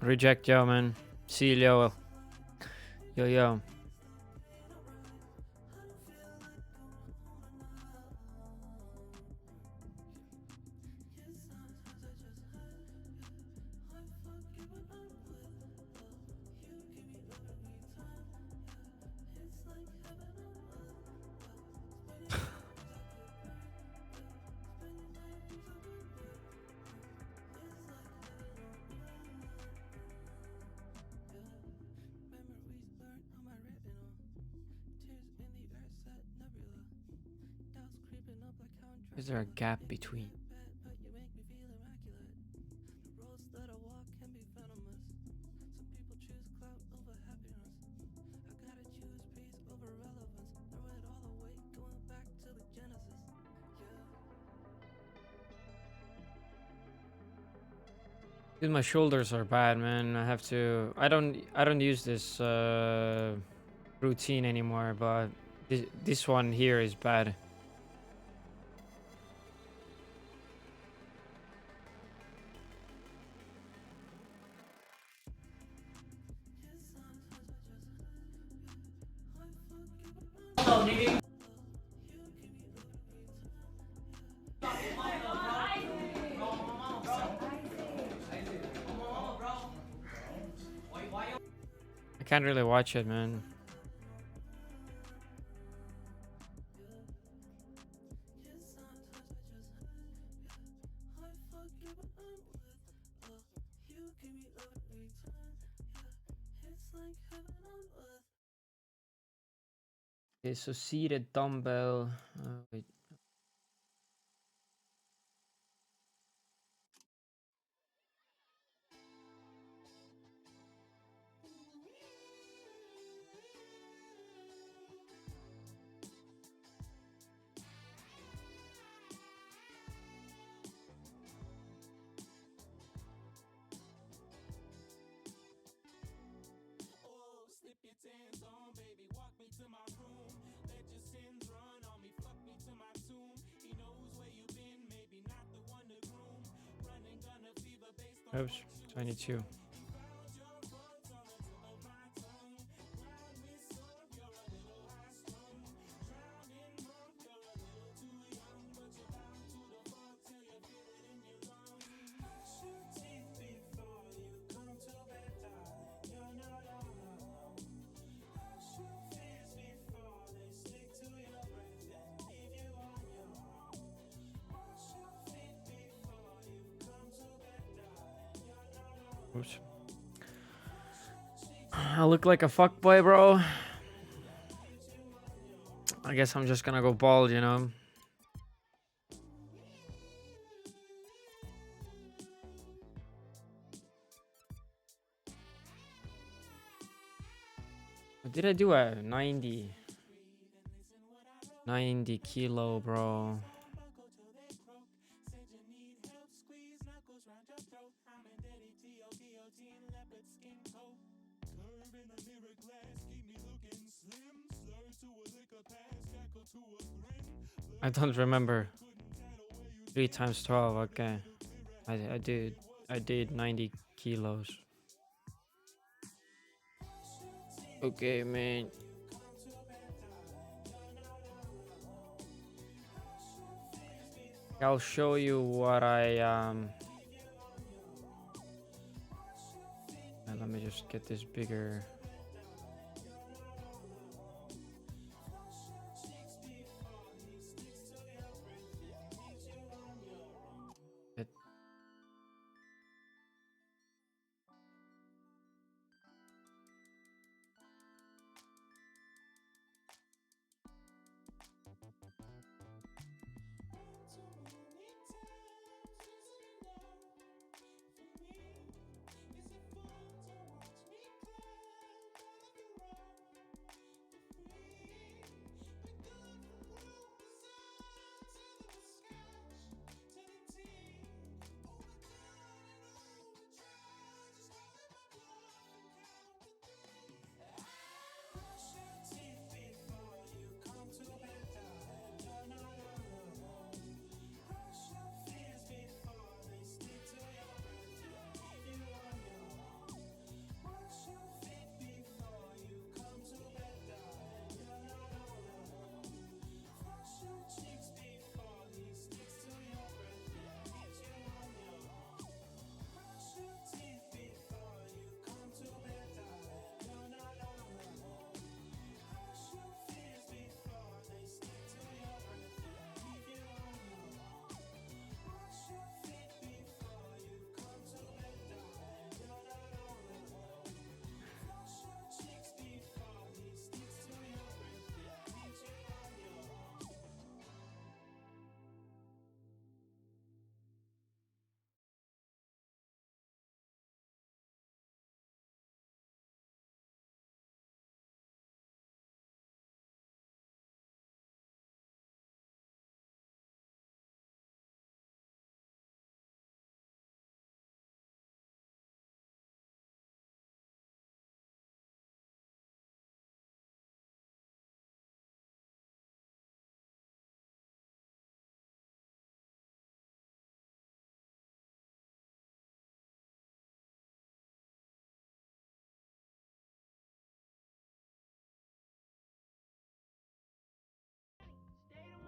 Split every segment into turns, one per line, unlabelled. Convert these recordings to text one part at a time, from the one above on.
Reject, yo, man. See you, yo. Yo, yo. Is there a gap between? Dude, my shoulders are bad, man. I have to. I don't use this routine anymore, but this one here is bad. I can't really watch it, man. Okay, so seated dumbbell. Wait. Oops, 22. Oops. I look like a fuckboy, bro. I guess I'm just gonna go bald, you know. What did I do a 90 kilo, bro? I don't remember. 3 times 12. Okay, I did 90 kilos. Okay, man. I'll show you what I let me just get this bigger.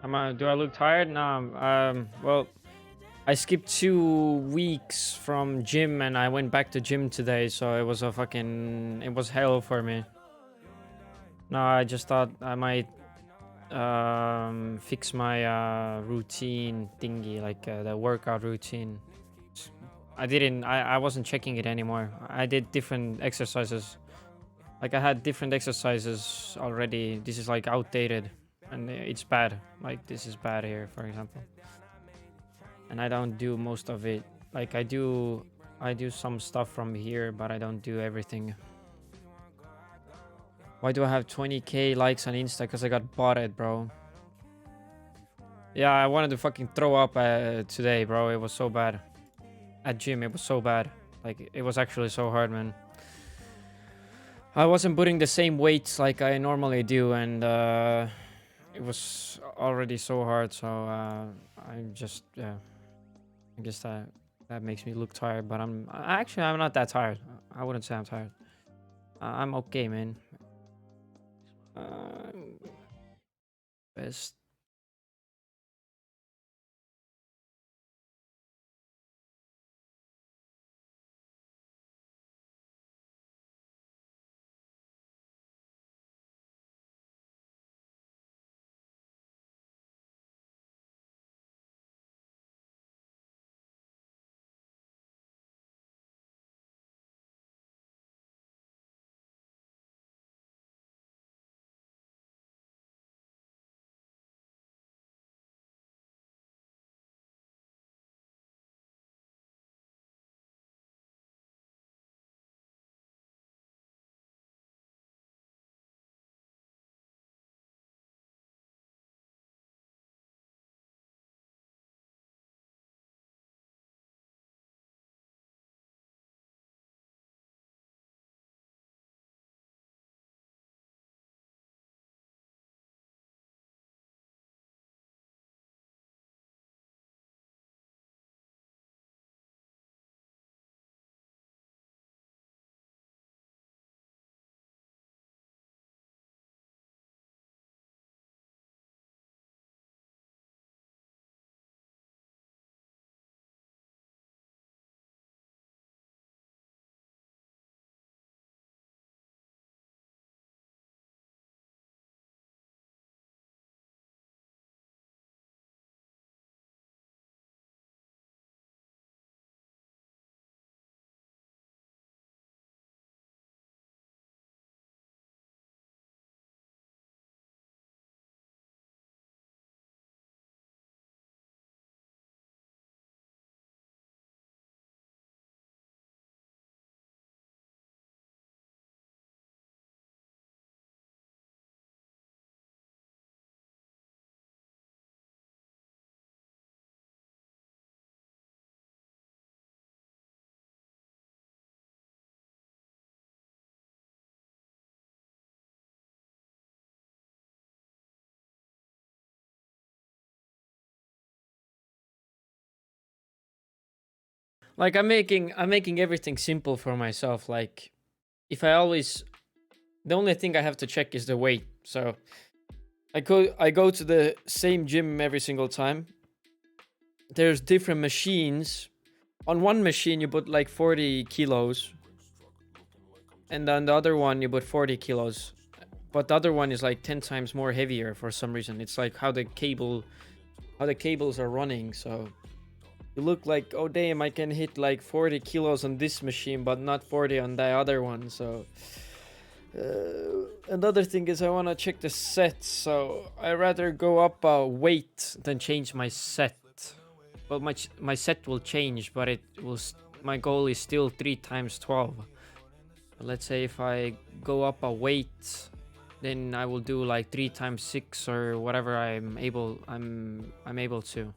Do I look tired? No. Well, I skipped 2 weeks from gym and I went back to gym today, so it was hell for me. No, I just thought I might fix my routine thingy, like the workout routine. I wasn't checking it anymore. I did different exercises. Like I had different exercises already. This is like outdated and it's bad. Like this is bad here, for example. And I don't do most of it. Like I do some stuff from here, but I don't do everything. Why do I have 20k likes on Insta? Because I got botted, bro. Yeah, I wanted to fucking throw up today, bro. It was so bad. At gym, it was so bad. Like, it was actually so hard, man. I wasn't putting the same weights like I normally do, and it was already so hard, so I'm just, yeah. I guess that makes me look tired, but I'm not that tired. I wouldn't say I'm tired. I'm okay, man. Best. Like I'm making everything simple for myself. Like if I always the only thing I have to check is the weight. So I go to the same gym every single time. There's different machines. On one machine you put like 40 kilos, and on the other one you put 40 kilos. But the other one is like 10 times more heavier for some reason. It's like how the cables are running. So you look like, oh damn, I can hit like 40 kilos on this machine, but not 40 on the other one. So another thing is I want to check the set. So I rather go up a weight than change my set. Well, my set will change, but it will. My goal is still 3 times 12. But let's say if I go up a weight, then I will do like 3 times 6 or whatever I'm able to.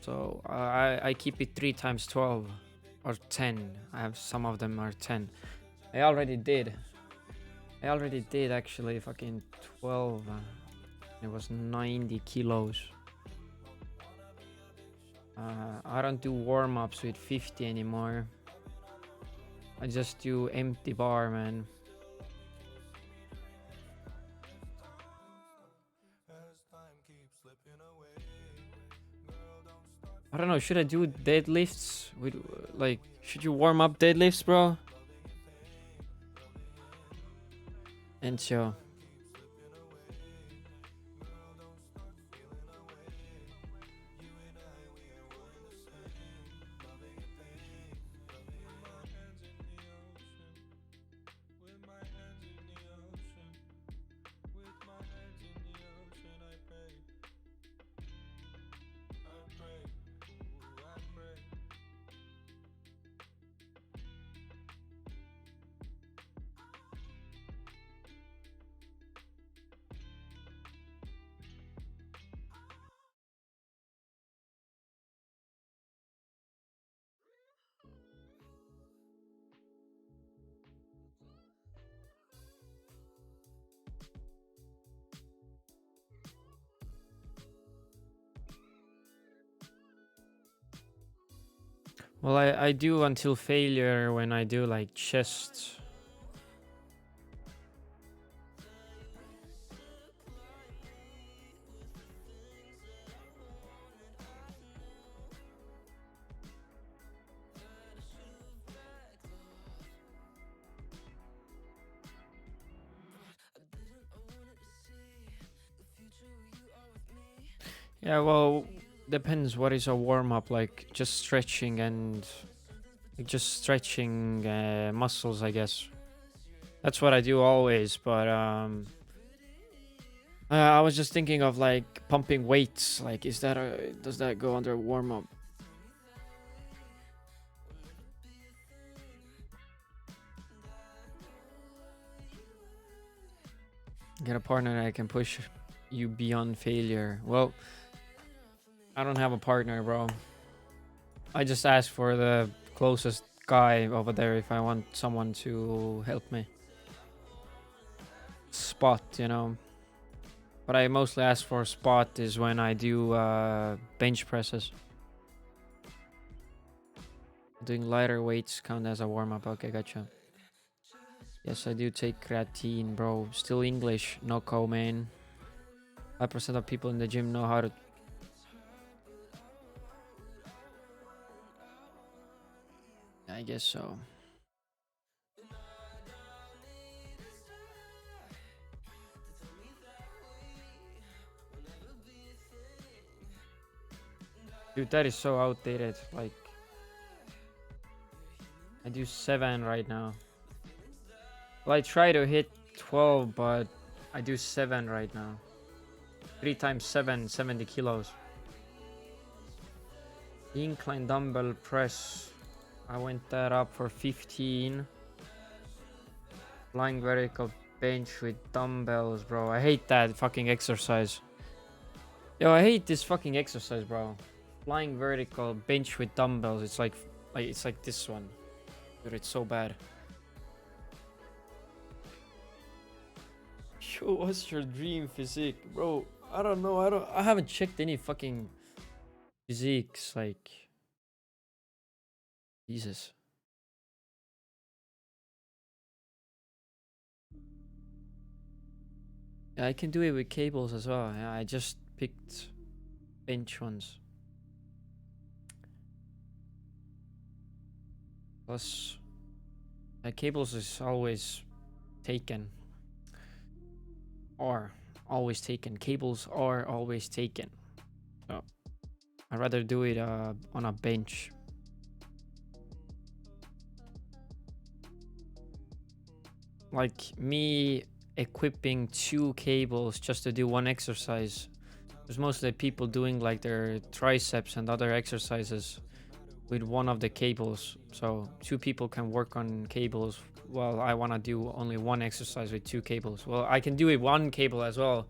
So I keep it 3 times 12 or 10. I have some of them are 10. I already did actually fucking 12. It was 90 kilos. I don't do warm-ups with 50 anymore. I just do empty bar, man. I don't know. Should I do deadlifts? With like, should you warm up deadlifts, bro? And so, well, I do until failure when I do like chest. Yeah, well, depends what is a warm up, like just stretching and like just stretching muscles, I guess. That's what I do always, but I was just thinking of like pumping weights. Like, is that does that go under warm up? Get a partner that can push you beyond failure. Well, I don't have a partner, bro. I just asked for the closest guy over there if I want someone to help me spot, you know. What I mostly ask for spot is when I do bench presses. Doing lighter weights count as a warm up. Okay, gotcha. Yes, I do take creatine, bro. Still English, no co-main. 5% of people in the gym know how to. I guess so. Dude, that is so outdated. Like, I do 7 right now. Well, I try to hit 12, but I do 7 right now. 3 times 7, 70 kilos. Incline dumbbell press. I went that up for 15. Flying vertical bench with dumbbells, bro. I hate that fucking exercise. Yo, I hate this fucking exercise, bro. Flying vertical bench with dumbbells. It's like this one. Dude, it's so bad. Yo, what's your dream physique, bro? I don't know. I haven't checked any fucking physiques. Like, Jesus. Yeah, I can do it with cables as well. Yeah, I just picked bench ones. Plus, cables is always taken. Are always taken. Cables are always taken. So I'd rather do it on a bench. Like me equipping 2 cables just to do one exercise. There's mostly people doing like their triceps and other exercises with one of the cables. So 2 people can work on cables while I want to do only one exercise with 2 cables. Well, I can do it 1 cable as well,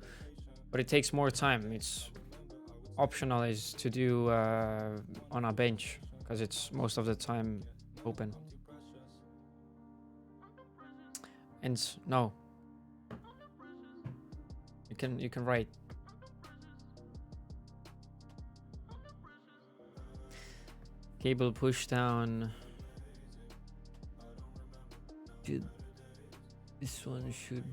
but it takes more time. It's optional is to do on a bench because it's most of the time open. And no, you can write. Cable push down. Dude, this one should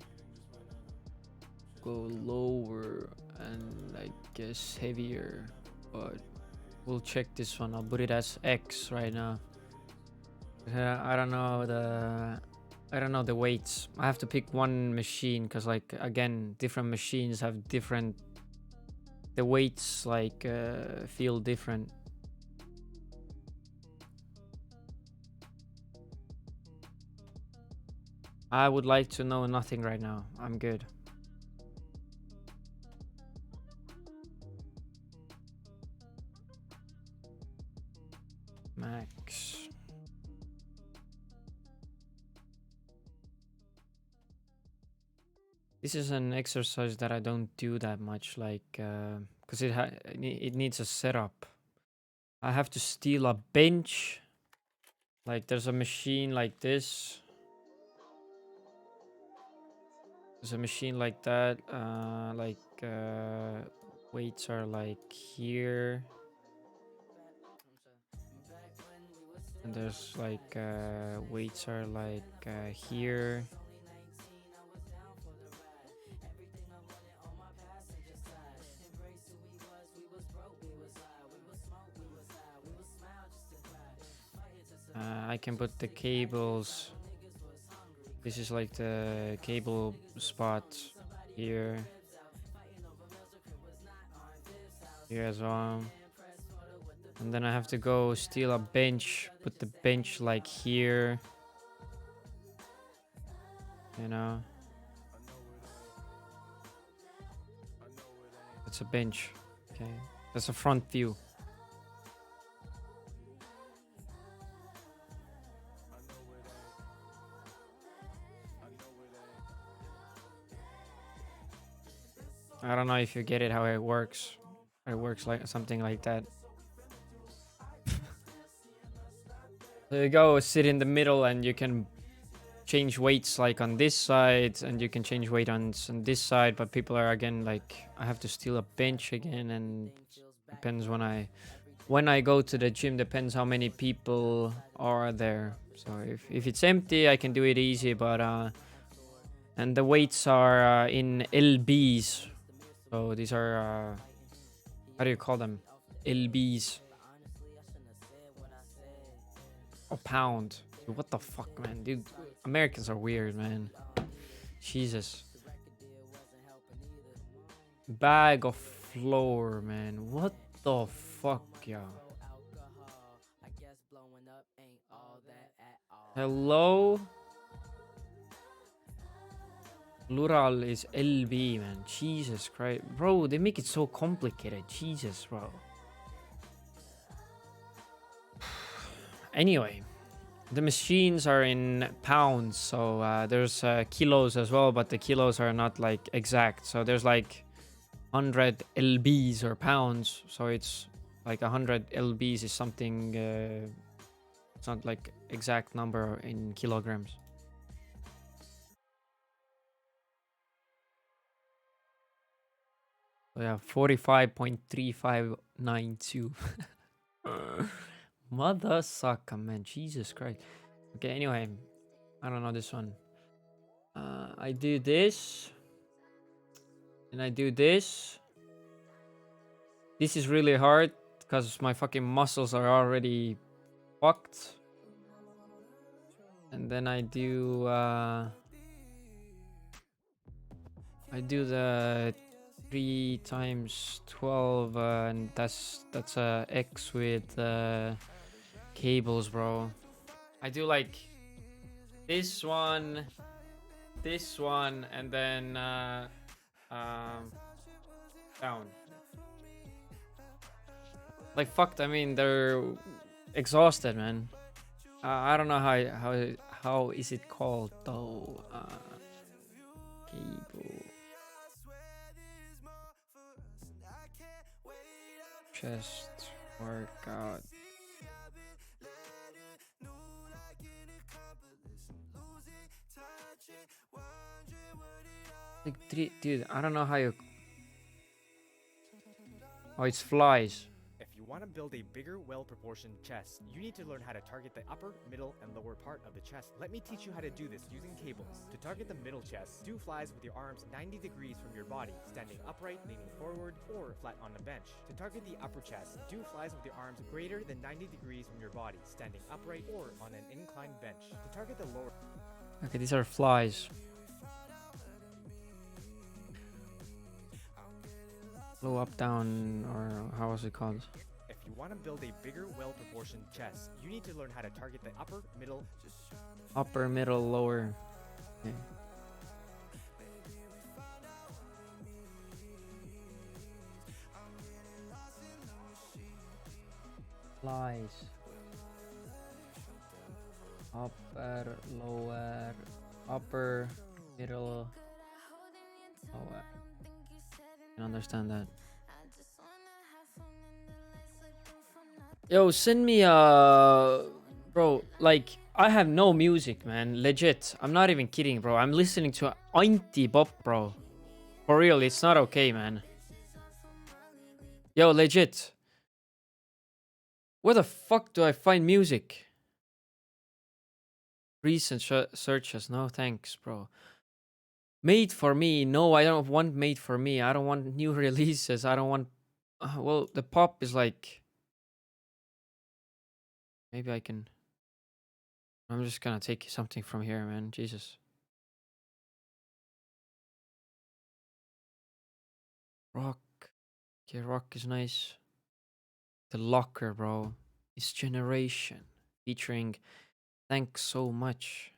go lower and I guess heavier, but We'll check this one. I'll put it as X right now. I don't know the weights. I have to pick one machine because, like, again, different machines have different. The weights like feel different. I would like to know nothing right now. I'm good. Max. This is an exercise that I don't do that much, like, because it needs a setup. I have to steal a bench. Like, there's a machine like this. There's a machine like that. Weights are like here. And there's like weights are like here. I can put the cables. This is like the cable spot here. Here as well. And then I have to go steal a bench, put the bench like here. You know? It's a bench. Okay. That's a front view. I don't know if you get it how it works. It works like something like that. There you go, sit in the middle and you can change weights like on this side and you can change weight on this side, but people are again like, I have to steal a bench again, and depends when I go to the gym, depends how many people are there. So if it's empty, I can do it easy, but and the weights are in lbs. So these are how do you call them? lbs. A pound. Dude, what the fuck, man? Dude, Americans are weird, man. Jesus. Bag of flour, man. What the fuck, yeah. Hello? Plural is LB, man. Jesus Christ. Bro, they make it so complicated. Jesus, bro. Anyway, the machines are in pounds, so there's kilos as well, but the kilos are not like exact. So there's like 100 lbs or pounds, so it's like 100 lbs is something. It's not like exact number in kilograms. So yeah, 45.3592. Mother sucker, man. Jesus Christ. Okay, anyway, I don't know this one. I do this. And I do this. This is really hard because my fucking muscles are already fucked. And then I do the 3 times 12 and that's X with cables, bro. I do like this one, and then down. Like fucked. I mean, they're exhausted, man. I don't know how is it called though. Cable. Chest workout. Like dude, I don't know how you. Oh, it's flies.
If you want to build a bigger, well-proportioned chest, you need to learn how to target the upper, middle, and lower part of the chest. Let me teach you how to do this using cables. To target the middle chest, do flies with your arms 90 degrees from your body, standing upright, leaning forward, or flat on the bench. To target the upper chest, do flies with your arms greater than 90 degrees from your body, standing upright or on an inclined bench. To target the lower...
Okay, these are flies. Low, up, down, or how was it called?
If you want to build a bigger, well-proportioned chest, you need to learn how to target the upper, middle...
Upper, middle, lower. Okay. Flies. Upper, lower, upper, middle, lower. I can understand that. Yo, send me bro, like I have no music, man. Legit. I'm not even kidding, bro. I'm listening to anti-bop, bro. For real, it's not okay, man. Yo, legit. Where the fuck do I find music? Recent searches. No thanks, bro. Made for me. No, I don't want made for me. I don't want new releases. I don't want... well, the pop is like... maybe I can... I'm just gonna take something from here, man. Jesus. Rock. Okay, rock is nice. The Locker, bro. This generation. Featuring Thanks So Much.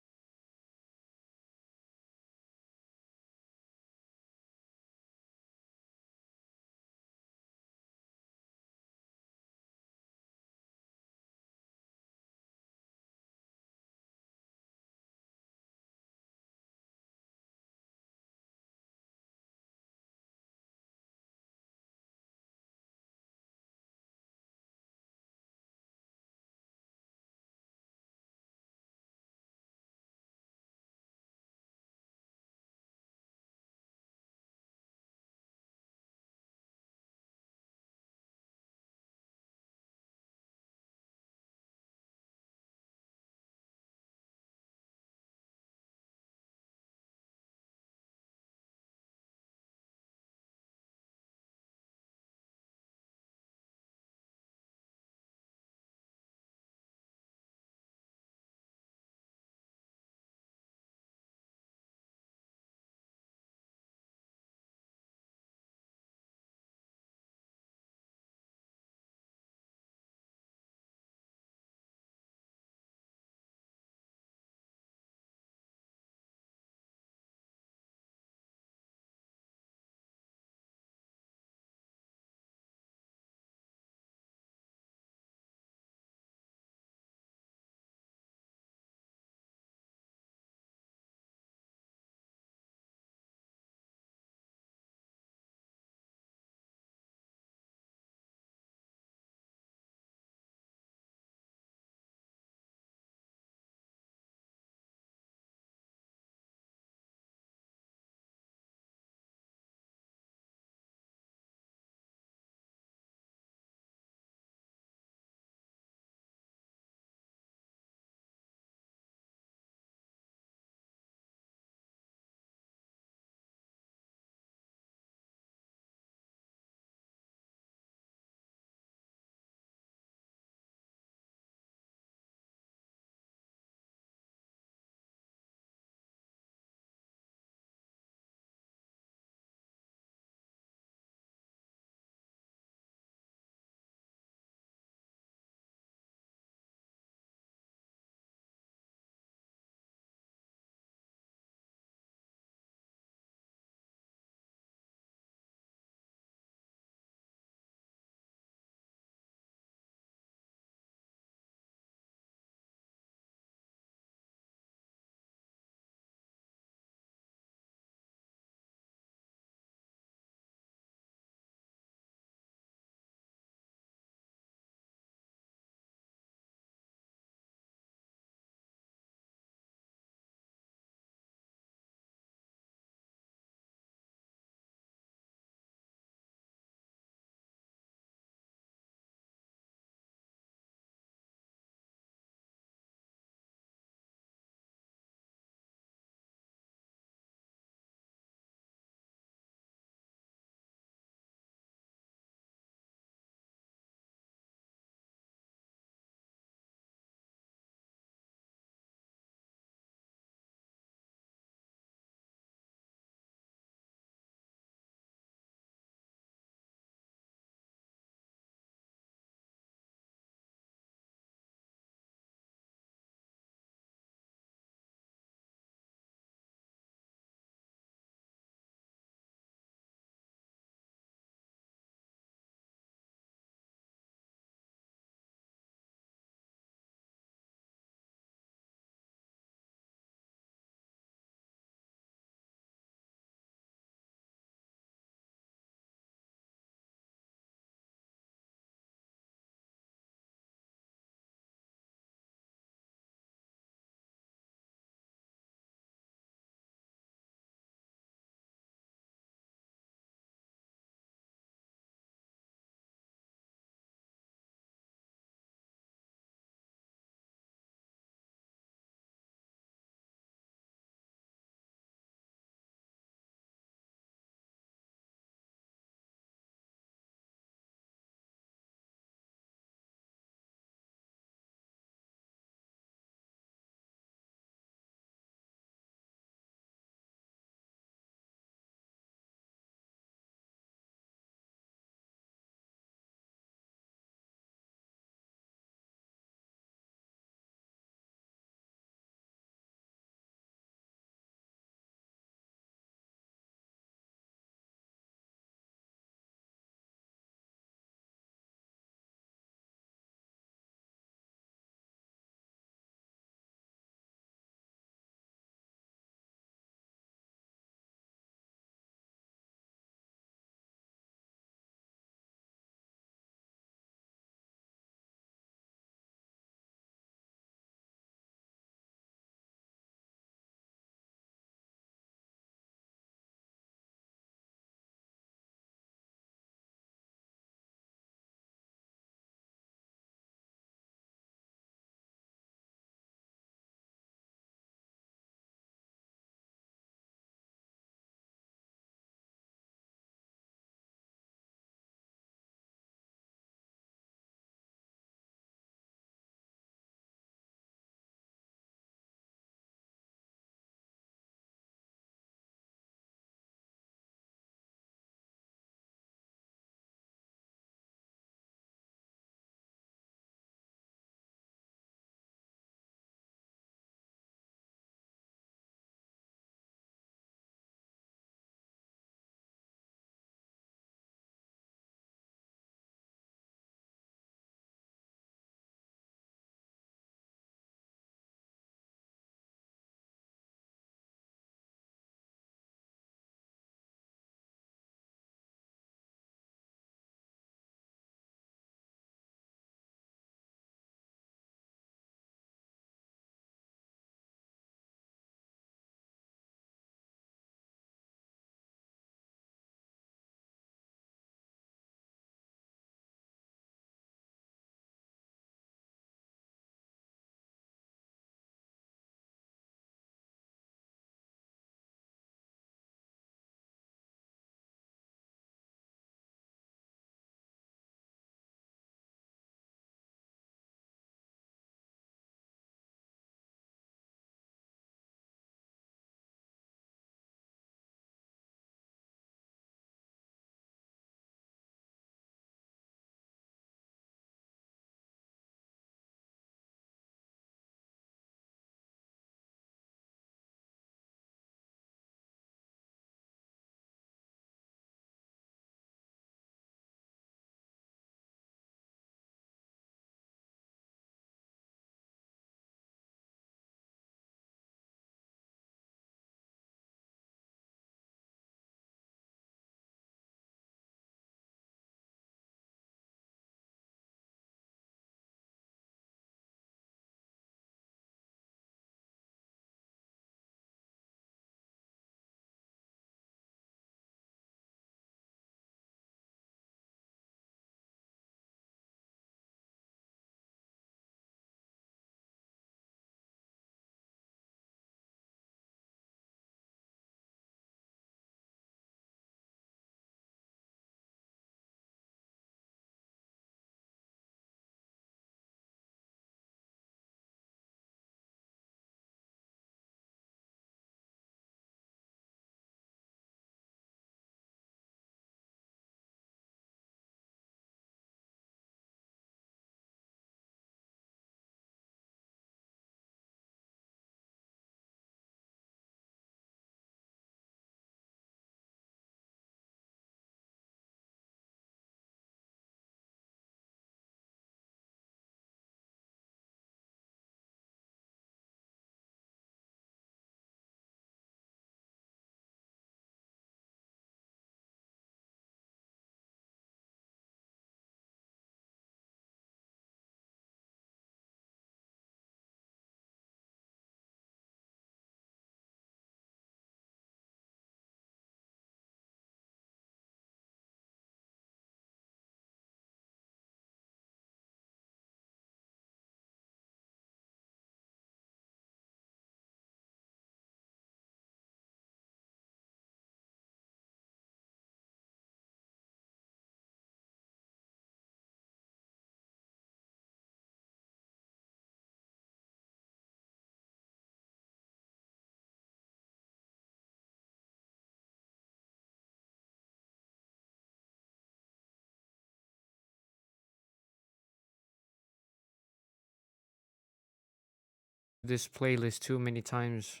this playlist too many times.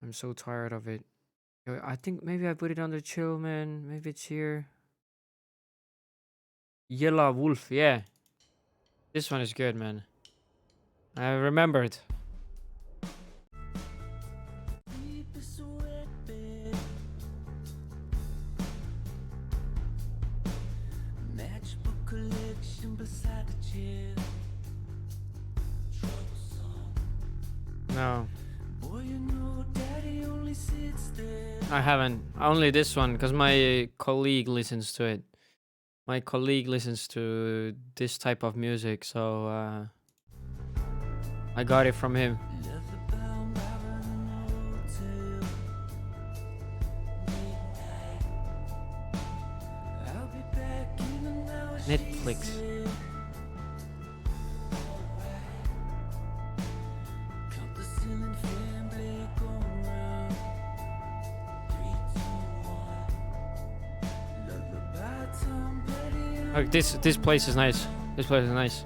I'm so tired of it. I think maybe I put it under chill, man. Maybe it's here. Yellow Wolf, yeah. This one is good, man. I remembered. No. I haven't. Only this one, because my colleague listens to it. My colleague listens to this type of music, so I got it from him. Netflix. Like this place is nice. This place is nice.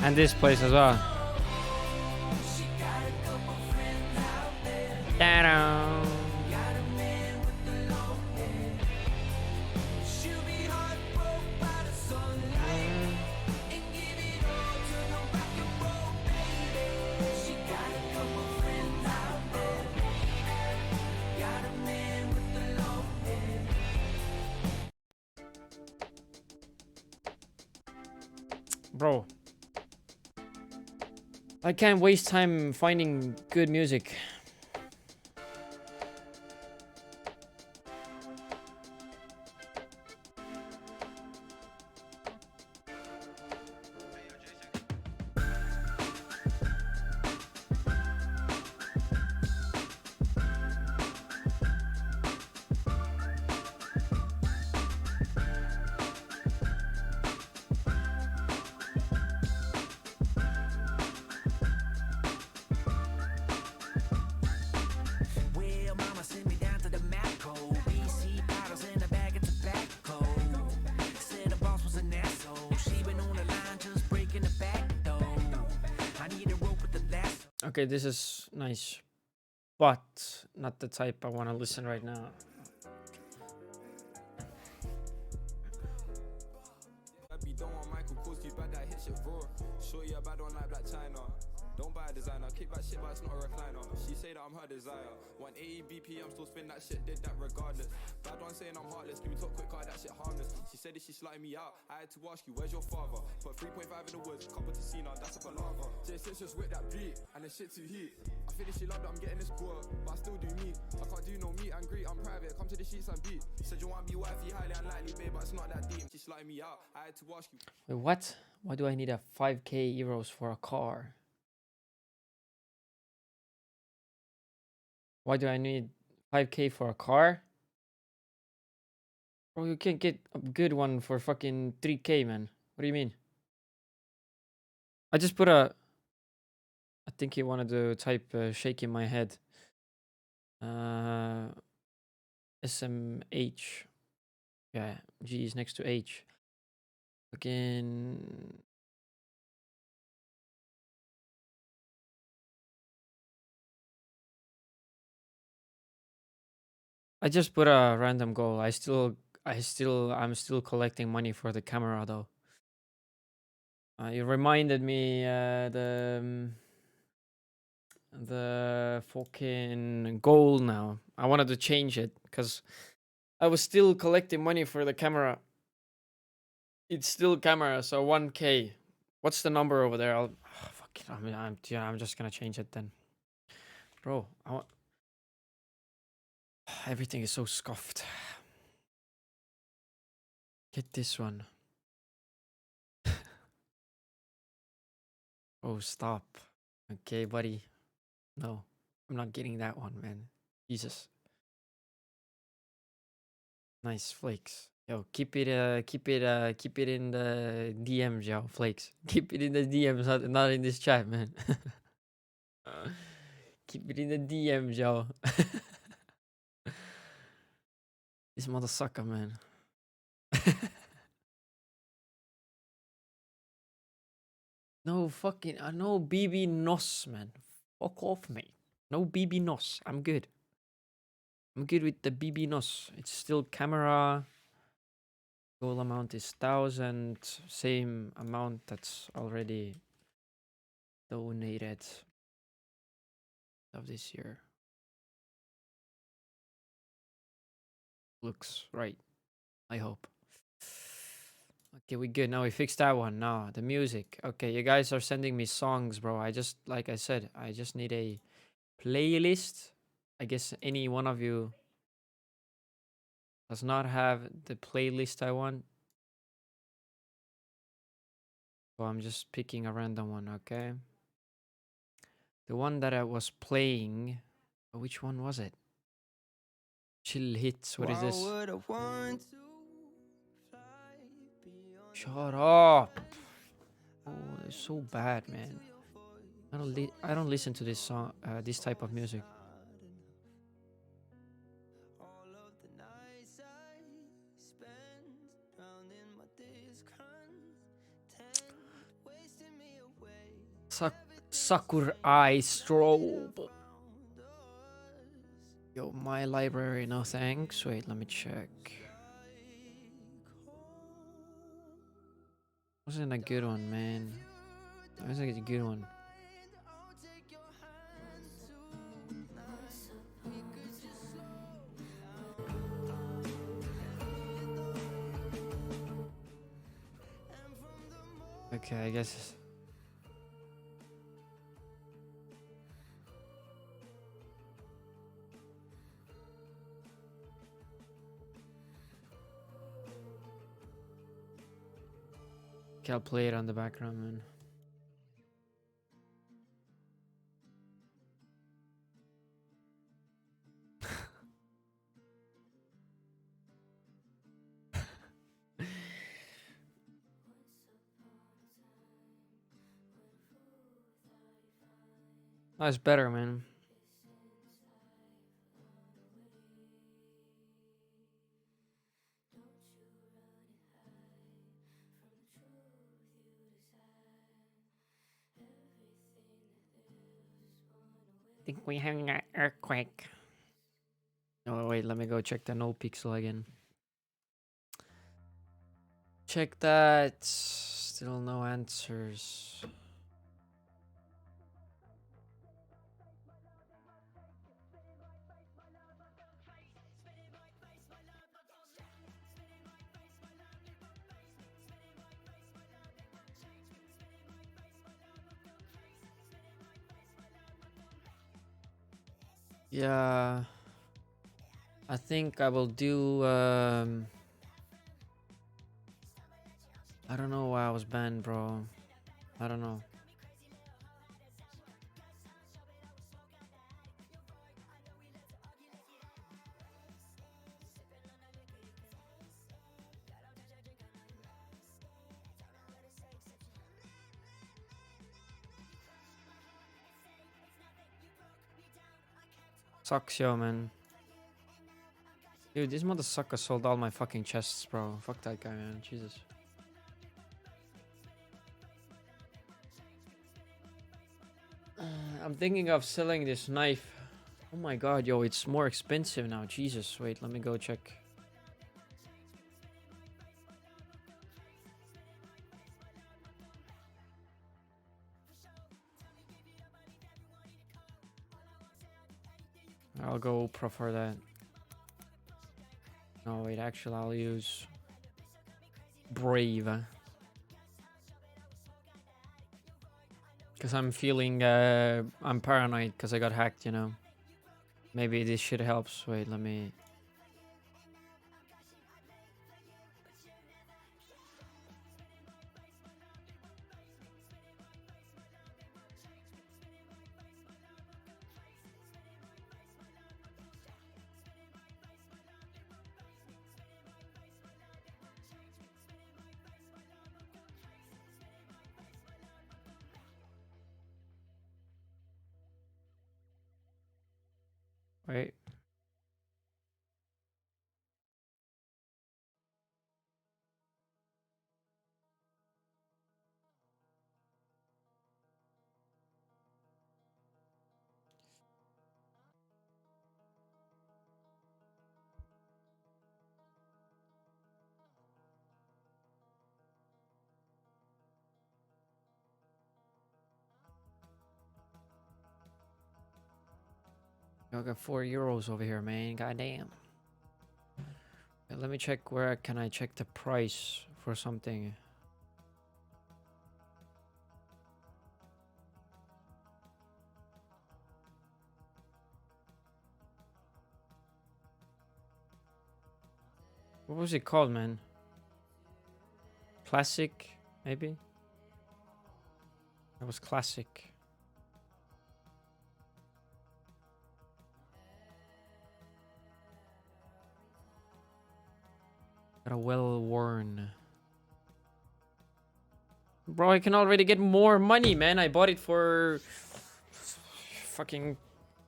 And this place as well. Ta-da. Bro, I can't waste time finding good music. Okay, this is nice, but not the type I want to listen right now.
Don't buy a designer, kick that shit, but it's not a recliner. She say that I'm her desire. 180 BPM, still spin that shit, did that regardless. Bad one saying I'm heartless, give me talk quick, car, that shit harmless. She said that she slotting me out. I had to ask you, where's your father? Put 3.5 in the woods, couple to see now, that's a palaver. J6 just with that beat, and the shit too heat. I finish she loved it, I'm getting this score, but I still do me. I can't do no meet and greet, I'm private, come to the sheets and beat. Said you want to be wifey, highly unlikely, babe, but it's not that deep. She slotting me out. I had to ask you.
Wait, what? Why do I need a 5k euros for a car? Why do I need 5k for a car? Bro, you can't get a good one for fucking 3k, man. What do you mean? I just put a... I think he wanted to type shaking my head. SMH. Yeah, G is next to H. Again... I just put a random goal. I'm still collecting money for the camera though. It reminded me the fucking goal now. I wanted to change it because I was still collecting money for the camera. It's still camera, so 1k. What's the number over there? Fuck it. I'm just gonna change it then, bro. Everything is so scuffed. Get this one. Oh, stop. Okay, buddy. No, I'm not getting that one, man. Jesus. Nice flakes. Yo, keep it in the DMs, yo, flakes. Keep it in the DMs, not in this chat, man. Keep it in the DMs, yo. This motherfucker, man. No fucking, no BB Nos, man. Fuck off, mate. No BB Nos. I'm good. I'm good with the BB Nos. It's still camera. Goal amount is 1,000. Same amount that's already donated of this year. Looks right. I hope. Okay, we good. Now we fixed that one. Now the music. Okay, you guys are sending me songs, bro. I just, like I said, I just need a playlist. I guess any one of you does not have the playlist I want. So I'm just picking a random one, okay? The one that I was playing, which one was it? Chill hits. What is this? Shut up. Oh, it's so bad, man. I don't listen to this song, this type of music. Sakurai Strobe. Yo, my library, no thanks. Wait, let me check. Wasn't a good one, man. That wasn't a good one. Okay, I guess. Okay, I'll play it on the background, man. That's better, man. I think we're having an earthquake. Oh, wait, let me go check the no pixel again. Check that. Still no answers. Yeah, I think I will do. I don't know why I was banned, bro. I don't know. Sucks, yo, man. Dude, this motherfucker sold all my fucking chests, bro. Fuck that guy, man. Jesus. I'm thinking of selling this knife. Oh my god, yo, it's more expensive now. Jesus, wait, let me go check. I'll go pro for that. No, wait, actually, I'll use Brave. Because I'm feeling, I'm paranoid because I got hacked, you know. Maybe this shit helps. Wait, let me... right? I got €4 over here, man. Goddamn. Let me check where can I check the price for something. What was it called, man? Classic, maybe? That was classic. Got a well-worn. Bro, I can already get more money, man. I bought it for fucking...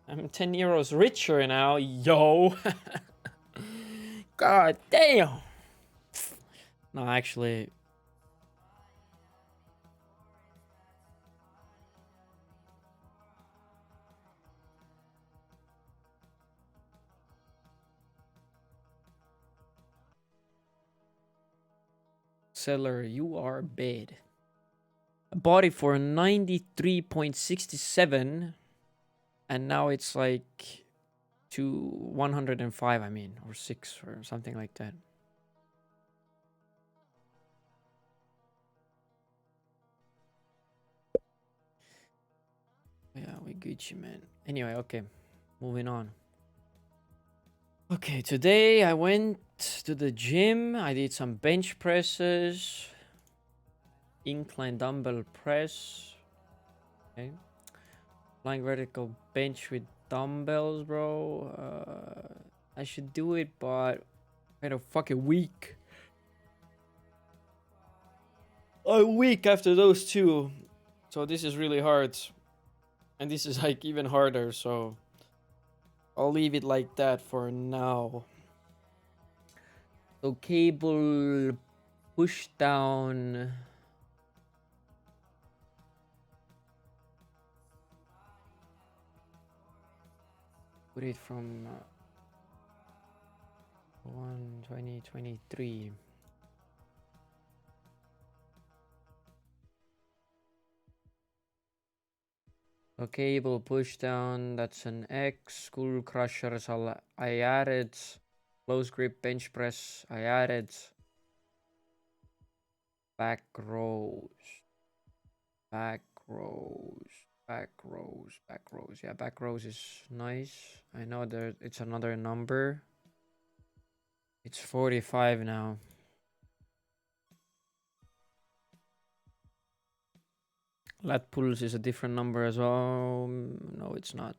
I'm €10 richer now, yo. God damn. No, actually... Seller, you are bad. I bought it for 93.67 and now it's like to 105, I mean, or 6 or something like that. Yeah, we Gucci, man. Anyway, okay. Moving on. Okay, today I went to the gym. I did some bench presses. Incline dumbbell press. Okay. Flying vertical bench with dumbbells, bro. I should do it, but I had a fucking week. A week after those two. So this is really hard. And this is like even harder, so I'll leave it like that for now. So cable push down. Put it from 2023. So cable push down, that's an X. School crushers, I added. Close grip bench press, I added. Back rows. Back rows. Back rows. Back rows. Yeah, back rows is nice. I know there it's another number. It's 45 now. Lat pulls is a different number as well. No, it's not.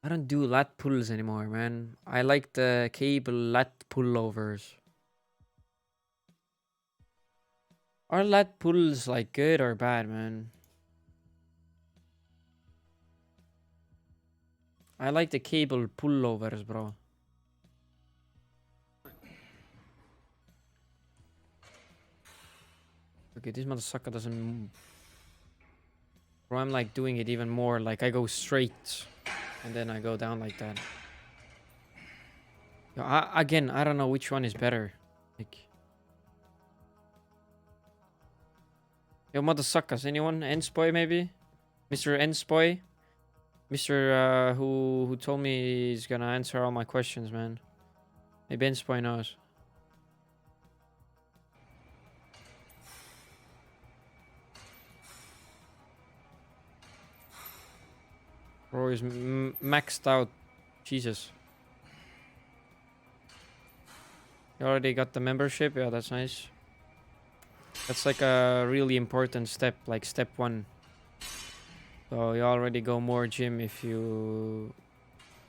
I don't do lat pulls anymore, man. I like the cable lat pullovers. Are lat pulls like good or bad, man? I like the cable pullovers, bro. Okay, this motherfucker doesn't move. Bro, I'm like doing it even more. Like I go straight and then I go down like that. Yo, again, I don't know which one is better. Like, yo, motherfuckers, anyone? Enspoy maybe? Mr. Enspoy? Mr. Who told me he's gonna answer all my questions, man. Maybe Enspoy knows. Bro is maxed out. Jesus. You already got the membership? Yeah, that's nice. That's like a really important step, like step 1. So you already go more gym if you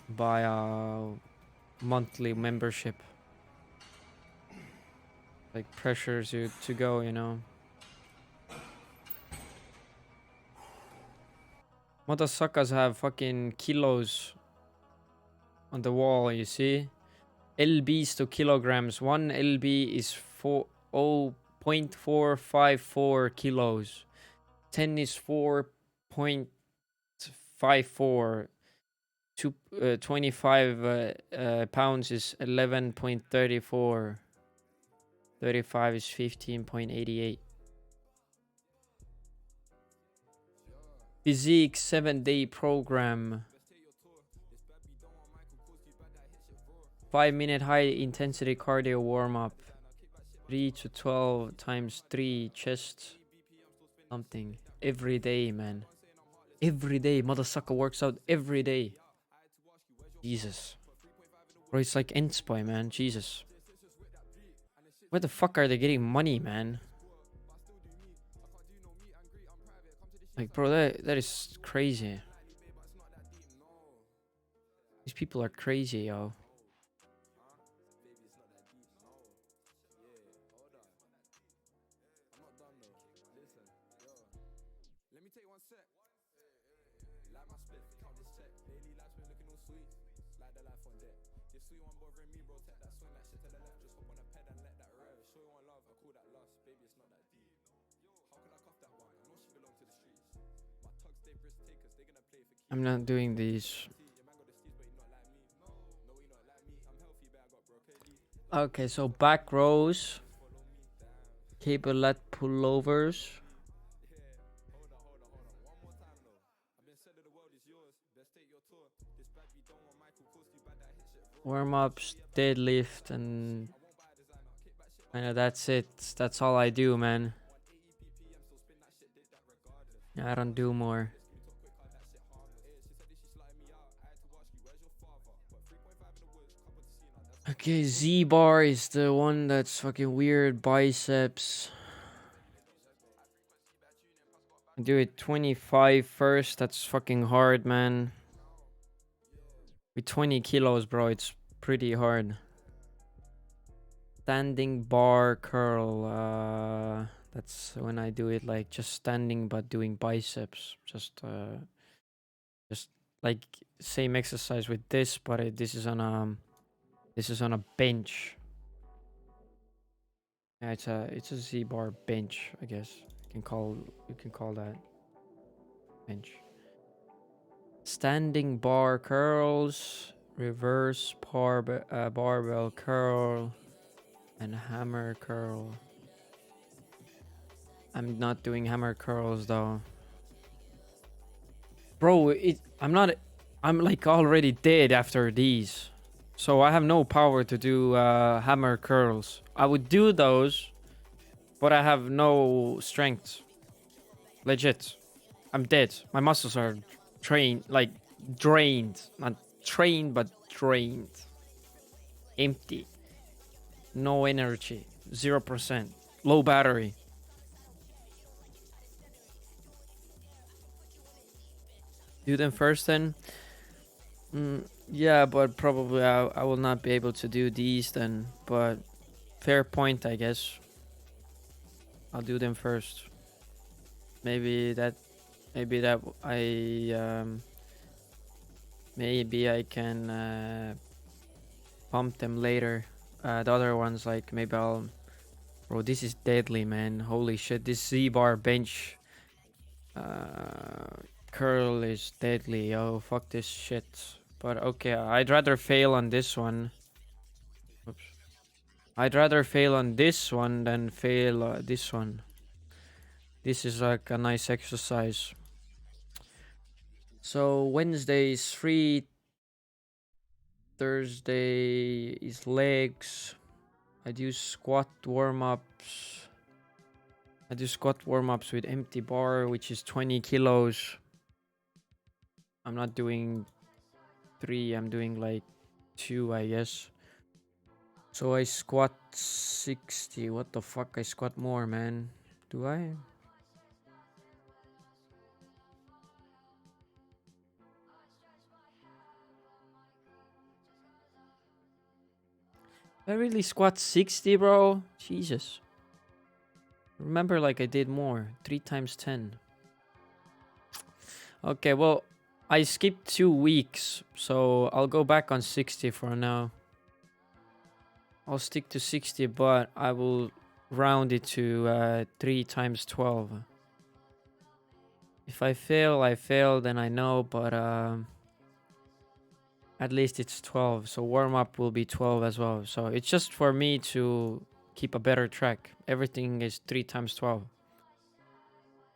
buy a monthly membership. Like pressures you to go, you know. Motherfuckers have fucking kilos on the wall, you see? lbs to kilograms. 1 lb is 0.454 kilos. 10 is 4.54. 25 pounds is 11.34. 35 is 15.88. Physique 7-day program. 5-minute high intensity cardio warm up. 3 to 12 times 3 chest something every day, man. Every day. Motherfucker works out every day. Jesus. Bro, it's like Endspy, man. Jesus. Where the fuck are they getting money, man? Like, bro, that is crazy. These people are crazy, yo. I'm not doing these. Okay, so back rows, cable lat pullovers. Warm ups, deadlift, and kind of that's it. That's all I do, man. I don't do more. Okay, Z bar is the one that's fucking weird. Biceps. Do it 25 first. That's fucking hard, man. With 20 kilos, bro, it's pretty hard. Standing bar curl. That's when I do it like just standing but doing biceps. Just like same exercise with this, but this is on a bench. Yeah, it's a Z bar bench, I guess. You can call that bench. Standing bar curls, reverse barbell curl, and hammer curl. I'm not doing hammer curls though. Bro, I'm like already dead after these. So I have no power to do hammer curls. I would do those, but I have no strength. Legit. I'm dead. My muscles are drained. Not trained, but drained. Empty. No energy. 0%. Low battery. Do them first then? Yeah, but probably I will not be able to do these then. But fair point, I guess. I'll do them first. Maybe I can pump them later. The other ones, like maybe I'll. Bro, this is deadly, man. Holy shit, this Z-bar bench curl is deadly. Oh, fuck this shit. But okay, I'd rather fail on this one. Oops. I'd rather fail on this one than fail this one. This is like a nice exercise. So Wednesday is free. Thursday is legs. I do squat warm-ups. I do squat warm-ups with empty bar, which is 20 kilos. I'm not doing 3, I'm doing like 2, I guess. So I squat 60. What the fuck? I squat more, man. Do I? I really squat 60, bro? Jesus. Remember, like I did more. 3 times 10. Okay, well, I skipped 2 weeks, so I'll go back on 60 for now. I'll stick to 60, but I will round it to 3 times 12. If I fail, I fail, then I know, but at least it's 12. So warm-up will be 12 as well. So it's just for me to keep a better track. Everything is 3 times 12.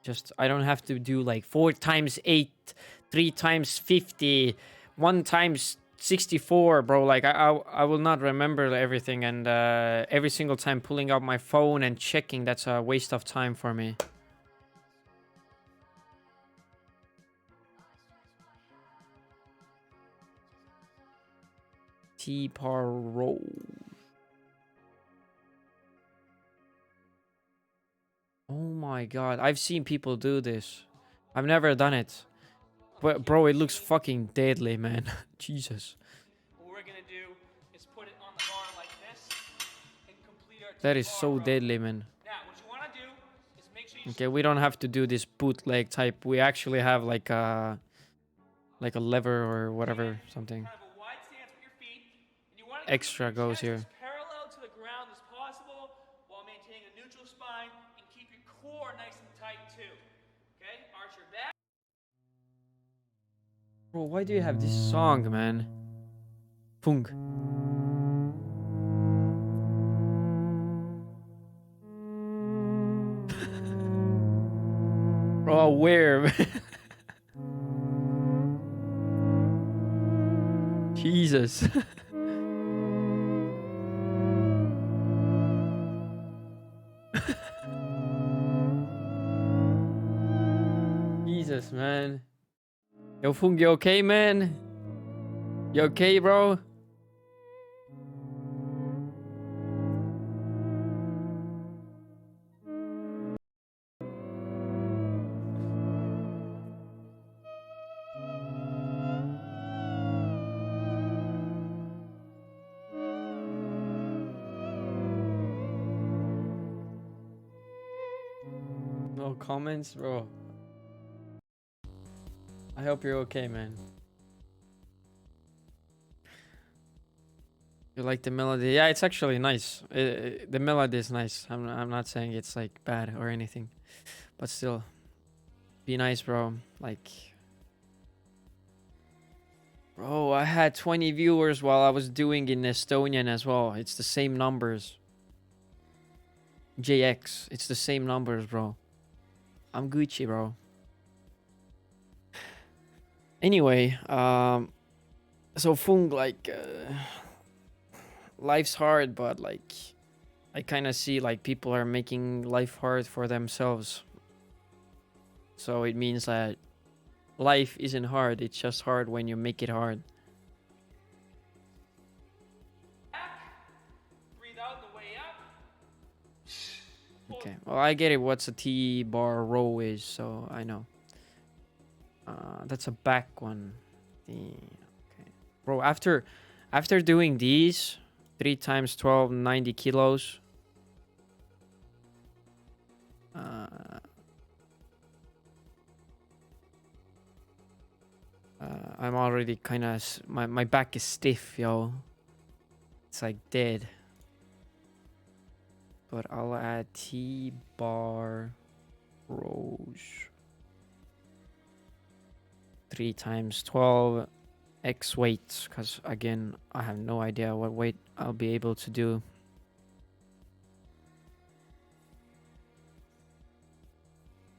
Just, I don't have to do like 4 times 8, 3 times 50, 1 times 64, bro. Like, I will not remember everything. And every single time pulling out my phone and checking, that's a waste of time for me. T-par roll. Oh my god, I've seen people do this. I've never done it. But bro, it looks fucking deadly, man. Jesus.
What we're gonna do is put it on the bar like this and complete our
That is
T-bar
so
row.
deadly, man.
Now, what you wanna do is make sure you
Okay, we don't have to do this bootleg type. We actually have like a lever or whatever, something.
kind of a wide stance with your feet, and you wanna
Extra
keep your
goes
chest
here.
as parallel to the ground as possible while maintaining a neutral spine and keep your core nice and tight too. Okay? Arch your back.
Bro, why do you have this song, man? Fung. Bro, where, man? Jesus. Jesus, man. Yo, Fung, you okay, man? You okay, bro? No comments, bro. I hope you're okay, man. You like the melody? Yeah, it's actually nice. The melody is nice. I'm not saying it's like bad or anything, but still, be nice, bro. Like, bro, I had 20 viewers while I was doing in Estonian as well. It's the same numbers. JX, it's the same numbers, bro. I'm Gucci, bro. Anyway, so Fung, like, life's hard, but like, I kind of see like people are making life hard for themselves. So it means that life isn't hard, it's just hard when you make it hard.
Breathe out the way up.
Okay, well, I get it what's a T-bar row is, so I know. That's a back one. Okay. Bro, after doing these 3 times 12, 90 kilos, I'm already kind of, my back is stiff, yo. It's like dead. But I'll add T-bar rows. 3 times 12 X weights, because again, I have no idea what weight I'll be able to do.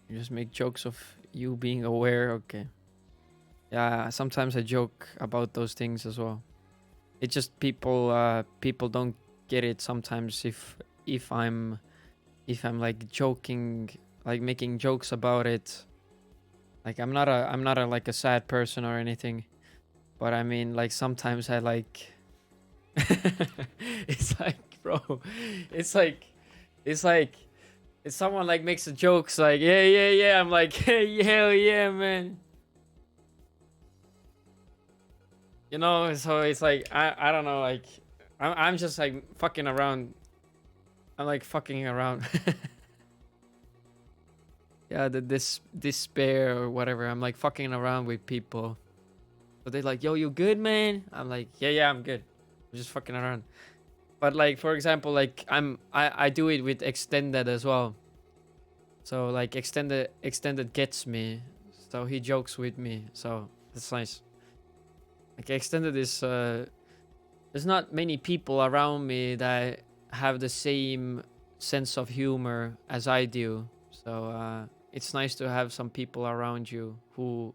You just make jokes of you being aware, okay. Yeah, sometimes I joke about those things as well. It's just people don't get it sometimes if I'm like joking, like making jokes about it. Like I'm not a like a sad person or anything, but I mean like sometimes I like it's like, bro, it's like if someone like makes a joke, it's like yeah, I'm like hey, hell yeah, man. You know, so it's like I don't know, like I'm just like fucking around. I'm like fucking around. Yeah, this despair or whatever. I'm like fucking around with people. So they're like, yo, you good, man? I'm like, yeah, I'm good. I'm just fucking around. But like, for example, like I do it with extended as well. So like extended gets me. So he jokes with me. So that's nice. Like extended is there's not many people around me that have the same sense of humor as I do. So it's nice to have some people around you who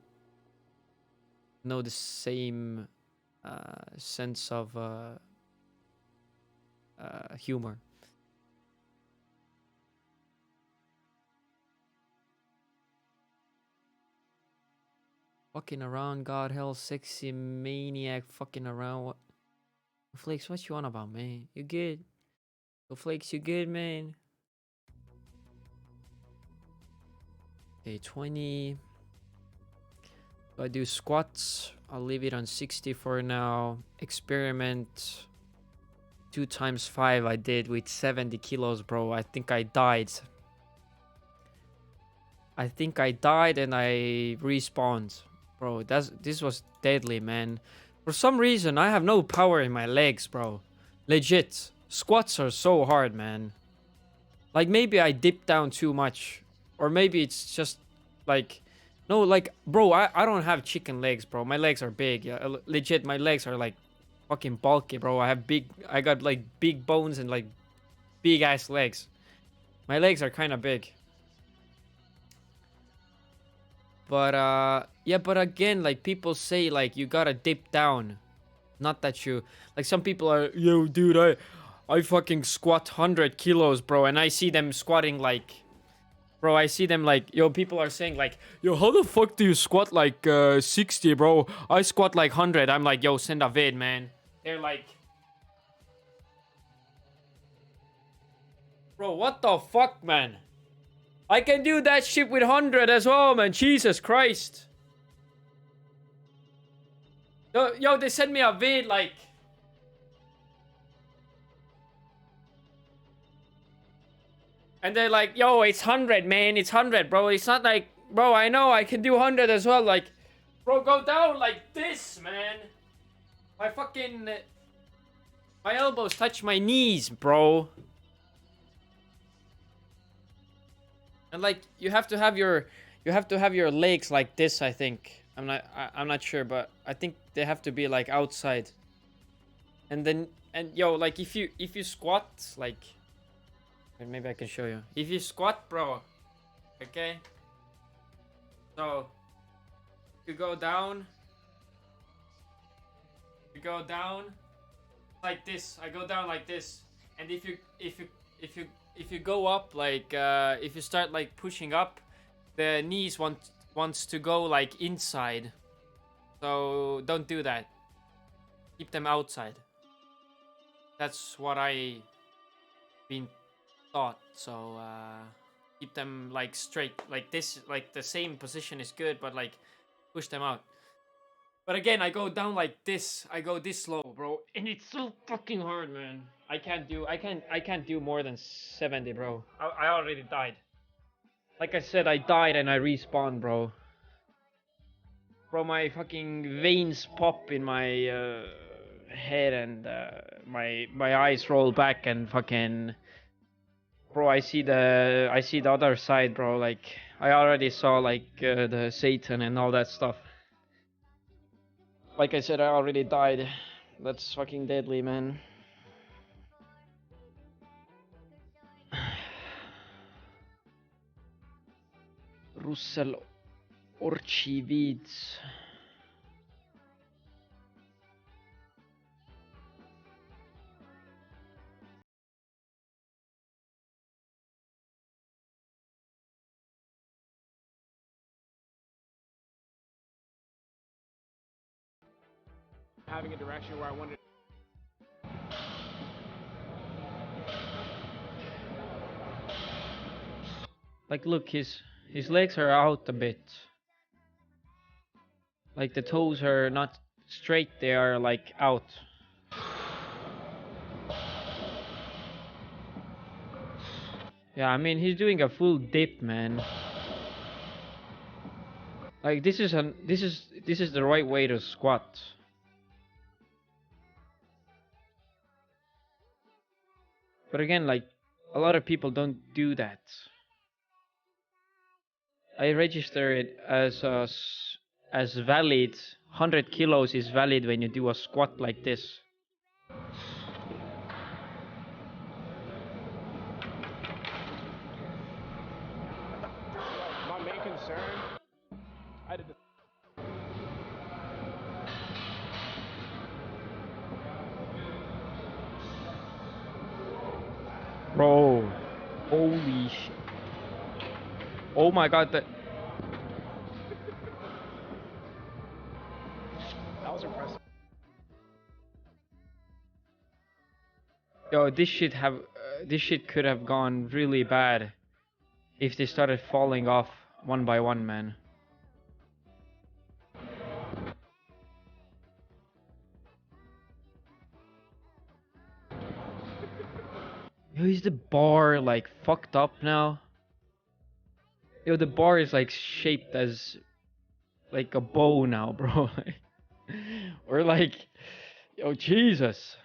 know the same sense of humor. Fucking around, God hell, sexy maniac, fucking around. What? Flakes, what you on about, man? You good? Yo, Flakes, you good, man? Okay, 20. I do squats. I'll leave it on 60 for now. Experiment 2 times 5 I did with 70 kilos, bro. I think I died. I think I died and I respawned. Bro, this was deadly, man. For some reason, I have no power in my legs, bro. Legit. Squats are so hard, man. Like, maybe I dipped down too much. Or maybe it's just, like... No, like, bro, I don't have chicken legs, bro. My legs are big. Yeah, legit, my legs are, like, fucking bulky, bro. I got, like, big bones and, like, big-ass legs. My legs are kind of big. But, yeah, but again, like, people say, like, you gotta dip down. Not that you... Like, some people are, yo, dude, I fucking squat 100 kilos, bro. And I see them squatting, like... Bro, I see them, like, yo, people are saying, like, yo, how the fuck do you squat, like, 60, bro? I squat, like, 100. I'm like, yo, send a vid, man. They're like... Bro, what the fuck, man? I can do that shit with 100 as well, man. Jesus Christ. Yo, they sent me a vid, like... And they're like, yo, it's 100, man. It's 100, bro. It's not like... Bro, I know I can do 100 as well. Like, bro, go down like this, man. My fucking... My elbows touch my knees, bro. And like, you have to have your legs like this, I think. I'm not sure, but I think they have to be like outside. And then, yo, like if you squat, like, maybe I can show you. If you squat, bro, okay. So you go down. You go down like this. I go down like this. And if you go up, like if you start like pushing up, the knees wants to go like inside. So don't do that. Keep them outside. That's what I been thought. So keep them like straight, like this, like the same position is good, but like push them out. But again, I go down like this. I go this slow, bro, and it's so fucking hard, man. I can't do more than 70, bro. I already died. Like I said, I died and I respawned, bro. Bro, my fucking veins pop in my head and my eyes roll back and fucking... Bro, I see the other side, bro. Like, I already saw like the Satan and all that stuff. Like I said, I already died. That's fucking deadly, man. Russell Orchivids.
Having a direction where I wanted.
Like, look, his legs are out a bit. Like, the toes are not straight, they are like out. Yeah, I mean, he's doing a full dip, man. Like this is the right way to squat. But again, like a lot of people don't do that. I register it as valid. 100 kilos is valid when you do a squat like this.
My main concern, I did this.
Bro, holy shit. Oh my god,
That was impressive.
yo, this shit could have gone really bad if they started falling off one by one, man. Yo, is the bar like fucked up now? Yo, the bar is like shaped as like a bow now, bro. Or like, yo, Jesus.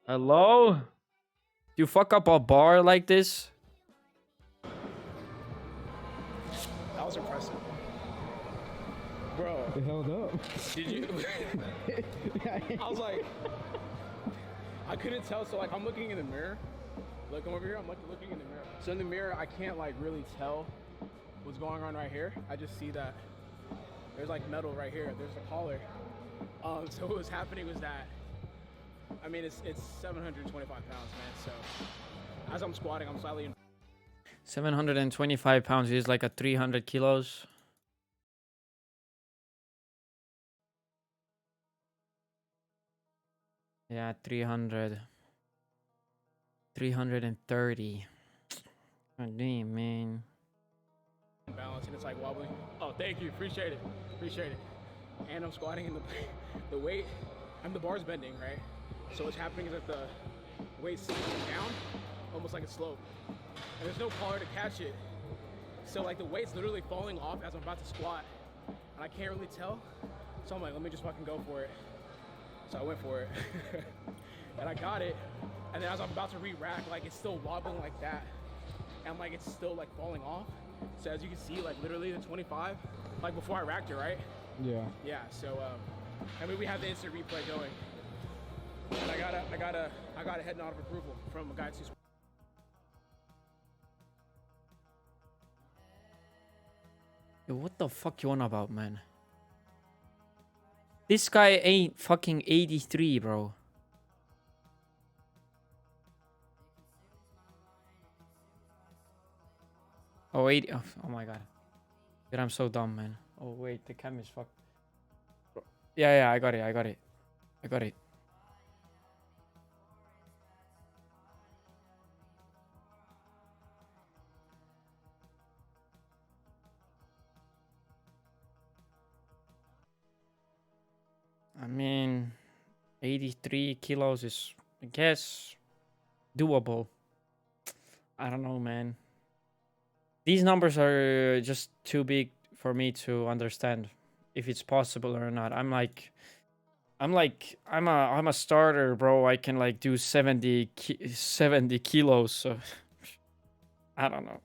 Hello? You fuck up a bar like this?
That was impressive. Bro.
It held up.
Did you? I was like, I couldn't tell. So like, I'm looking in the mirror. Look, I'm over here. I'm looking in the mirror. So in the mirror, I can't like really tell what's going on right here. I just see that there's like metal right here. There's the collar. So what was happening was that, I mean, it's 725 pounds, man. So as I'm squatting, I'm slightly in
725 pounds is like a 300 kilos. Yeah, 300. 330. God damn, man.
balance and it's like wobbling. Oh, thank you. Appreciate it. Appreciate it. And I'm squatting in the weight, and the bar's bending, right? So what's happening is that the weight's sinking down, almost like a slope. And there's no collar to catch it. So like the weight's literally falling off as I'm about to squat. And I can't really tell. So I'm like, let me just fucking go for it. So I went for it. And I got it. And then as I'm about to re-rack, like it's still wobbling like that. And like it's still like falling off. So as you can see, like literally the 25, like before I racked it, right?
Yeah.
Yeah, so I mean we have the instant replay going. And I got a head nod of approval from a guy who's
Yo, what the fuck you on about, man? This guy ain't fucking 83, bro. Oh, 80. Oh my god. Dude, I'm so dumb, man. Oh, wait, the cam is fucked. Yeah, I got it. I got it. I mean, 83 kilos is, I guess, doable. I don't know, man. These numbers are just too big for me to understand if it's possible or not. I'm a starter, bro. I can like do 70 kilos. So I don't know.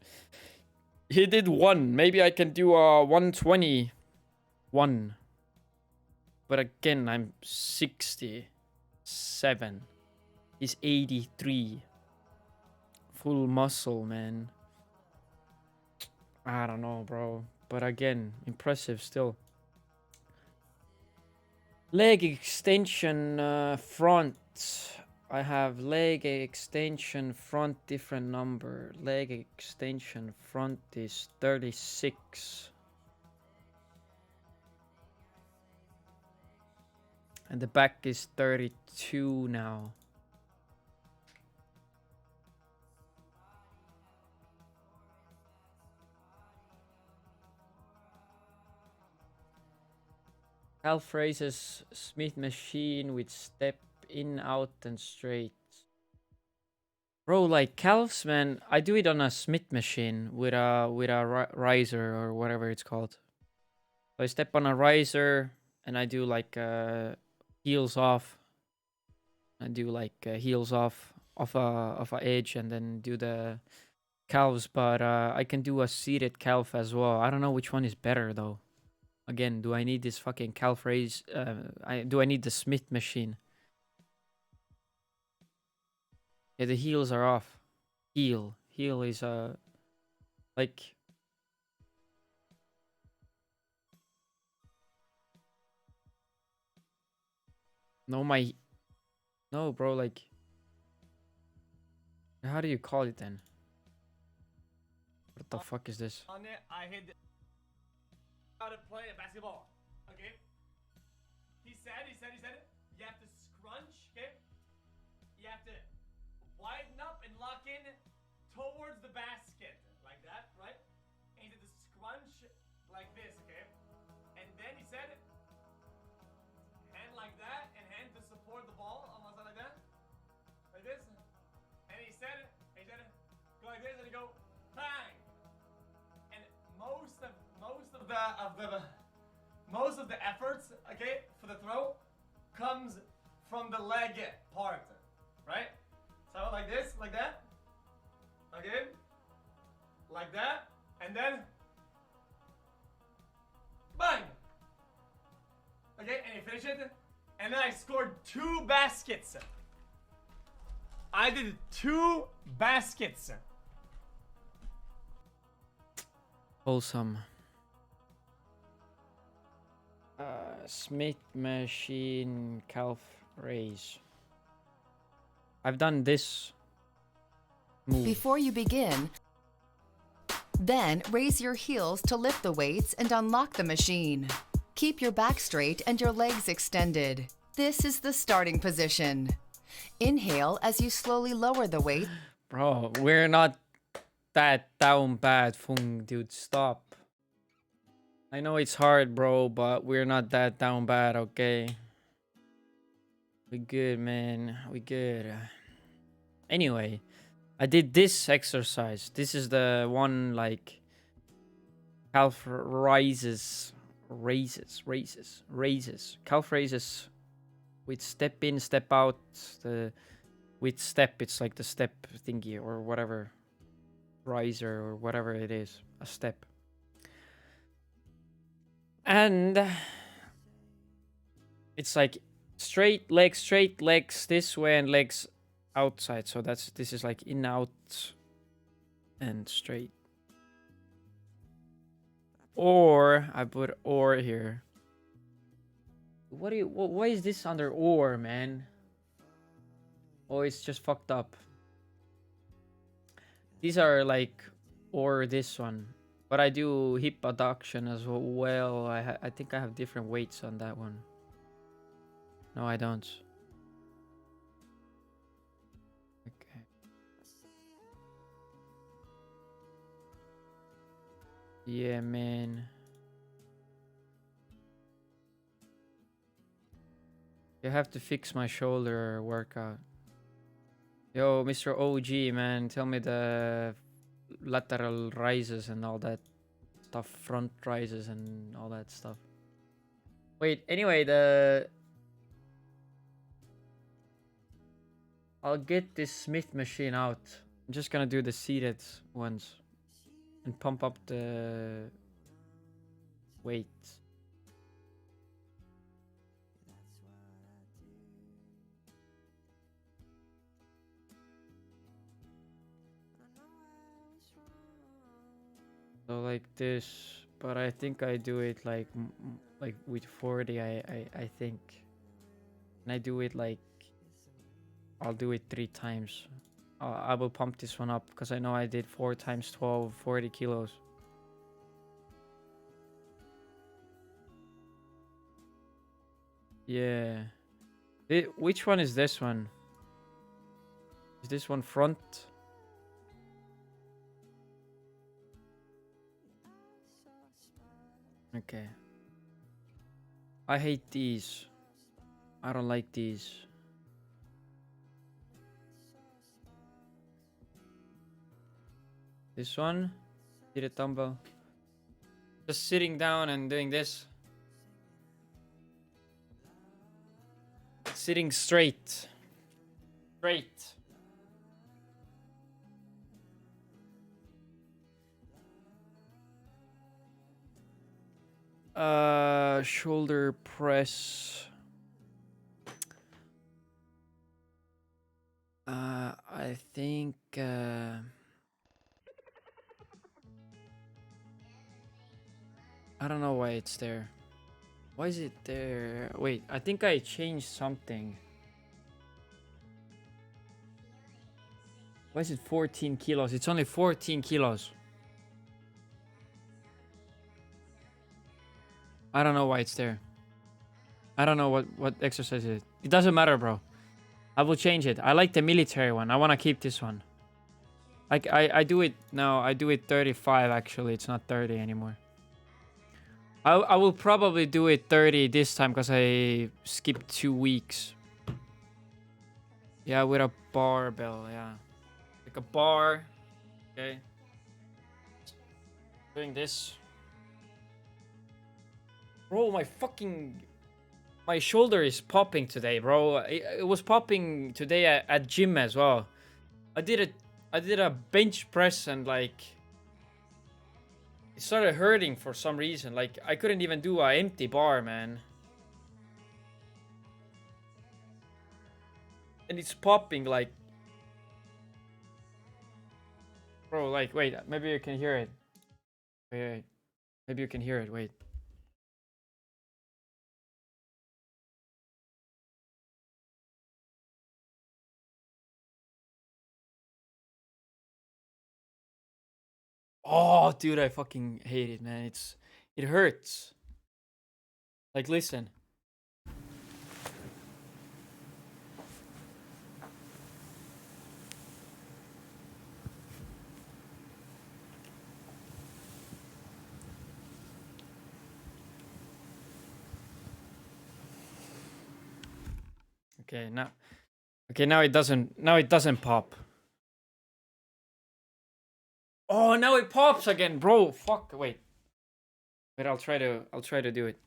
He did one. Maybe I can do a 121. But again, I'm 67. He's 83. Full muscle, man. I don't know, bro. But again, impressive still. Leg extension front. I have leg extension front different number. Leg extension front is 36. And the back is 32 now. Calf raises Smith machine with step in, out, and straight. Bro, like calves, man, I do it on a Smith machine with a riser or whatever it's called. So I step on a riser and I do like heels off. I do like heels off a edge and then do the calves. But I can do a seated calf as well. I don't know which one is better though. Again, do I need this fucking calf raise? Do I need the Smith machine? Yeah, the heels are off. Heel is like no bro, like how do you call it then? What the fuck is this?
On it, I hit how to play a basketball. Okay. He said, you have to scrunch, okay? You have to widen up and lock in towards the basket. Like that, right? And he said to scrunch like this, okay? And then he said, hand like that, and hand to support the ball, almost like that. Like this. And he said, go like this, and he go, bang! And most of the efforts, okay, for the throw comes from the leg part, right? So like this, like that, okay, like that, and then bang. Okay, and he finished it, and then I scored 2 baskets. I did 2 baskets.
Wholesome. Smith machine calf raise. I've done this move.
Before you begin, then raise your heels to lift the weights and unlock the machine. Keep your back straight and your legs extended. This is the starting position. Inhale as you slowly lower the weight.
Bro, we're not that down bad, Fung, dude. Stop. I know it's hard, bro, but we're not that down bad, okay? We good, man. We good. Anyway, I did this exercise. This is the one, like, calf raises. Calf raises with step in, step out. With step, it's like the step thingy or whatever. Riser or whatever it is. A step. And it's like straight legs this way and legs outside. So this is like in, out, and straight. Or I put or here. Why is this under or, man? Oh, it's just fucked up. These are like or this one. But I do hip adduction as well. I think I have different weights on that one. No, I don't. Okay. Yeah, man. You have to fix my shoulder workout. Yo, Mr. OG, man, tell me the lateral rises and all that stuff, front rises and all that stuff. Wait, anyway, I'll get this Smith machine out. I'm just gonna do the seated ones and pump up the weight. So like this, but I think I do it like with 40. I think, and I do it like I'll do it 3 times. I will pump this one up because I know I did 4 times 12, 40 kilos. Yeah. Which one is this one? Is this one front? Okay. I hate these. I don't like these. This one? Did a dumbbell. Just sitting down and doing this. Sitting straight. Straight. Shoulder press. I think I don't know why it's there. Why is it there? Wait, I think I changed something. Why is it 14 kilos? It's only 14 kilos. I don't know why it's there. I don't know what exercise it is. It doesn't matter, bro. I will change it. I like the military one. I want to keep this one. I do it now. I do it 35 actually. It's not 30 anymore. I will probably do it 30 this time because I skipped 2 weeks. Yeah, with a barbell. Yeah, like a bar. Okay. Doing this. Bro, my shoulder is popping today, bro. It was popping today at gym as well. I did a bench press and like it started hurting for some reason. Like I couldn't even do an empty bar, man. And it's popping like, bro. Like wait, maybe you can hear it. Wait, maybe you can hear it. Wait. Oh, dude, I fucking hate it, man. It hurts. Like, listen. Okay, now it doesn't pop. Oh, now it pops again, bro. Fuck, wait. Wait, I'll try to do it.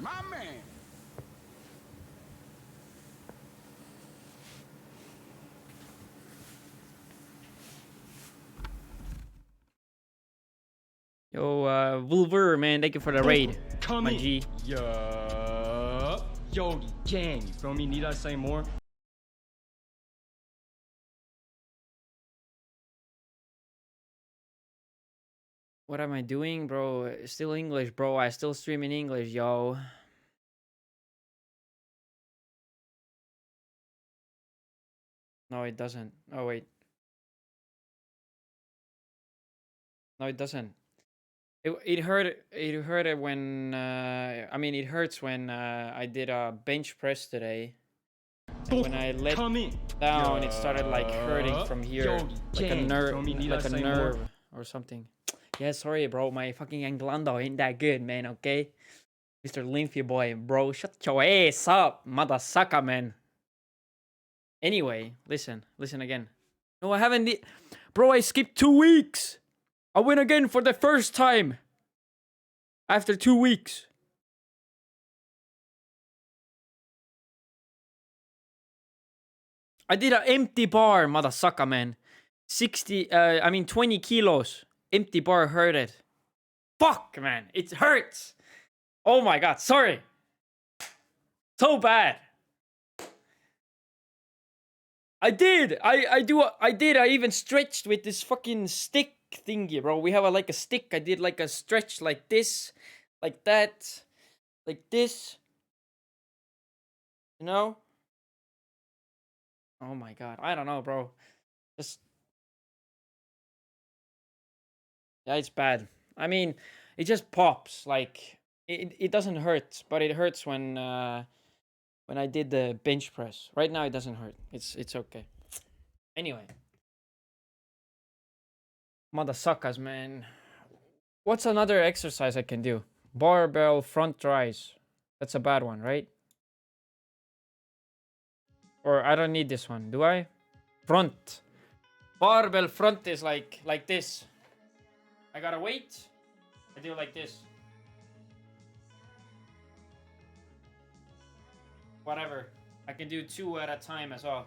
My man.
Yo, Wolver, man, thank you for the raid.
Come
My
in.
G.
Yeah. Yogi gang, you feel me? Need I say more?
What am I doing, bro? Still English, bro. I still stream in English, yo. No, it doesn't. Oh, wait. No, it doesn't. It hurt it when I mean it hurts when I did a bench press today. And when I let
Come in.
down, it started like hurting from here,
Yogi
like a
gang,
nerve,
feel me? Need I
like a
say
nerve
more?
or something. Yeah, sorry, bro. My fucking Anglando ain't that good, man. Okay, Mr. Lymphy boy, bro. Shut your ass up, mother sucker, man. Anyway, listen again. No, I haven't. Bro, I skipped 2 weeks. I win again for the first time after 2 weeks. I did an empty bar, mother sucker, man. 20 kilos. Empty bar hurted. Fuck, man. It hurts. Oh my god, sorry. So bad. I did. I even stretched with this fucking stick thingy, bro. We have like a stick. I did like a stretch like this, like that, like this. You know? Oh my god. I don't know, bro. Just yeah, it's bad. I mean, it just pops. Like It doesn't hurt, but it hurts when I did the bench press. Right now it doesn't hurt. It's okay. Anyway. Mother suckers, man. What's another exercise I can do? Barbell front rise. That's a bad one, right? Or I don't need this one, do I? Front. Barbell front is like this. I got a weight. I do like this. Whatever. I can do 2 at a time as well.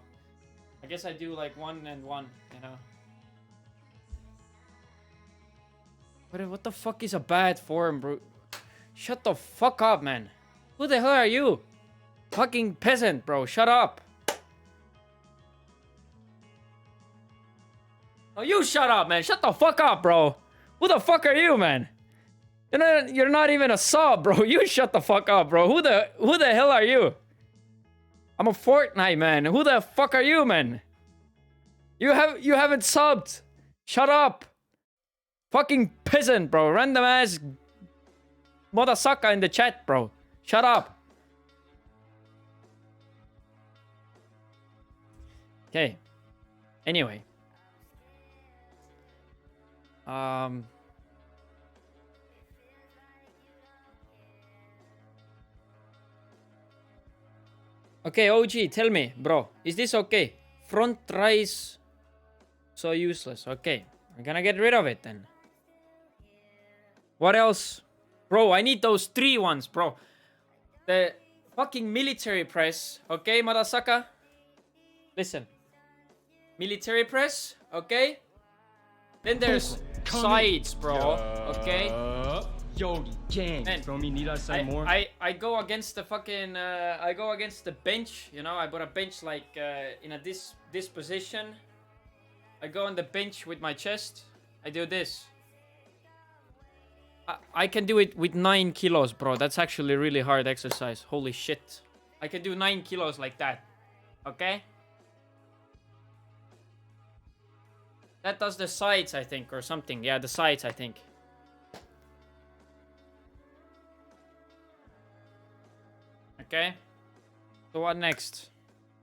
I guess I do like 1 and 1, you know. What the fuck is a bad form, bro? Shut the fuck up, man. Who the hell are you? Fucking peasant, bro. Shut up. Oh, you shut up, man. Shut the fuck up, bro. Who the fuck are you, man? You're not even a sub, bro. You shut the fuck up, bro. Who the hell are you? I'm a Fortnite, man. Who the fuck are you, man? You haven't subbed. Shut up. Fucking peasant, bro. Random ass mother sucker in the chat, bro. Shut up. Okay. Anyway. Okay, OG, tell me, bro. Is this okay? Front rise so useless. Okay. We're gonna get rid of it then. What else? Bro, I need those 3 ones, bro. The fucking military press. Okay, Madasaka? Listen. Military press. Okay? Then there's sides, bro. Okay? Man, I go against the fucking... I go against the bench. You know, I put a bench like in a this position. I go on the bench with my chest. I do this. I can do it with 9 kilos, bro. That's actually really hard exercise. Holy shit. I can do 9 kilos like that. Okay? That does the sides, I think, or something. Yeah, the sides, I think. Okay? So what next?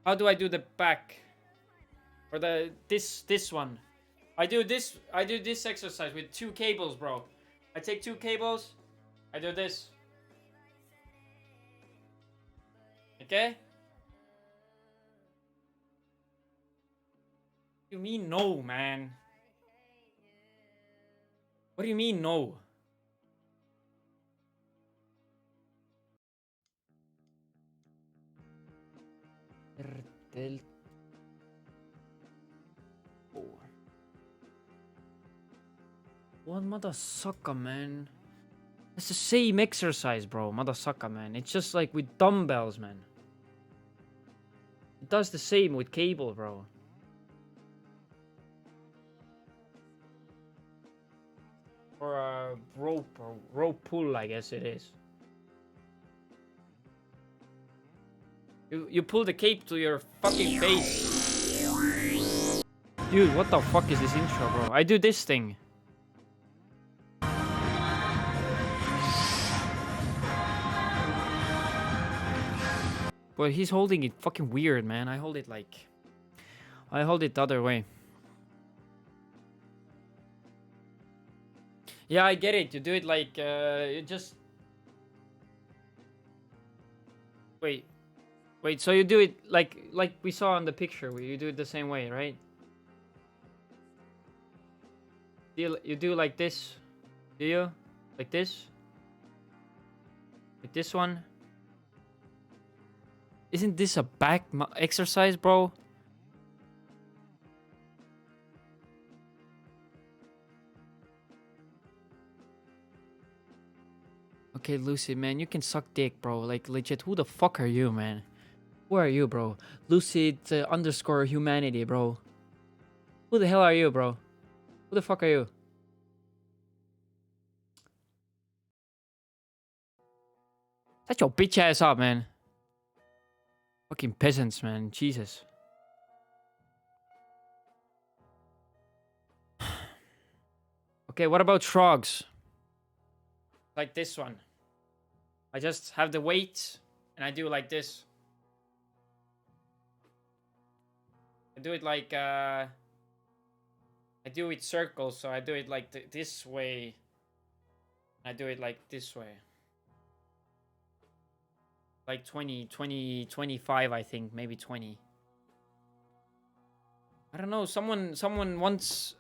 How do I do the back? Or this one? I do this exercise with 2 cables, bro. I take 2 cables. I do this. Okay? What do you mean no, man? What do you mean no? What mother sucker, man? It's the same exercise, bro. Mother sucker, man. It's just like with dumbbells, man. It does the same with cable, bro. Or a rope pull, I guess it is. You pull the cape to your fucking face. Dude, what the fuck is this intro, bro? I do this thing. But he's holding it fucking weird, man. I hold it the other way. Yeah, I get it. You do it like, you just... Wait, so you do it like we saw in the picture, where you do it the same way, right? You do like this, do you? Like this? Like this one? Isn't this a back exercise, bro? Okay, Lucid, man, you can suck dick, bro. Like, legit, who the fuck are you, man? Who are you, bro? Lucid underscore humanity, bro. Who the hell are you, bro? Who the fuck are you? Shut your bitch ass up, man. Fucking peasants, man. Jesus. Okay, what about shrugs? Like this one. I just have the weight and I do like this. I do it like I do it circles, so I do it like this way. I do it like this way. Like 20, 25, I think, maybe 20. I don't know, someone once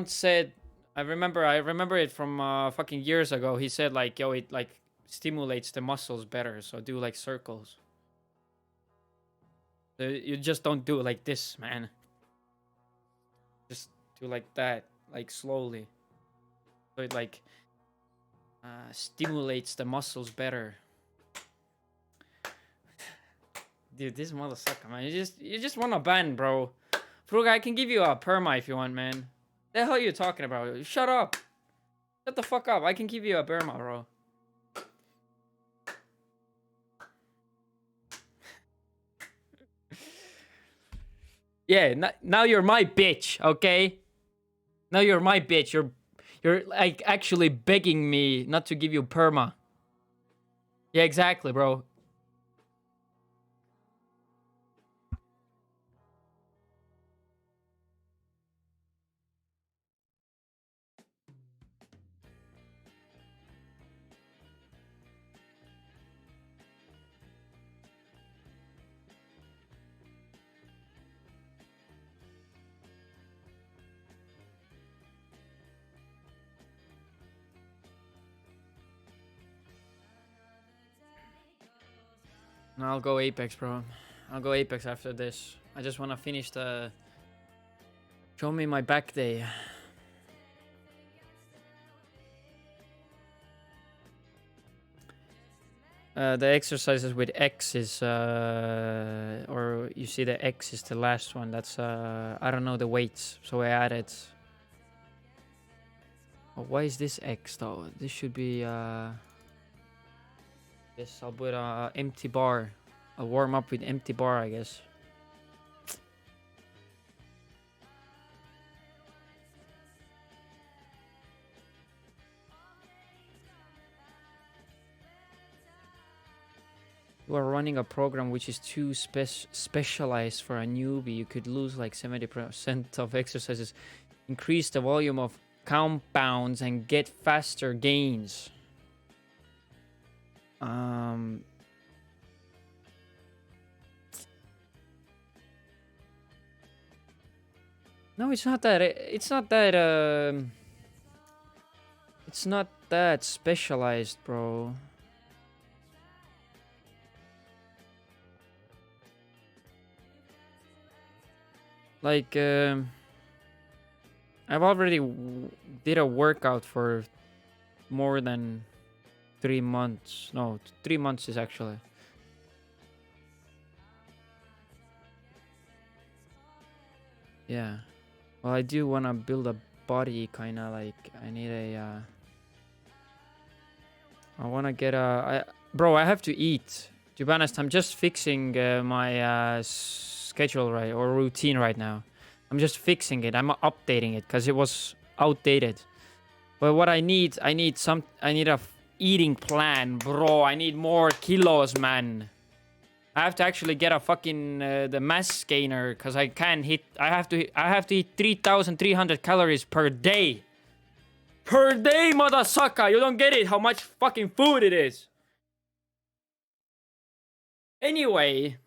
said, I remember it from fucking years ago. He said like, yo, it like stimulates the muscles better, so do like circles. So you just don't do it like this, man. Just do like that, like slowly. So it like stimulates the muscles better. Dude, this motherfucker, man. You just want a ban, bro. Fruga, I can give you a perma if you want, man. The hell are you talking about? Shut up. Shut the fuck up. I can give you a perma, bro. Yeah, now you're my bitch, okay? Now you're my bitch. You're like actually begging me not to give you perma. Yeah, exactly, bro. No, I'll go Apex, bro. I'll go Apex after this. I just want to finish the... Show me my back day. The exercises with X is... or you see the X is the last one. That's... I don't know the weights. So I added... Oh, why is this X though? This should be... Yes, I'll put a empty bar. I'll warm up with empty bar, I guess. You are running a program which is too specialized for a newbie. You could lose like 70% of exercises. Increase the volume of compounds and get faster gains. No, it's not that. It's not that. It's not that specialized, bro. Like, I've already did a workout for more than 3 months. No, 3 months is actually. Yeah. Well, I do want to build a body, kind of like, I need a, I want to get a, bro, I have to eat. To be honest, I'm just fixing my schedule or routine right now. I'm just fixing it. I'm updating it because it was outdated. But what I need a eating plan, bro. I need more kilos, man. I have to actually get a fucking the mass gainer because I can't hit. I have to eat 3,300 calories per day. Per day, motherfucker. You don't get it. How much fucking food it is. Anyway.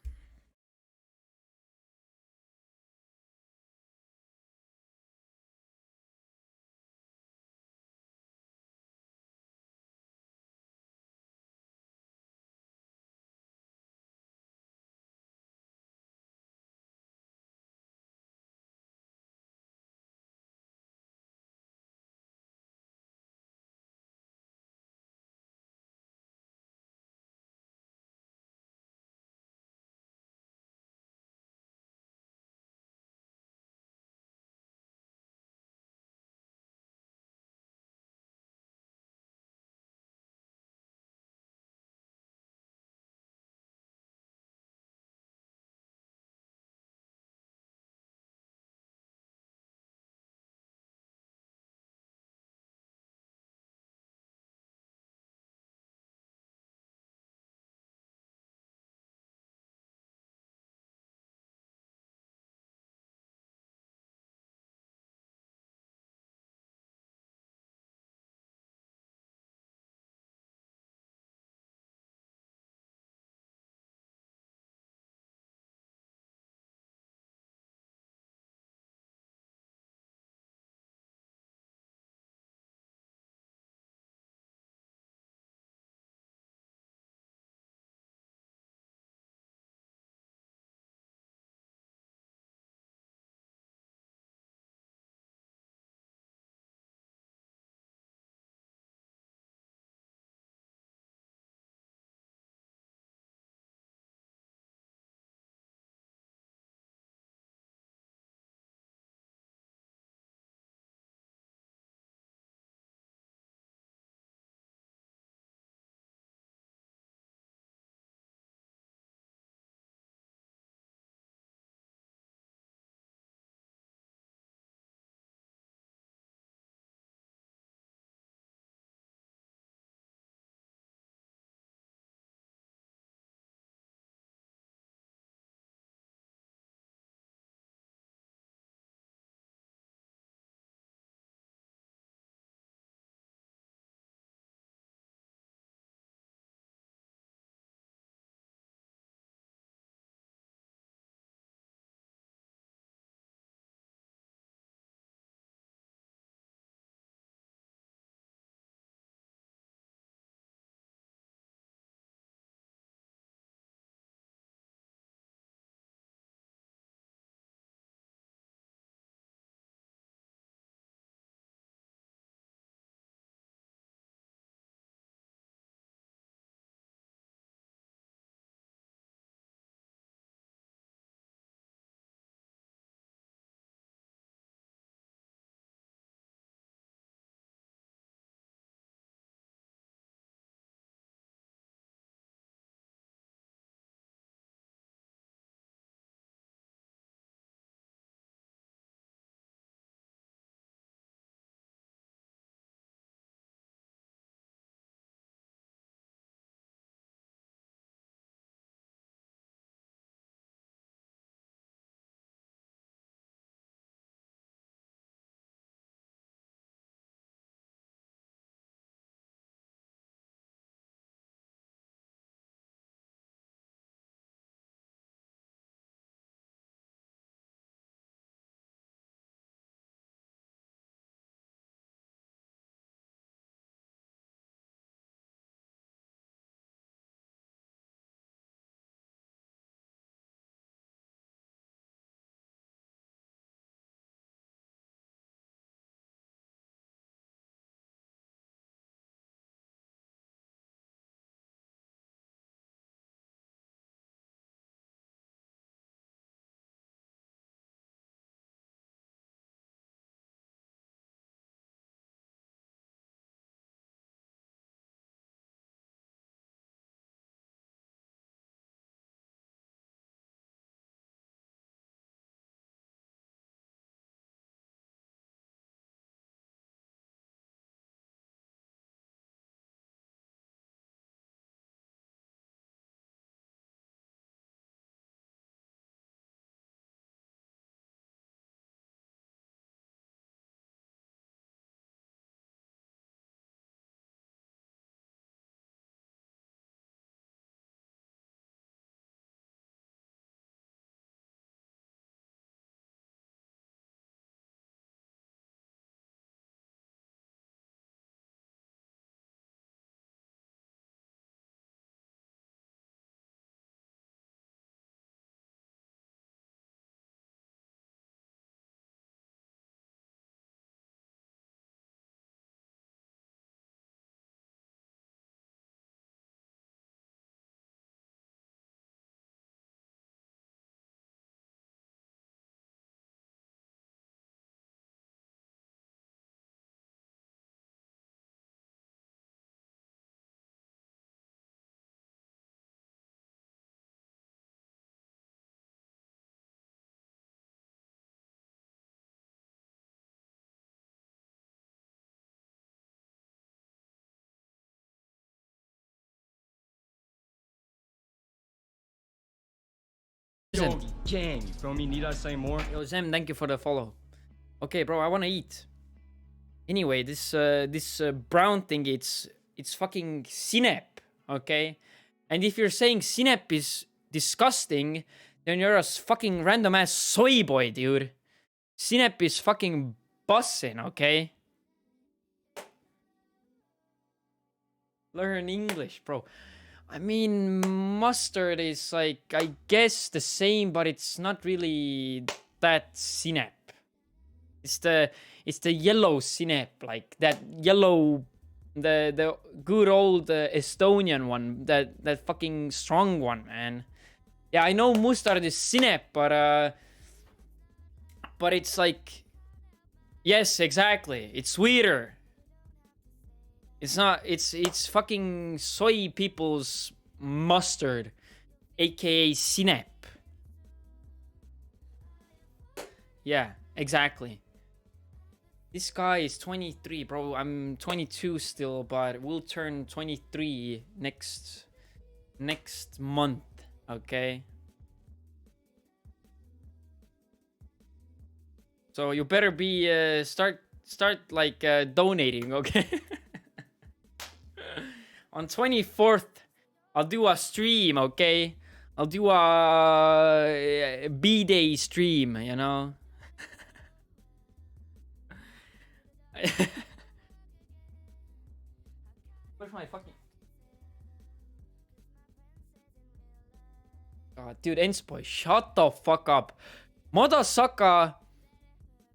Listen.
Yogi, gang, you feel me? Need I say more?
Yo, Zem, thank you for the follow. Okay, bro, I wanna eat. Anyway, this brown thing, it's fucking synap, okay? And if you're saying synap is disgusting, then you're a fucking random ass soy boy, dude. Synap is fucking bussin', okay? Learn English, bro. I mean, mustard is like, I guess the same, but it's not really that synap. It's the yellow synap, like that yellow, the good old Estonian one, that fucking strong one, man. Yeah, I know mustard is synap, but it's like, yes, exactly. It's sweeter. It's not. It's fucking soy people's mustard, aka synap. Yeah, exactly. This guy is 23, bro. I'm 22 still, but we'll turn 23 next month. Okay. So you better be start like donating, okay? On 24th, I'll do a stream, okay? I'll do a B-Day stream, you know? Where's my fucking... God, dude, Ensboy, shut the fuck up. Madasaka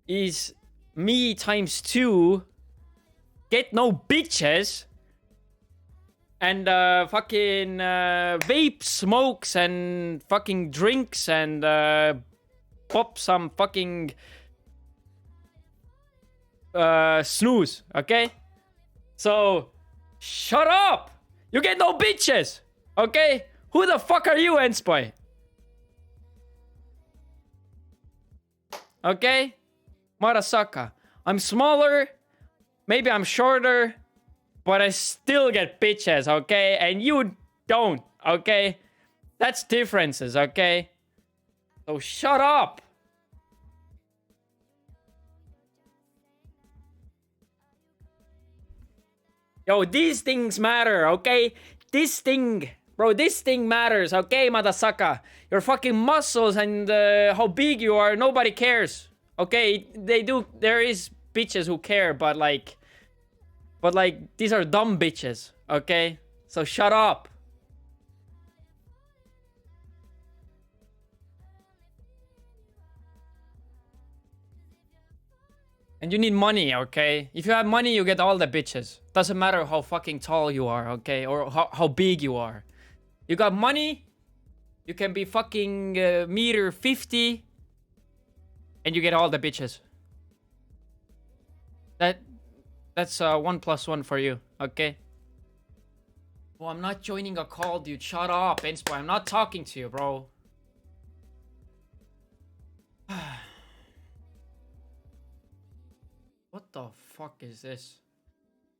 is me times 2. Get no bitches. And fucking vape smokes and fucking drinks and pop some fucking snooze, okay? So, shut up! You get no bitches, okay? Who the fuck are you, Enspoy? Okay? Marasaka. I'm smaller, maybe I'm shorter, but I still get bitches, okay? And you don't, okay? That's differences, okay? So shut up! Yo, these things matter, okay? This thing, bro, this thing matters, okay, Madasaka? Your fucking muscles and how big you are, nobody cares. Okay, they do, there is bitches who care, but like, these are dumb bitches, okay? So shut up. And you need money, okay? If you have money, you get all the bitches. Doesn't matter how fucking tall you are, okay? Or how big you are. You got money, you can be fucking meter 50, and you get all the bitches. That's 1 + 1 for you, okay? Oh, I'm not joining a call, dude. Shut up, Enspo. I'm not talking to you, bro. What the fuck is this?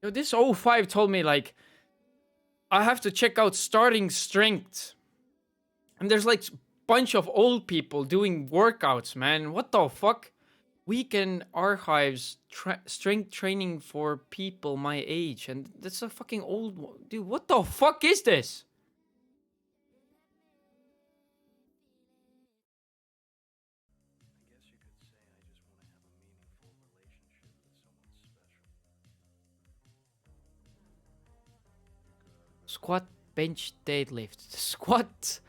Yo, this 05 told me, like, I have to check out starting strength. And there's, like, bunch of old people doing workouts, man. What the fuck? Weekend archives strength training for people my age. And that's a fucking old one. Dude, what the fuck is this? Squat, bench, deadlift. Squat,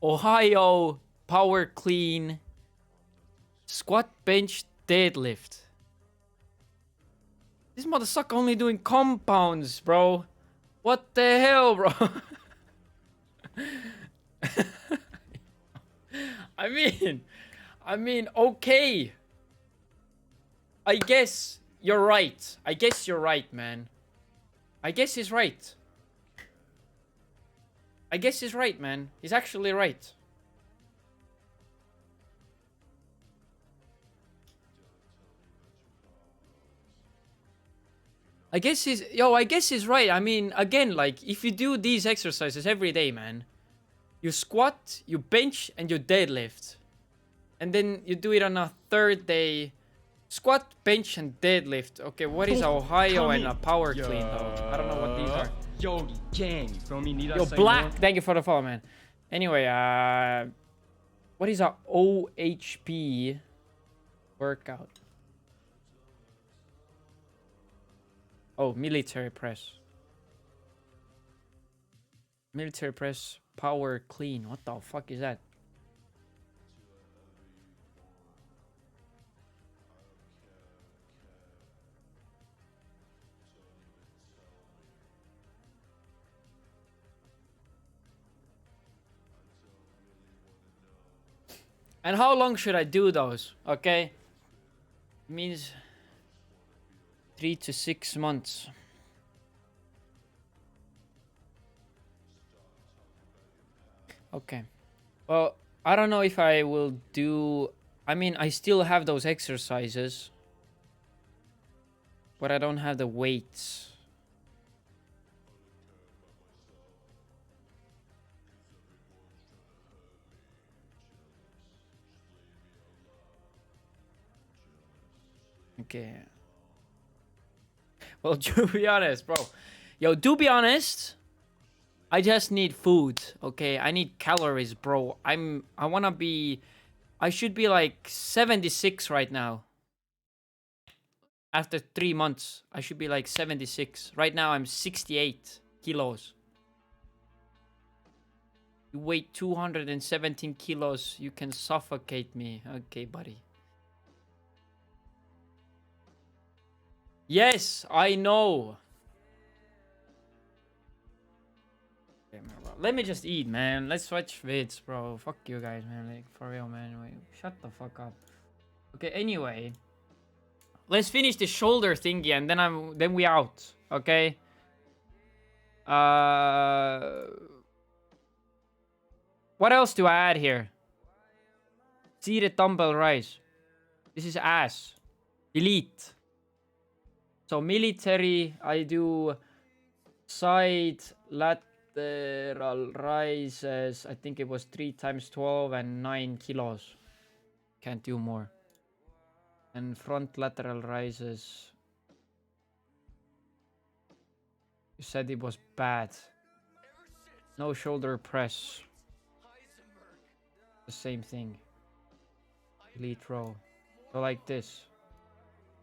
Ohio, power clean. Squat, bench, deadlift. This motherfucker only doing compounds, bro. What the hell, bro? I mean, okay. I guess you're right. I guess you're right, man. I guess he's right. I guess he's right, man. He's actually right. I guess he's right. I mean, again, like, if you do these exercises every day, man, You squat, you bench, and you deadlift. And then you do it on a third day. Squat, bench, and deadlift. Okay, what is Ohio and a power clean though? I don't know what these are.
Yogi, gang, you feel me? Need I
Yo,
say
Black,
more?
thank you for the follow, man. Anyway, what is a OHP workout? Oh, military press. Military press power clean. What the fuck is that? And how long should I do those? Okay. Means 3 to 6 months. Okay. Well, I don't know if I will do... I mean, I still have those exercises. But I don't have the weights. Okay. Well, to be honest, bro. Yo, to be honest, I just need food, okay? I need calories, bro. I wanna be... I should be like 76 right now. After 3 months, I should be like 76. Right now, I'm 68 kilos. You weigh 217 kilos. You can suffocate me. Okay, buddy. Yes, I know. Let me just eat, man. Let's watch vids, bro. Fuck you guys, man. Like, for real, man. Wait, shut the fuck up. Okay, anyway. Let's finish the shoulder thingy and then we out. Okay? What else do I add here? Seated dumbbell rise. This is ass. Elite. So military, I do side lateral rises. I think it was 3 times 12 and 9 kilos. Can't do more. And front lateral rises. You said it was bad. No shoulder press. The same thing. Elite row. So like this.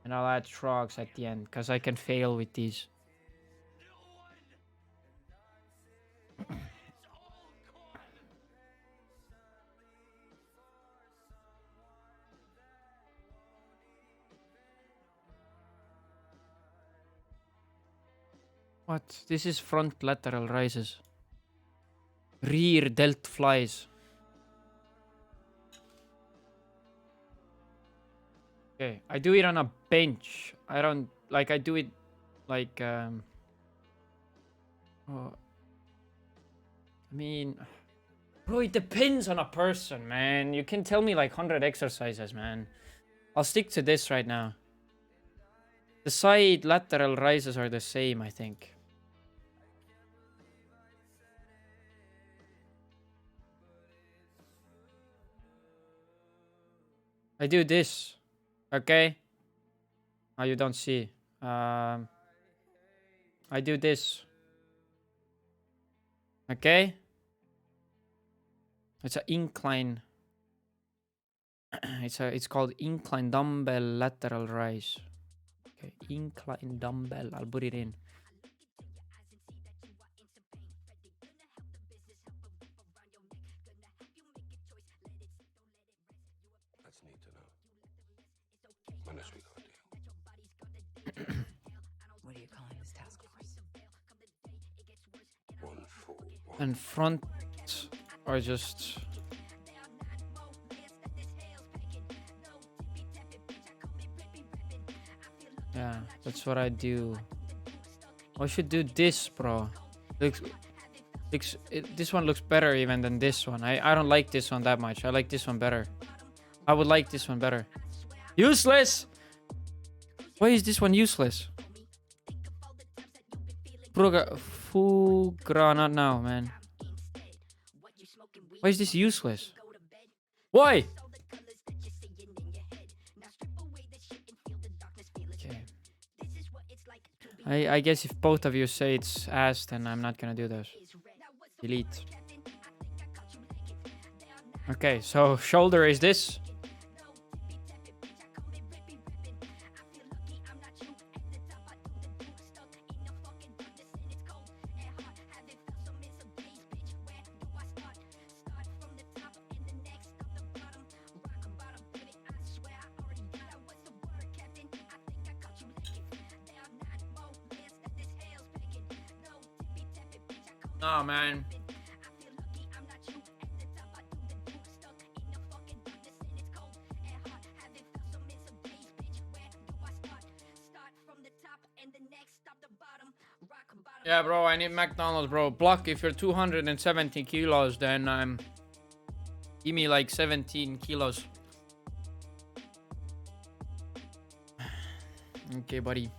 And I'll add shrugs at the end, because I can fail with these. What? This is front lateral rises. Rear delt flies. Okay, I do it on a bench. I don't like. I do it like oh, I mean, bro, it depends on a person, man. You can tell me like 100 exercises, man. I'll stick to this right now. The side lateral rises are the same, I think. I do this. Okay. Oh, you don't see. I do this. Okay. It's an incline. It's called incline dumbbell lateral rise. Okay, incline dumbbell. I'll put it in.
That's neat to know. When next week I'll do.
What are you calling this task force?
141.
And front are just... Yeah, that's what I do. I should do this, bro. This one looks better even than this one. I don't like this one that much. I like this one better. I would like this one better. Useless! Why is this one useless? Fugra, not now, man. Why is this useless? Why? Okay. I guess if both of you say it's ass, then I'm not gonna do this. Delete. Okay, so shoulder is this. Oh man. Yeah, bro, I need McDonald's, bro. Block, if you're 270 kilos, then give me like 17 kilos. Okay, buddy.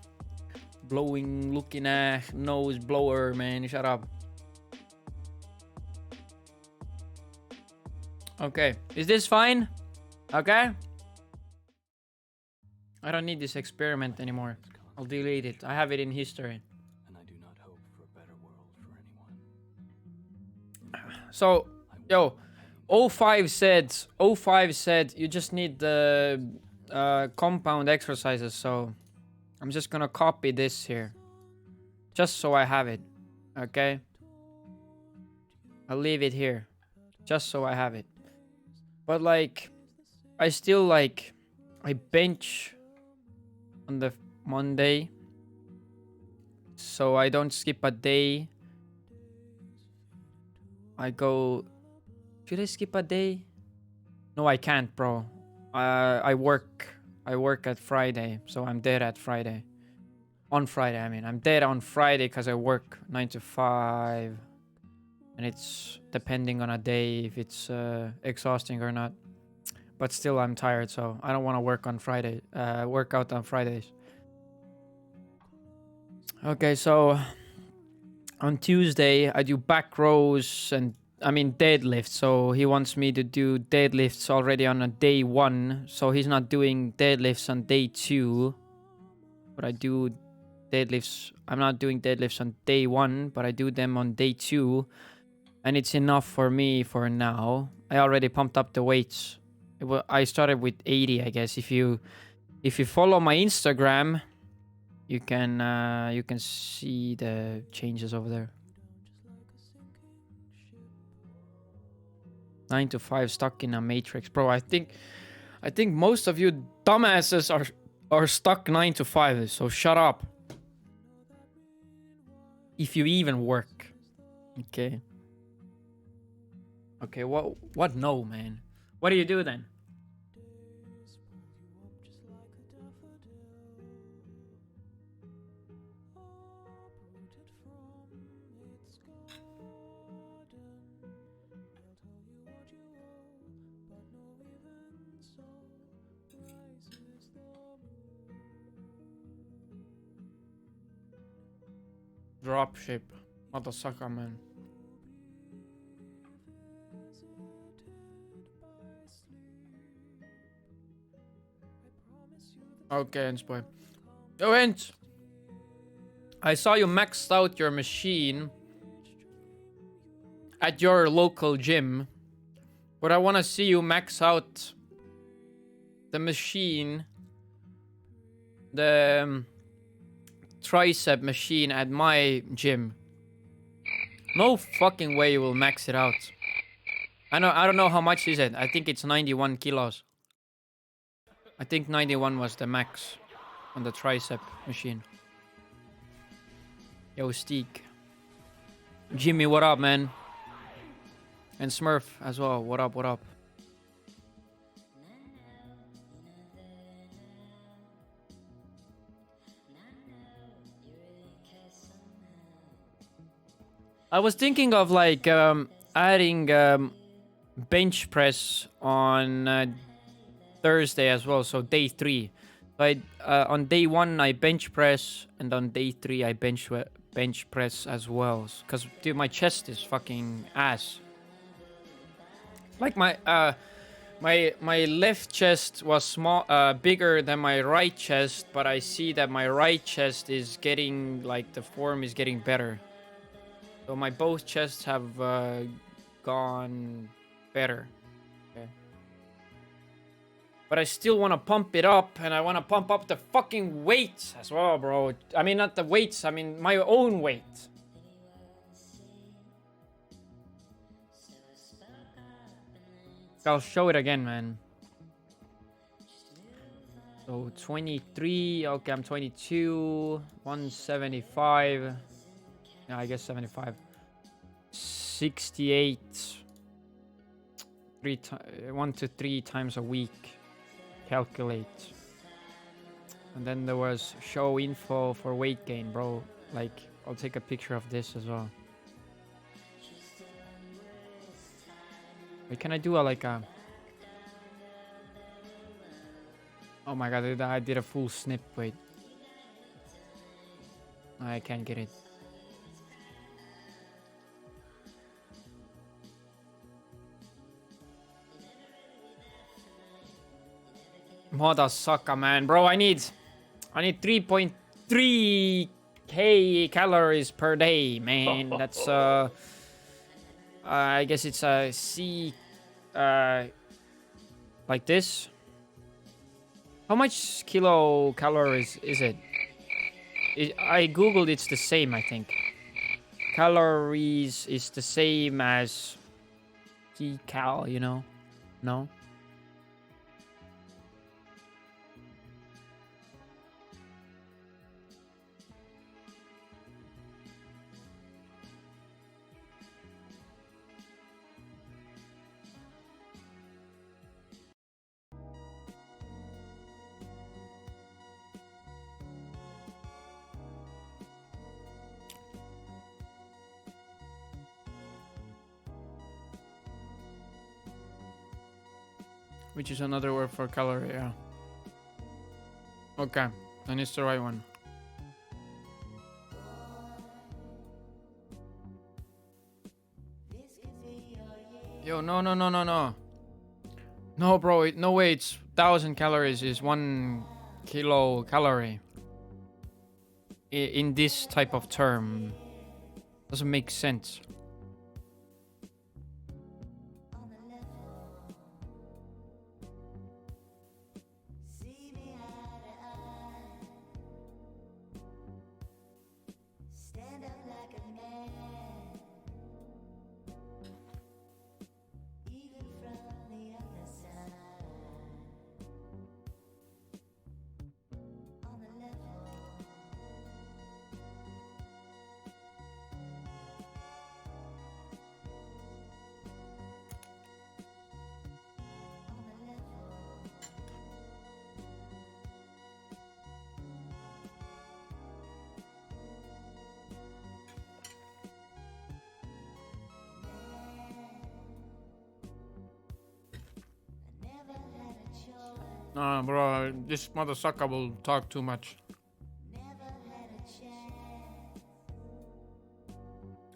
Blowing, looking at nose blower, man. Shut up. Okay, is this fine? Okay. I don't need this experiment anymore. I'll delete it. I have it in history.
And I do not hope for a better world for anyone.
So, yo, O5 said you just need the compound exercises. So, I'm just gonna copy this here, just so I have it. Okay. I'll leave it here, just so I have it. But like, I still like, I bench on the Monday, so I don't skip a day. I go, should I skip a day? No, I can't, bro. I work at Friday, so I'm dead at Friday. On Friday, I mean, I'm dead on Friday because I work 9 to 5. And it's depending on a day if it's exhausting or not. But still, I'm tired, so I don't want to work on Friday. Work out on Fridays. Okay, so on Tuesday I do back rows and deadlifts. So he wants me to do deadlifts already on a day 1. So he's not doing deadlifts on day 2. But I do deadlifts. I'm not doing deadlifts on day 1, but I do them on day 2. And it's enough for me for now. I already pumped up the weights. I started with 80, I guess. If you follow my Instagram, you can see the changes over there. 9 to 5 stuck in a matrix, bro. I think most of you dumbasses are stuck 9 to 5. So shut up. If you even work, okay. Okay, what? No, man. What do you do then? Dropship. Motherfucker, man. Okay, Hens boy. Yo, Hens! I saw you maxed out your machine at your local gym, but I want to see you max out the machine, the tricep machine at my gym. No fucking way you will max it out. I don't know how much is it. I think it's 91 kilos. I think 91 was the max on the tricep machine. Yo, Steak. Jimmy, what up, man? And Smurf as well. What up, what up? I was thinking of like adding bench press on Thursday as well, so day 3. But on day 1 I bench press, and on day 3 I bench press as well. Cause dude, my chest is fucking ass. Like my left chest was bigger than my right chest, but I see that my right chest is getting, like, the form is getting better. So my both chests have gone better. Okay. But I still want to pump it up, and I want to pump up the fucking weights as well, bro. I mean, not the weights, I mean my own weight. I'll show it again, man. So 23, okay, I'm 22, 175. Yeah, I guess 75. 68. 1 to 3 times a week. Calculate. And then there was show info for weight gain, bro. Like, I'll take a picture of this as well. Wait, can I do like a... Oh my god, I did a full snip, wait. I can't get it. Motherfucker, man. Bro, I need 3.3k calories per day, man. That's I guess it's a C like this. How much kilocalories is it? I googled, it's the same, I think. Calories is the same as kcal, you know? No? Which is another word for calorie, yeah. Okay, then it's the right one. Yo, no. No, bro, no way, it's 1,000 calories is 1 kilocalorie. In this type of term. Doesn't make sense. Bro, this motherfucker will talk too much.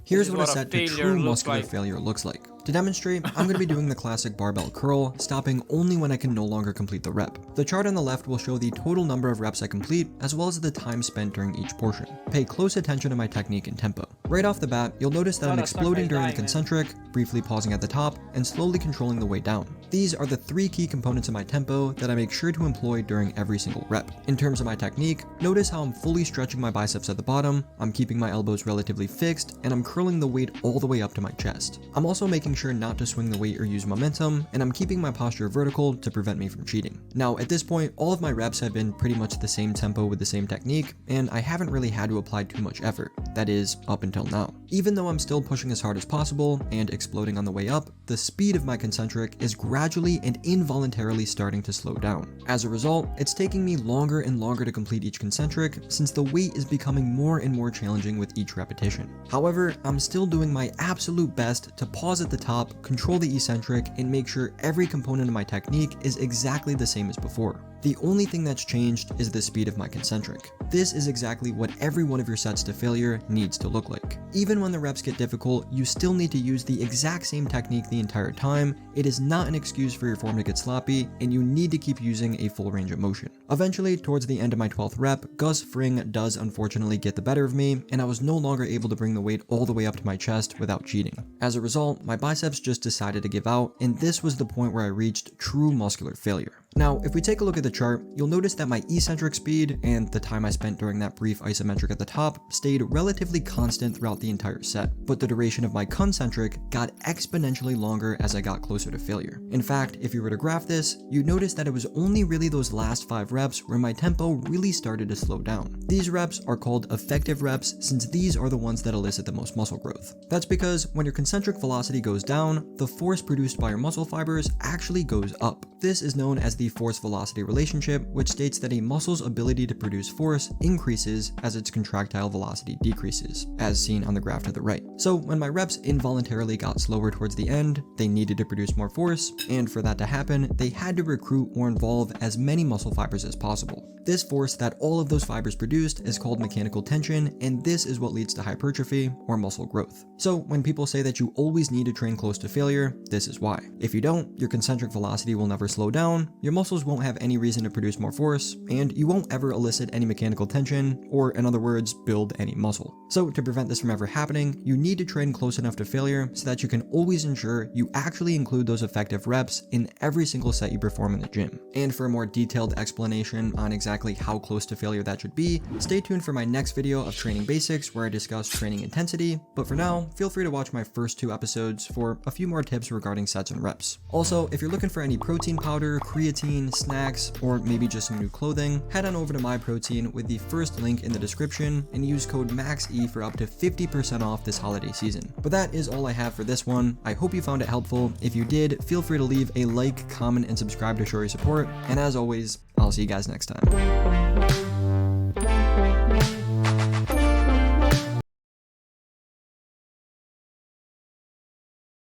Here's what a set to true muscular failure looks like. To demonstrate, I'm going to be doing the classic barbell curl, stopping only when I can no longer complete the rep. The chart on the left will show the total number of reps I complete, as well as the time spent during each portion. Pay close attention to my technique and tempo. Right off the bat, you'll notice that I'm exploding during the concentric, briefly pausing at the top, and slowly controlling the way down. These are the 3 key components of my tempo that I make sure to employ during every single rep. In terms of my technique, notice how I'm fully stretching my biceps at the bottom, I'm keeping my elbows relatively fixed, and I'm curling the weight all the way up to my chest. I'm also making sure not to swing the weight or use momentum, and I'm keeping my posture vertical to prevent me from cheating. Now, at this point, all of my reps have been pretty much the same tempo with the same technique, and I haven't really had to apply too much effort. That is, up until now. Even though I'm still pushing as hard as possible and exploding on the way up, the speed of my concentric is gradually and involuntarily starting to slow down. As a result, it's taking me longer and longer to complete each concentric, since the weight is becoming more and more challenging with each repetition. However, I'm still doing my absolute best to pause at the top, control the eccentric, and make sure every component of my technique is exactly the same as before. The only thing that's changed is the speed of my concentric. This is exactly what every one of your sets to failure needs to look like. Even when the reps get difficult, you still need to use the exact same technique the entire time. It is not an excuse for your form to get sloppy, and you need to keep using a full range of motion. Eventually, towards the end of my 12th rep, Gus Fring does unfortunately get the better of me, and I was no longer able to bring the weight all the way up to my chest without cheating. As a result, my biceps just decided to give out, and this was the point where I reached true muscular failure. Now, if we take a look at the chart, you'll notice that my eccentric speed and the time I spent during that brief isometric at the top stayed relatively constant throughout the entire set, but the duration of my concentric got exponentially longer as I got closer to failure. In fact, if you were to graph this, you'd notice that it was only really those last 5 reps where my tempo really started to slow down. These reps are called effective reps since these are the ones that elicit the most muscle growth. That's because when your concentric velocity goes down, the force produced by your muscle fibers actually goes up. This is known as the force-velocity relationship, which states that a muscle's ability to produce force increases as its contractile velocity decreases, as seen on the graph to the right. So when my reps involuntarily got slower towards the end, they needed to produce more force, and for that to happen, they had to recruit or involve as many muscle fibers as possible. This force that all of those fibers produced is called mechanical tension, and this is what leads to hypertrophy or muscle growth. So when people say that you always need to train close to failure, this is why. If you don't, your concentric velocity will never slow down, your muscles won't have any reason to produce more force, and you won't ever elicit any mechanical tension, or in other words, build any muscle. So to prevent this from ever happening, you need to train close enough to failure so that you can always ensure you actually include those effective reps in every single set you perform in the gym. And for a more detailed explanation on exactly how close to failure that should be, stay tuned for my next video of training basics where I discuss training intensity, but for now, feel free to watch my first 2 episodes for a few more tips regarding sets and reps. Also, if you're looking for any protein powder, creatine, snacks, or maybe just some new clothing, head on over to MyProtein with the first link in the description and use code MAXE for up to 50% off this holiday season. But that is all I have for this one. I hope you found it helpful. If you did, feel free to leave a like, comment, and subscribe to show your support. And as always, I'll see you guys next time.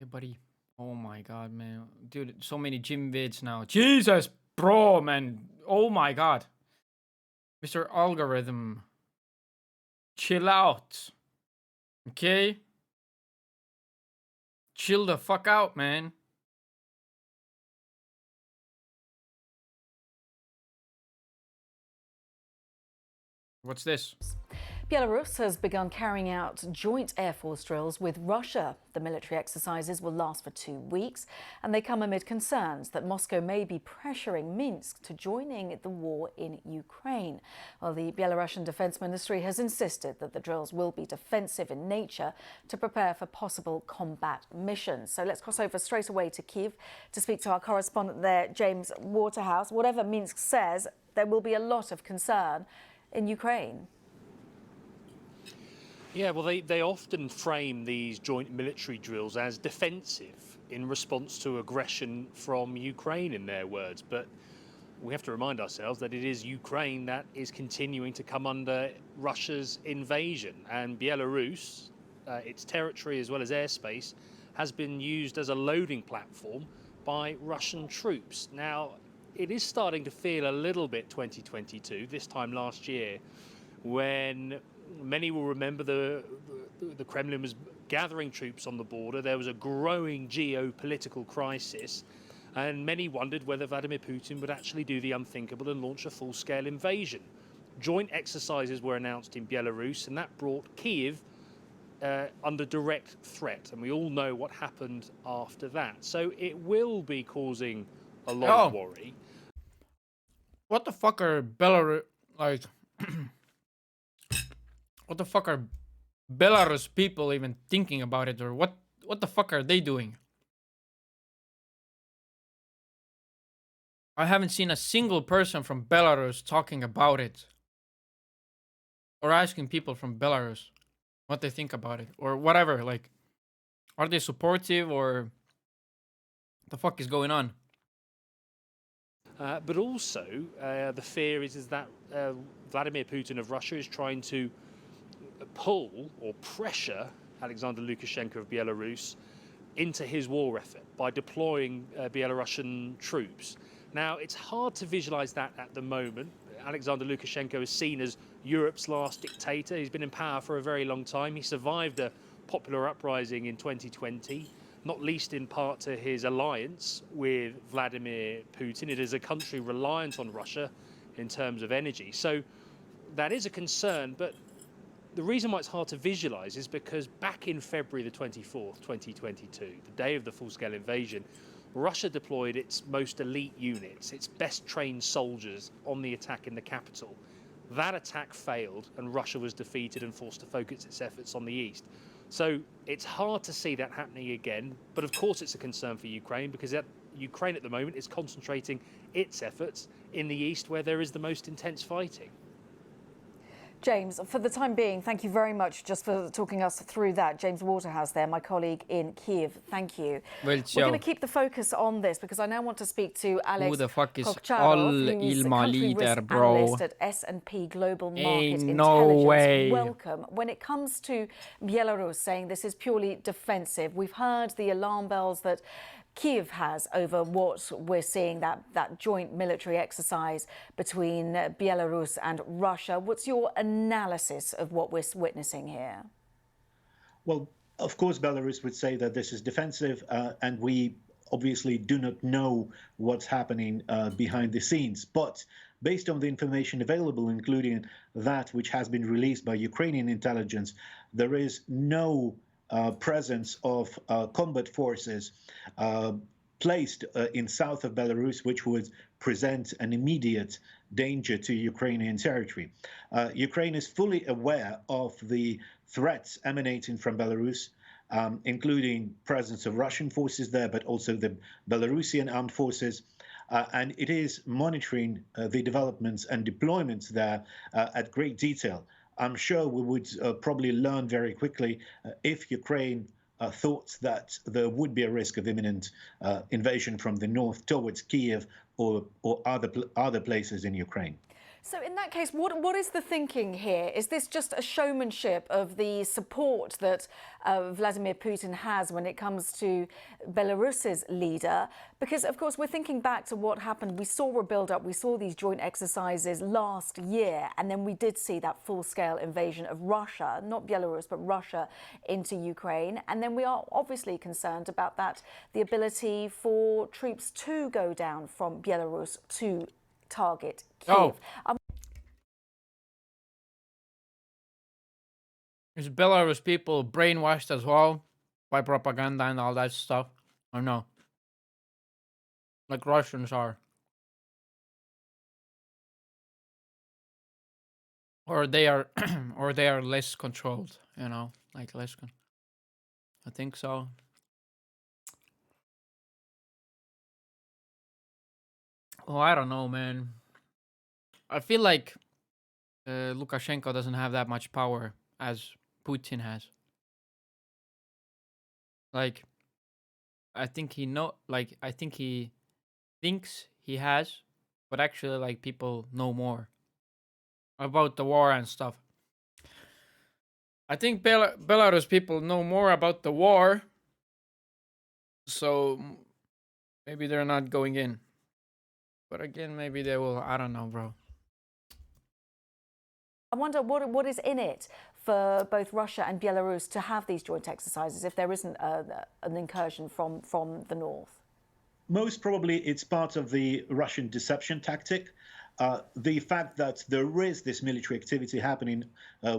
Hey, buddy. Oh my god, man. Dude, so many gym vids now. Jesus, bro, man. Oh my god. Mr. Algorithm. Chill out. Okay? Chill the fuck out, man. What's this?
Belarus has begun carrying out joint Air Force drills with Russia. The military exercises will last for 2 weeks, and they come amid concerns that Moscow may be pressuring Minsk to joining the war in Ukraine. Well, the Belarusian Defense Ministry has insisted that the drills will be defensive in nature to prepare for possible combat missions. So let's cross over straight away to Kyiv to speak to our correspondent there, James Waterhouse. Whatever Minsk says, there will be a lot of concern in Ukraine.
Yeah, well, they often frame these joint military drills as defensive in response to aggression from Ukraine, in their words. But we have to remind ourselves that it is Ukraine that is continuing to come under Russia's invasion. And Belarus, its territory as well as airspace, has been used as a loading platform by Russian troops. Now, it is starting to feel a little bit 2022, this time last year, when many will remember the Kremlin was gathering troops on the border. There was a growing geopolitical crisis, and many wondered whether Vladimir Putin would actually do the unthinkable and launch a full-scale invasion. Joint exercises were announced in Belarus, and that brought Kyiv under direct threat, and we all know what happened after that. So it will be causing a lot of worry.
What the fuck are Belarus, like... What the fuck are Belarus people even thinking about it, or what the fuck are they doing? I haven't seen a single person from Belarus talking about it, or asking people from Belarus what they think about it, or whatever. Like, are they supportive, or what the fuck is going on?
But also, the fear is that Vladimir Putin of Russia is trying to pull or pressure Alexander Lukashenko of Belarus into his war effort by deploying Belarusian troops. Now, it's hard to visualize that at the moment. Alexander Lukashenko is seen as Europe's last dictator. He's been in power for a very long time. He survived a popular uprising in 2020, not least in part to his alliance with Vladimir Putin. It is a country reliant on Russia in terms of energy. So that is a concern, but the reason why it's hard to visualize is because back in February the 24th, 2022, the day of the full-scale invasion, Russia deployed its most elite units, its best trained soldiers on the attack in the capital. That attack failed and Russia was defeated and forced to focus its efforts on the east. So it's hard to see that happening again, but of course it's a concern for Ukraine because Ukraine at the moment is concentrating its efforts in the east where there is the most intense fighting.
James, for the time being, thank you very much just for talking us through that. James Waterhouse there, my colleague in Kiev. Thank you.
Well,
we're going to keep the focus on this because I now want to speak to Alex
Who the fuck is
Kokcharov, who's
Ilma
country
leader,
risk
bro?
analyst at S&P Global Market
Ain't
Intelligence.
no way.
Welcome. When it comes to Belarus saying this is purely defensive, we've heard the alarm bells that Kiev has over what we're seeing, that joint military exercise between Belarus and Russia. What's your analysis of what we're witnessing here?
Well, of course, Belarus would say that this is defensive, and we obviously do not know what's happening behind the scenes. But based on the information available, including that which has been released by Ukrainian intelligence, there is no presence of combat forces placed in south of Belarus, which would present an immediate danger to Ukrainian territory. Ukraine is fully aware of the threats emanating from Belarus, including presence of Russian forces there, but also the Belarusian armed forces. And it is monitoring the developments and deployments there at great detail. I'm sure we would probably learn very quickly if Ukraine thought that there would be a risk of imminent invasion from the north towards Kiev or other places in Ukraine.
So in that case, what is the thinking here? Is this just a showmanship of the support that Vladimir Putin has when it comes to Belarus's leader? Because, of course, we're thinking back to what happened. We saw a build-up. We saw these joint exercises last year, and then we did see that full-scale invasion of Russia, not Belarus, but Russia, into Ukraine. And then we are obviously concerned about that, the ability for troops to go down from Belarus to target Kiev.
Is Belarus people brainwashed as well by propaganda and all that stuff? Or no? Like Russians are? Or they are or they are less controlled, you know, like less I think so. Oh, I don't know, man. I feel like Lukashenko doesn't have that much power as Putin has. Like, I think he thinks he has, but actually, like, people know more about the war and stuff. I think Belarus people know more about the war, so maybe they're not going in. But again, maybe they will. I don't know, bro.
I wonder what is in it for both Russia and Belarus to have these joint exercises if there isn't an incursion from the north?
Most probably it's part of the Russian deception tactic. The fact that there is this military activity happening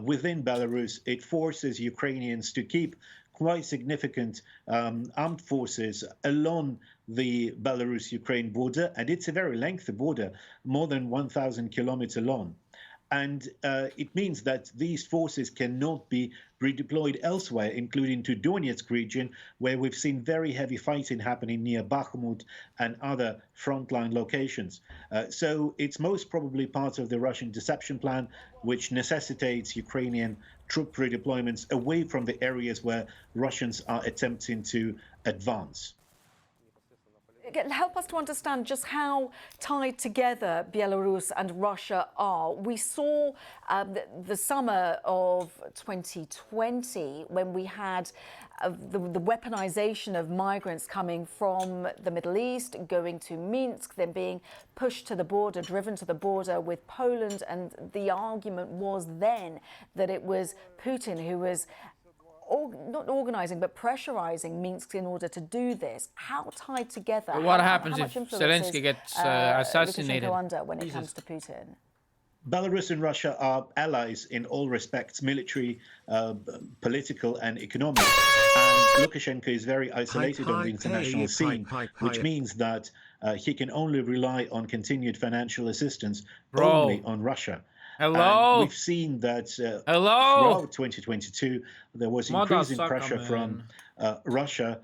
within Belarus, it forces Ukrainians to keep quite significant armed forces along the Belarus-Ukraine border, and it's a very lengthy border, more than 1,000 kilometers long. And it means that these forces cannot be redeployed elsewhere, including to Donetsk region, where we've seen very heavy fighting happening near Bakhmut and other frontline locations. So it's most probably part of the Russian deception plan, which necessitates Ukrainian troop redeployments away from the areas where Russians are attempting to advance.
Help us to understand just how tied together Belarus and Russia are. We saw the summer of 2020 when we had the weaponization of migrants coming from the Middle East, going to Minsk, then being pushed to the border, driven to the border with Poland. And the argument was then that it was Putin who was not organizing, but pressurizing Minsk in order to do this. How tied together?
What happens
how
if
much
Zelensky gets assassinated?
Lukashenko under when it comes to Putin?
Belarus and Russia are allies in all respects, military, political and economic. And Lukashenko is very isolated on the international scene, which means that he can only rely on continued financial assistance only on Russia.
Hello.
And we've seen that throughout 2022, there was increasing pressure from Russia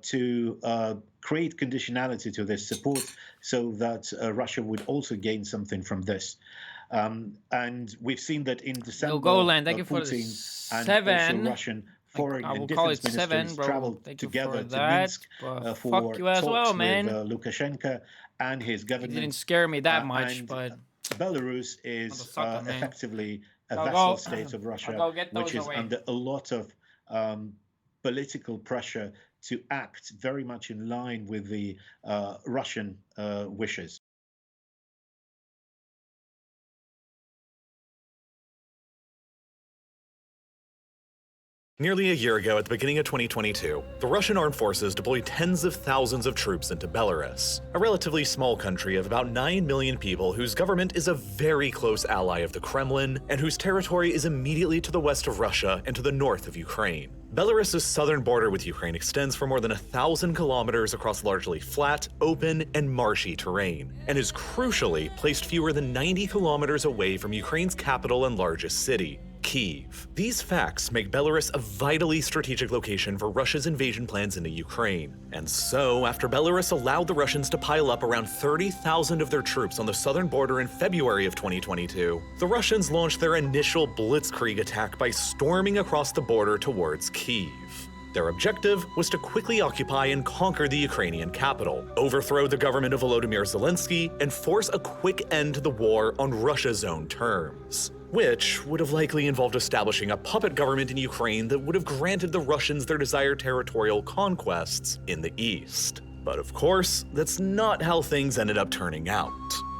to create conditionality to this support so that Russia would also gain something from this. And we've seen that in December, Putin and also Russian foreign and defense ministers traveled together to Minsk for talks with Lukashenko and his government.
It didn't scare me that much, but
Belarus is effectively a vassal state of Russia, which is under a lot of political pressure to act very much in line with the Russian wishes.
Nearly a year ago, at the beginning of 2022, the Russian armed forces deployed tens of thousands of troops into Belarus, a relatively small country of about 9 million people whose government is a very close ally of the Kremlin and whose territory is immediately to the west of Russia and to the north of Ukraine. Belarus's southern border with Ukraine extends for more than 1,000 kilometers across largely flat, open, and marshy terrain, and is crucially placed fewer than 90 kilometers away from Ukraine's capital and largest city, Kyiv. These facts make Belarus a vitally strategic location for Russia's invasion plans into Ukraine. And so, after Belarus allowed the Russians to pile up around 30,000 of their troops on the southern border in February of 2022, the Russians launched their initial blitzkrieg attack by storming across the border towards Kyiv. Their objective was to quickly occupy and conquer the Ukrainian capital, overthrow the government of Volodymyr Zelensky, and force a quick end to the war on Russia's own terms, which would have likely involved establishing a puppet government in Ukraine that would have granted the Russians their desired territorial conquests in the east. But of course, that's not how things ended up turning out.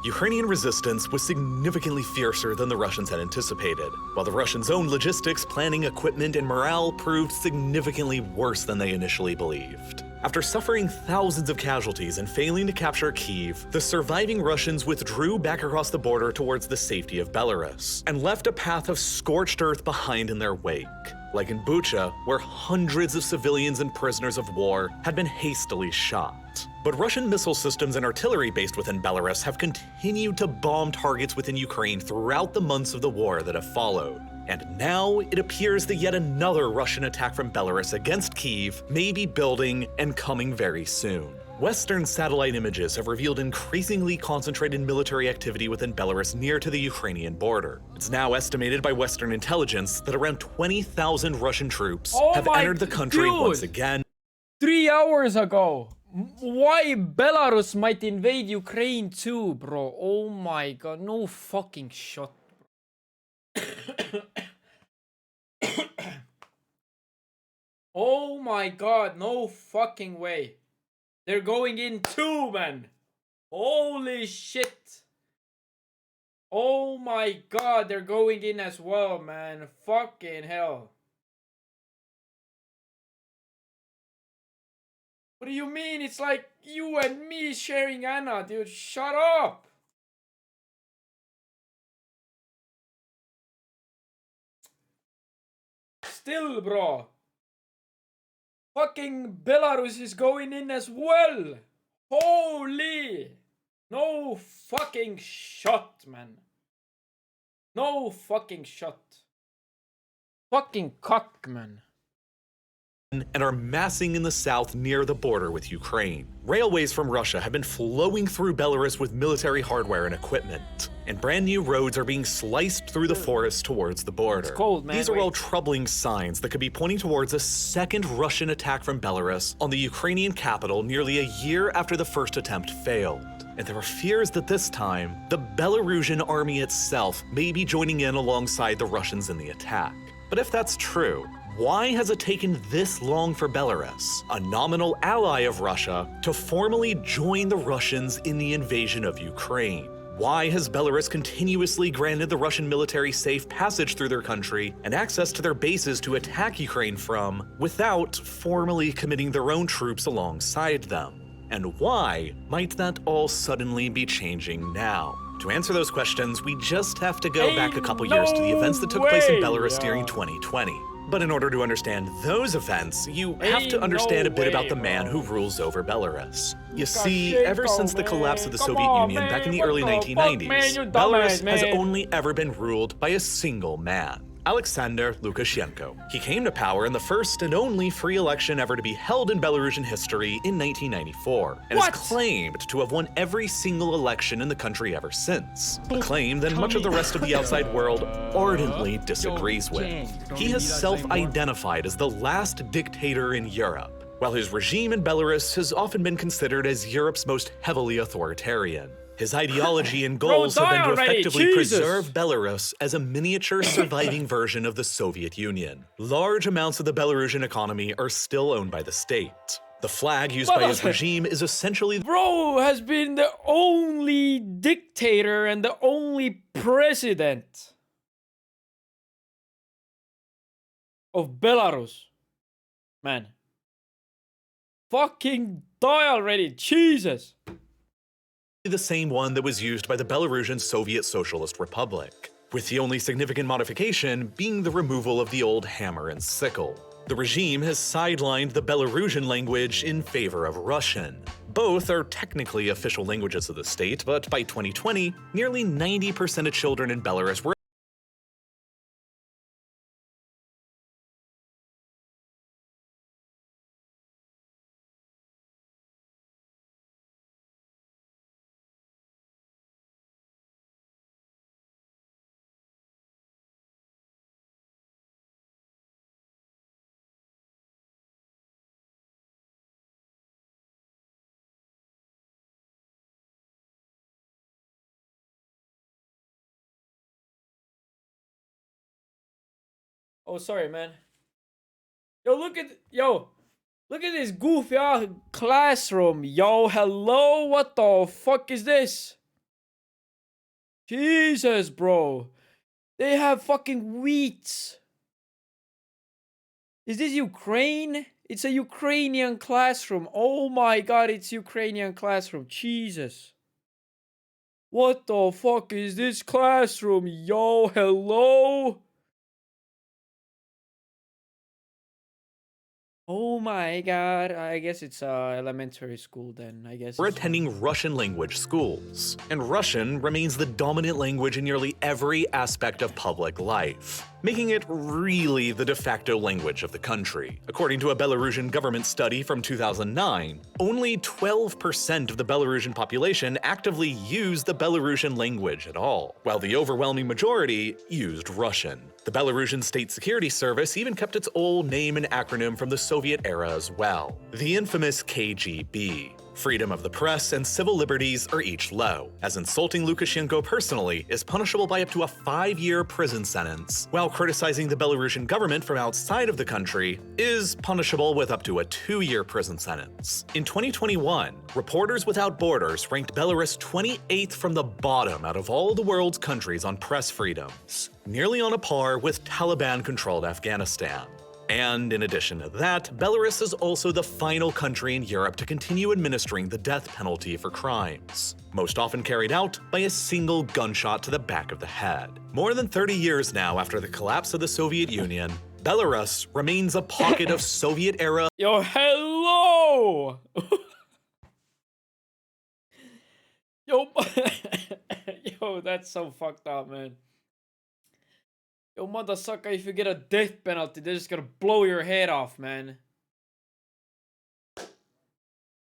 Ukrainian resistance was significantly fiercer than the Russians had anticipated, while the Russians' own logistics, planning, equipment, and morale proved significantly worse than they initially believed. After suffering thousands of casualties and failing to capture Kyiv, the surviving Russians withdrew back across the border towards the safety of Belarus, and left a path of scorched earth behind in their wake, like in Bucha, where hundreds of civilians and prisoners of war had been hastily shot. But Russian missile systems and artillery based within Belarus have continued to bomb targets within Ukraine throughout the months of the war that have followed. And now it appears that yet another Russian attack from Belarus against Kyiv may be building and coming very soon. Western satellite images have revealed increasingly concentrated military activity within Belarus near to the Ukrainian border. It's now estimated by Western intelligence that around 20,000 Russian troops have entered the country once again.
3 hours ago! Why Belarus might invade Ukraine too, bro? Oh my god, no fucking shot. Oh my god, no fucking way. They're going in too, man. Holy shit. Oh my god, they're going in as well, man. Fucking hell. What do you mean? It's like you and me sharing Anna, dude. Shut up. Still, bro. Fucking Belarus is going in as well. Holy. No fucking shot, man. No fucking shot. Fucking cock, man.
And are massing in the south near the border with Ukraine. Railways from Russia have been flowing through Belarus with military hardware and equipment, and brand new roads are being sliced through the forest towards the border.
It's cold, man.
These are all troubling signs that could be pointing towards a second Russian attack from Belarus on the Ukrainian capital nearly a year after the first attempt failed. And there are fears that this time, the Belarusian army itself may be joining in alongside the Russians in the attack. But if that's true, why has it taken this long for Belarus, a nominal ally of Russia, to formally join the Russians in the invasion of Ukraine? Why has Belarus continuously granted the Russian military safe passage through their country and access to their bases to attack Ukraine from without formally committing their own troops alongside them? And why might that all suddenly be changing now? To answer those questions, we just have to go back a couple years to the events that took place in Belarus during 2020. But in order to understand those events, you have to understand a bit about the man who rules over Belarus. You see, ever since the collapse of the Soviet Union back in the early 1990s, Belarus has only ever been ruled by a single man, Alexander Lukashenko. He came to power in the first and only free election ever to be held in Belarusian history in 1994, and is claimed to have won every single election in the country ever since, a claim that much of the rest of the outside world ardently disagrees with. He has self-identified as the last dictator in Europe, while his regime in Belarus has often been considered as Europe's most heavily authoritarian. His ideology and goals have been to effectively preserve Belarus as a miniature surviving version of the Soviet Union. Large amounts of the Belarusian economy are still owned by the state. The flag used by his regime is essentially—
Bro has been the only dictator and the only president of Belarus. Man. Fucking die already, Jesus.
The same one that was used by the Belarusian Soviet Socialist Republic, with the only significant modification being the removal of the old hammer and sickle. The regime has sidelined the Belarusian language in favor of Russian. Both are technically official languages of the state, but by 2020, nearly 90% of children in Belarus were
Oh, sorry, man. Look at this goofy ass classroom. Yo, hello, what the fuck is this? Jesus, bro. They have fucking wheat. Is this Ukraine? It's a Ukrainian classroom. Oh my god, it's Ukrainian classroom. Jesus. What the fuck is this classroom? Yo, hello? Oh my god, I guess it's elementary school then, I guess.
We're attending Russian language schools, and Russian remains the dominant language in nearly every aspect of public life, making it really the de facto language of the country. According to a Belarusian government study from 2009, only 12% of the Belarusian population actively used the Belarusian language at all, while the overwhelming majority used Russian. The Belarusian State Security Service even kept its old name and acronym from the Soviet era as well, the infamous KGB. Freedom of the press and civil liberties are each low, as insulting Lukashenko personally is punishable by up to a 5-year prison sentence, while criticizing the Belarusian government from outside of the country is punishable with up to a 2-year prison sentence. In 2021, Reporters Without Borders ranked Belarus 28th from the bottom out of all the world's countries on press freedoms, nearly on a par with Taliban-controlled Afghanistan. And in addition to that, Belarus is also the final country in Europe to continue administering the death penalty for crimes, most often carried out by a single gunshot to the back of the head. More than 30 years now after the collapse of the Soviet Union, Belarus remains a pocket of Soviet-era—
Yo, hello! Yo, that's so fucked up, man. Yo, motherfucker, if you get a death penalty, they're just gonna blow your head off, man.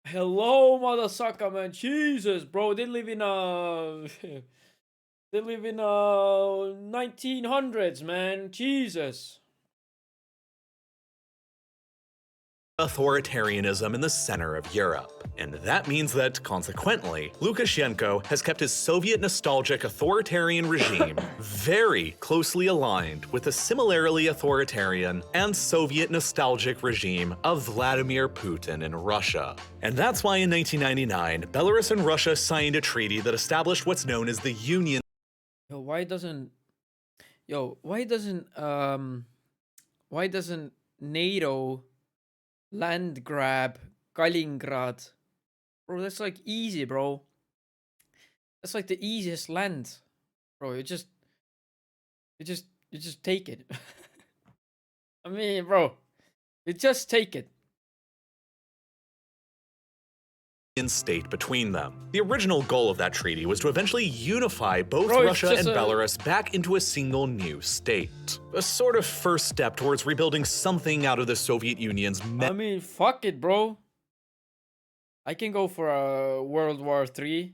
Hello, motherfucker, man. Jesus, bro. They live in, they live in, 1900s, man. Jesus.
authoritarianism in the center of Europe. And that means that, consequently, Lukashenko has kept his Soviet nostalgic authoritarian regime very closely aligned with the similarly authoritarian and Soviet nostalgic regime of Vladimir Putin in Russia. And that's why in 1999, Belarus and Russia signed a treaty that established what's known as the Union.
Why doesn't NATO land grab Kaliningrad? Bro, that's like easy, bro. That's like the easiest land. Bro, you just take it. I mean, bro, you just take it.
State between them. The original goal of that treaty was to eventually unify both Russia and Belarus back into a single new state. A sort of first step towards rebuilding something out of the Soviet Union's
I mean, fuck it, bro. I can go for a World War III.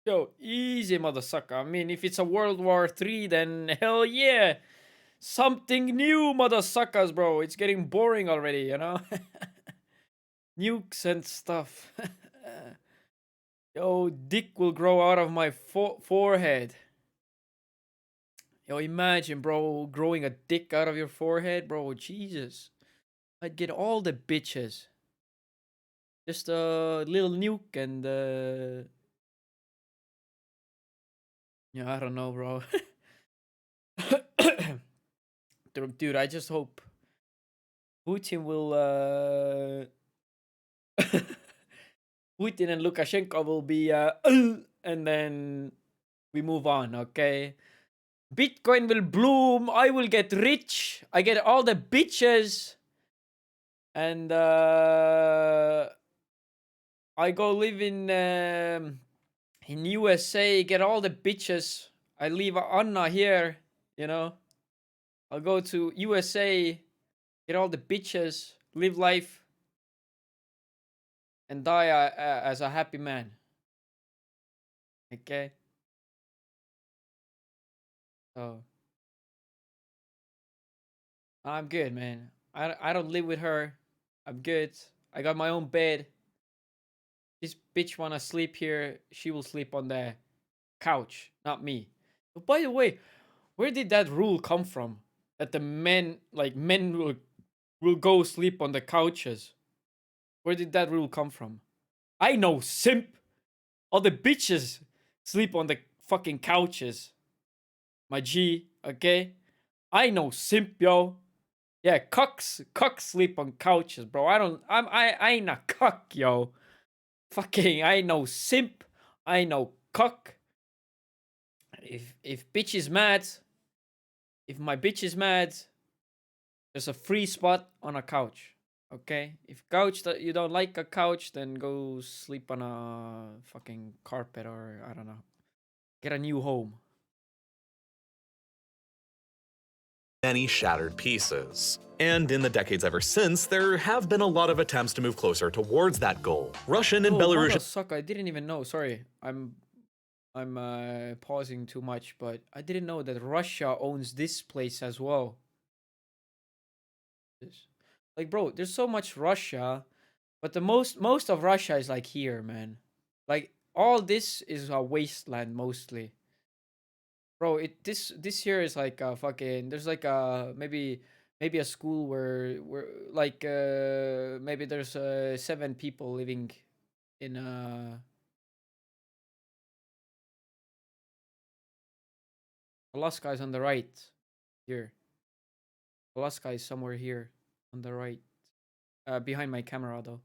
Yo, easy, motherfucker. I mean, if it's a World War III, then hell yeah. Something new, motherfuckers, bro. It's getting boring already, you know? Nukes and stuff. Yo, dick will grow out of my forehead. Yo, imagine, bro, growing a dick out of your forehead, bro. Jesus. I'd get all the bitches. Just a little nuke and yeah, I don't know, bro. Dude, I just hope Putin will Putin and Lukashenko will be and then we move on, okay? Bitcoin will bloom, I will get rich, I get all the bitches, and I go live in USA, get all the bitches. I leave Anna here, you know. I'll go to USA, get all the bitches, live life, and die as a happy man. Okay? So I'm good, man. I don't live with her. I'm good. I got my own bed. This bitch wanna sleep here, she will sleep on the couch, not me. But by the way, where did that rule come from? That the men will go sleep on the couches. Where did that rule come from? I know, simp. All the bitches sleep on the fucking couches. My G, okay? I know, simp, yo. Yeah, cucks sleep on couches, bro. I ain't a cuck, yo. Fucking, I know simp. I know cuck. If bitch is mad, if my bitch is mad, there's a free spot on a couch. Okay? If couch that you don't like a couch, then go sleep on a fucking carpet or I don't know. Get a new home.
Many shattered pieces. And in the decades ever since, there have been a lot of attempts to move closer towards that goal. Russian and Belarusian.
Suck, I didn't even know. Sorry, I'm pausing too much, but I didn't know that Russia owns this place as well. Like, bro, there's so much Russia, but the most of Russia is like here, man. Like all this is a wasteland mostly. Bro, this here is like a fucking. There's like a maybe a school where like maybe there's 7 people living in Alaska is on the right here. Alaska is somewhere here on the right, behind my camera though.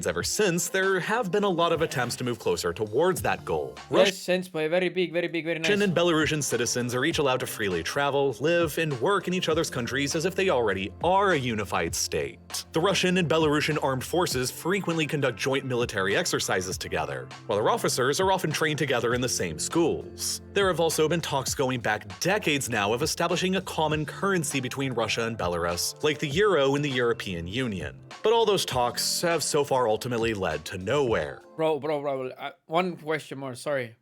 Ever since, there have been a lot of attempts to move closer towards that goal.
Yes, sense by very big, very nice.
Russian and Belarusian citizens are each allowed to freely travel, live, and work in each other's countries as if they already are a unified state. The Russian and Belarusian armed forces frequently conduct joint military exercises together, while their officers are often trained together in the same schools. There have also been talks going back decades now of establishing a common currency between Russia and Belarus, like the euro in the European Union. But all those talks have so far ultimately led to nowhere.
Bro, one question more, sorry.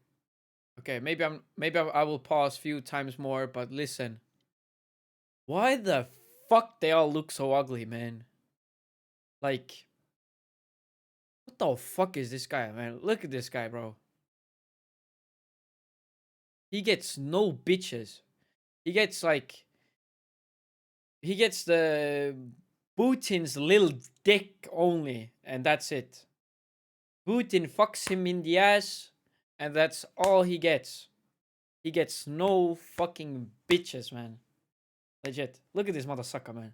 Okay, maybe I will pause a few times more, but listen. Why the fuck they all look so ugly, man? Like, what the fuck is this guy, man? Look at this guy, bro. He gets no bitches. He gets like, he gets the Putin's little dick only, and that's it. Putin fucks him in the ass, and that's all he gets. He gets no fucking bitches, man. Legit. Look at this motherfucker, man.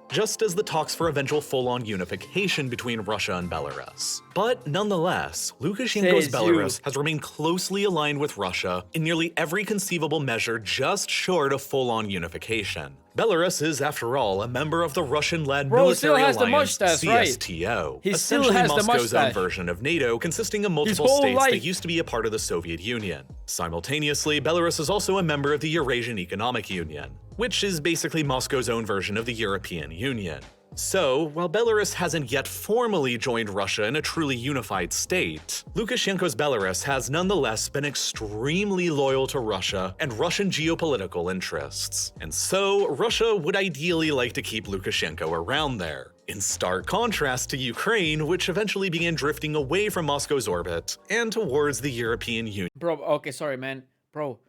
Just as the talks for eventual full-on unification between Russia and Belarus. But nonetheless, Lukashenko's Belarus has remained closely aligned with Russia in nearly every conceivable measure just short of full-on unification. Belarus is, after all, a member of the Russian-led military alliance CSTO,
He still
essentially
has the
Moscow's own
mustache.
version of NATO, consisting of multiple
whole
states that
life.
used to be a part of the Soviet Union. Simultaneously, Belarus is also a member of the Eurasian Economic Union, which is basically Moscow's own version of the European Union. So, while Belarus hasn't yet formally joined Russia in a truly unified state, Lukashenko's Belarus has nonetheless been extremely loyal to Russia and Russian geopolitical interests. And so, Russia would ideally like to keep Lukashenko around there. In stark contrast to Ukraine, which eventually began drifting away from Moscow's orbit and towards the European Union.
Bro, okay, sorry, man. Bro,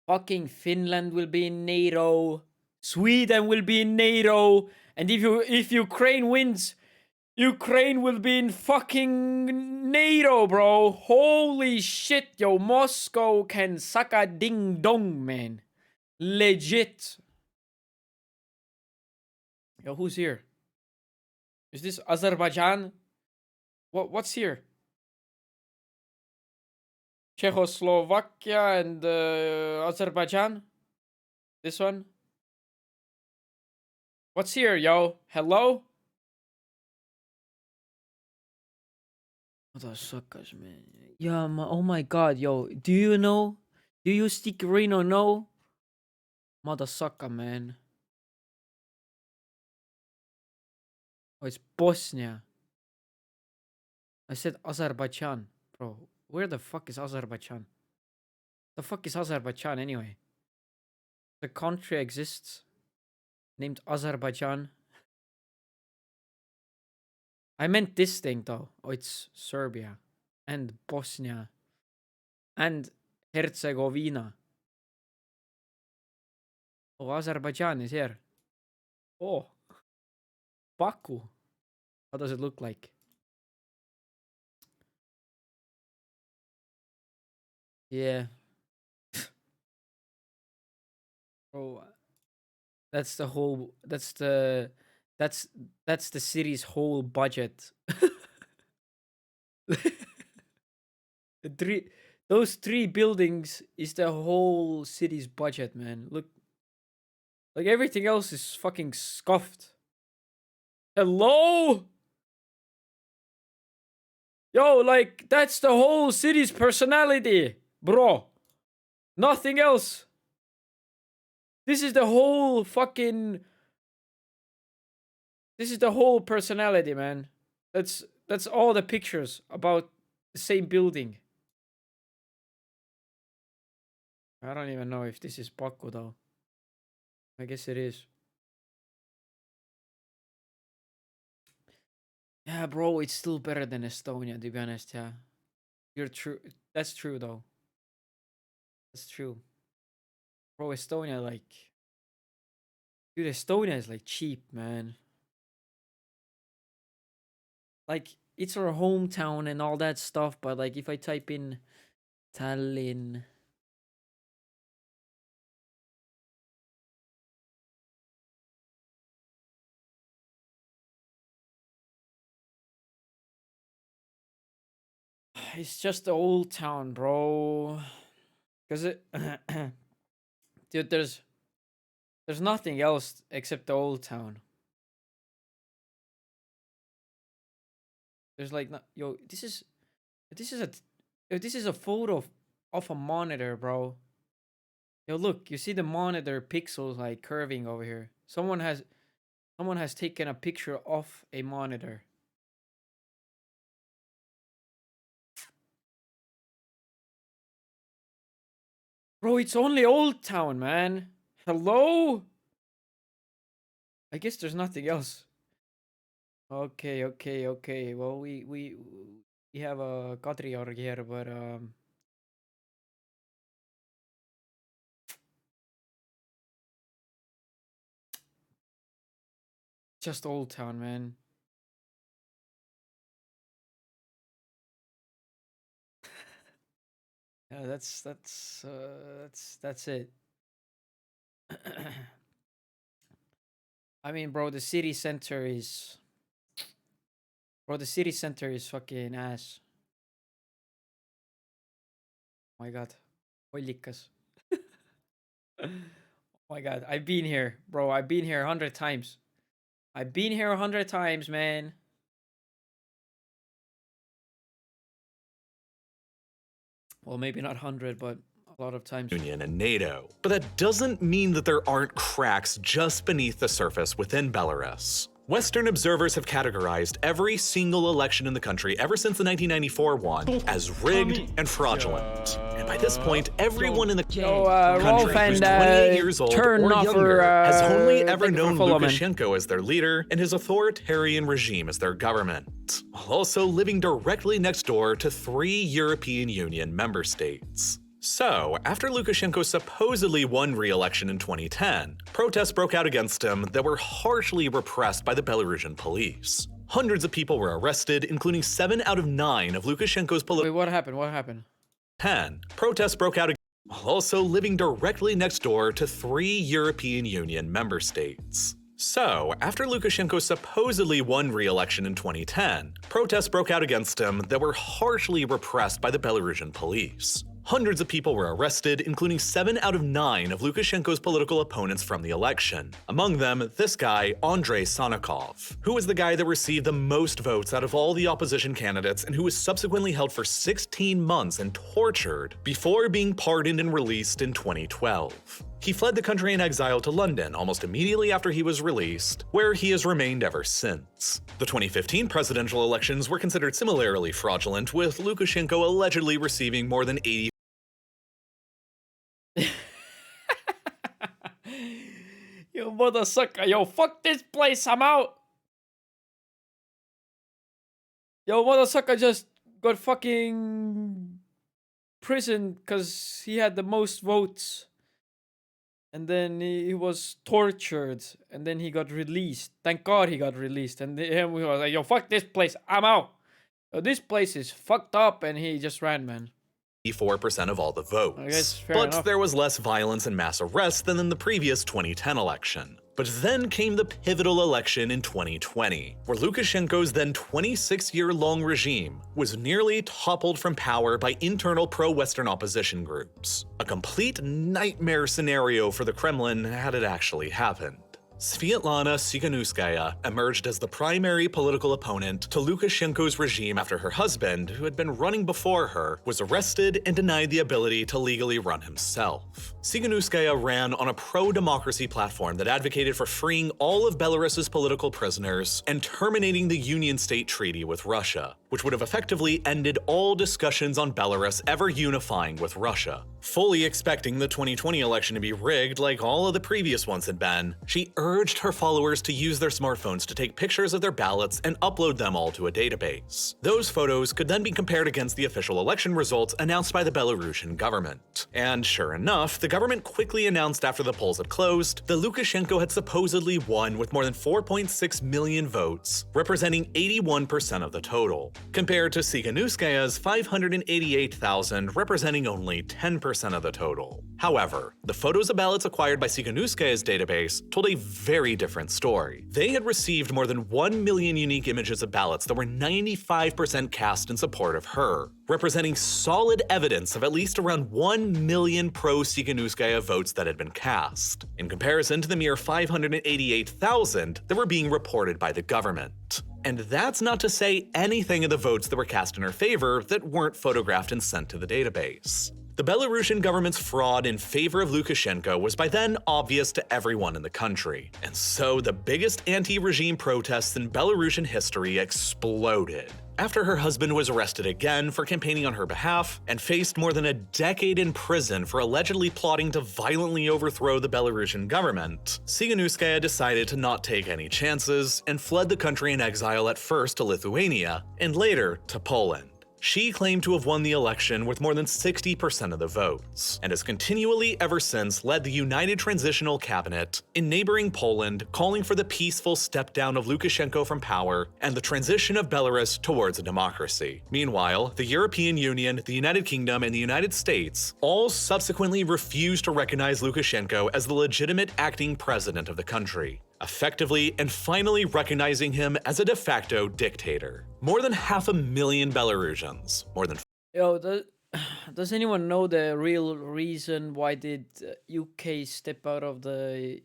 fucking Finland will be in NATO. Sweden will be in NATO. And if Ukraine wins, Ukraine will be in fucking NATO, bro. Holy shit, yo. Moscow can suck a ding dong, man. Legit. Yo, who's here? Is this Azerbaijan? What's here? Czechoslovakia and Azerbaijan? This one? What's here, yo? Hello? Motherfuckers, man. Yeah, oh my god, yo. Do you know? Do you speak Reno know? Motherfucker, man. Oh, it's Bosnia. I said Azerbaijan. Bro, where the fuck is Azerbaijan? The fuck is Azerbaijan anyway? The country exists named Azerbaijan. I meant this thing though. Oh, it's Serbia and Bosnia and Herzegovina. Oh, Azerbaijan is here. Oh, Baku. How does it look like? Yeah. Oh, that's the whole. That's the city's whole budget. Those three buildings is the whole city's budget, man. Look, like everything else is fucking scuffed. Hello? Yo, like that's the whole city's personality, bro. Nothing else. This is the whole fucking. This is the whole personality, man. That's all the pictures about the same building. I don't even know if this is Baku though. I guess it is. Yeah, bro, it's still better than Estonia, to be honest, yeah. You're true. That's true though. That's true. Bro, Estonia, like... Dude, Estonia is like cheap, man. Like, it's our hometown and all that stuff, but like if I type in Tallinn... It's just the old town, bro. Cause it, dude, there's nothing else except the old town. There's like, yo, this is a photo of a monitor, bro. Yo, look, you see the monitor pixels like curving over here. Someone has taken a picture of a monitor. Bro, it's only Old Town, man. Hello? I guess there's nothing else. Okay. Well, we have a Kadriorg here, but just Old Town, man. Yeah, that's it. I mean, bro, the city center is fucking ass. Oh my god. Hollikas. Oh my god, I've been here, bro. I've been here 100 times. I've been here 100 times, man. Well, maybe not 100, but a lot of times.
Union and NATO. But that doesn't mean that there aren't cracks just beneath the surface within Belarus. Western observers have categorized every single election in the country ever since the 1994 one as rigged and fraudulent. And by this point, everyone in the country who's 28 years old or younger has only ever known Lukashenko as their leader and his authoritarian regime as their government, while also living directly next door to 3 European Union member states. So, after Lukashenko supposedly won re-election in 2010, protests broke out against him that were harshly repressed by the Belarusian police. Hundreds of people were arrested, including 7 out of 9 of Lukashenko's political—
Wait, what happened? What happened?
10. Protests broke out while also living directly next door to 3 European Union member states. So, after Lukashenko supposedly won re-election in 2010, protests broke out against him that were harshly repressed by the Belarusian police. Hundreds of people were arrested, including 7 out of 9 of Lukashenko's political opponents from the election. Among them, this guy, Andrei Sannikov, who was the guy that received the most votes out of all the opposition candidates and who was subsequently held for 16 months and tortured before being pardoned and released in 2012. He fled the country in exile to London almost immediately after he was released, where he has remained ever since. The 2015 presidential elections were considered similarly fraudulent, with Lukashenko allegedly receiving more than 80
Yo, mother sucker. Yo, fuck this place. I'm out. Yo, mother sucker just got fucking prison because he had the most votes. And then he was tortured. And then he got released. Thank God he got released. And then we was like, yo, fuck this place. I'm out. Yo, this place is fucked up. And he just ran, man.
84% of all the votes.
I guess fair
but
enough.
there was less violence and mass arrests than in the previous 2010 election. But then came the pivotal election in 2020, where Lukashenko's then 26-year-long regime was nearly toppled from power by internal pro-Western opposition groups. A complete nightmare scenario for the Kremlin had it actually happened. Svietlana Tsikhanouskaya emerged as the primary political opponent to Lukashenko's regime after her husband, who had been running before her, was arrested and denied the ability to legally run himself. Tsikhanouskaya ran on a pro-democracy platform that advocated for freeing all of Belarus's political prisoners and terminating the Union State Treaty with Russia, which would have effectively ended all discussions on Belarus ever unifying with Russia. Fully expecting the 2020 election to be rigged like all of the previous ones had been, she urged her followers to use their smartphones to take pictures of their ballots and upload them all to a database. Those photos could then be compared against the official election results announced by the Belarusian government. And sure enough, the government quickly announced after the polls had closed that Lukashenko had supposedly won with more than 4.6 million votes, representing 81% of the total, compared to Tsikhanouskaya's 588,000, representing only 10% of the total. However, the photos of ballots acquired by Tsikhanouskaya's database told a very different story. They had received more than 1 million unique images of ballots that were 95% cast in support of her, representing solid evidence of at least around 1 million pro-Tsikhanouskaya votes that had been cast, in comparison to the mere 588,000 that were being reported by the government. And that's not to say anything of the votes that were cast in her favor that weren't photographed and sent to the database. The Belarusian government's fraud in favor of Lukashenko was by then obvious to everyone in the country, and so the biggest anti-regime protests in Belarusian history exploded. after her husband was arrested again for campaigning on her behalf and faced more than a decade in prison for allegedly plotting to violently overthrow the Belarusian government, Tsikhanouskaya decided to not take any chances and fled the country in exile at first to Lithuania and later to Poland. She claimed to have won the election with more than 60% of the votes, and has continually ever since led the United Transitional Cabinet in neighboring Poland, calling for the peaceful step down of Lukashenko from power and the transition of Belarus towards a democracy. Meanwhile, the European Union, the United Kingdom, and the United States all subsequently refused to recognize Lukashenko as the legitimate acting president of the country, effectively and finally recognizing him as a de facto dictator. More than 500,000 Belarusians, more than
Yo, does anyone know the real reason why did UK step out of the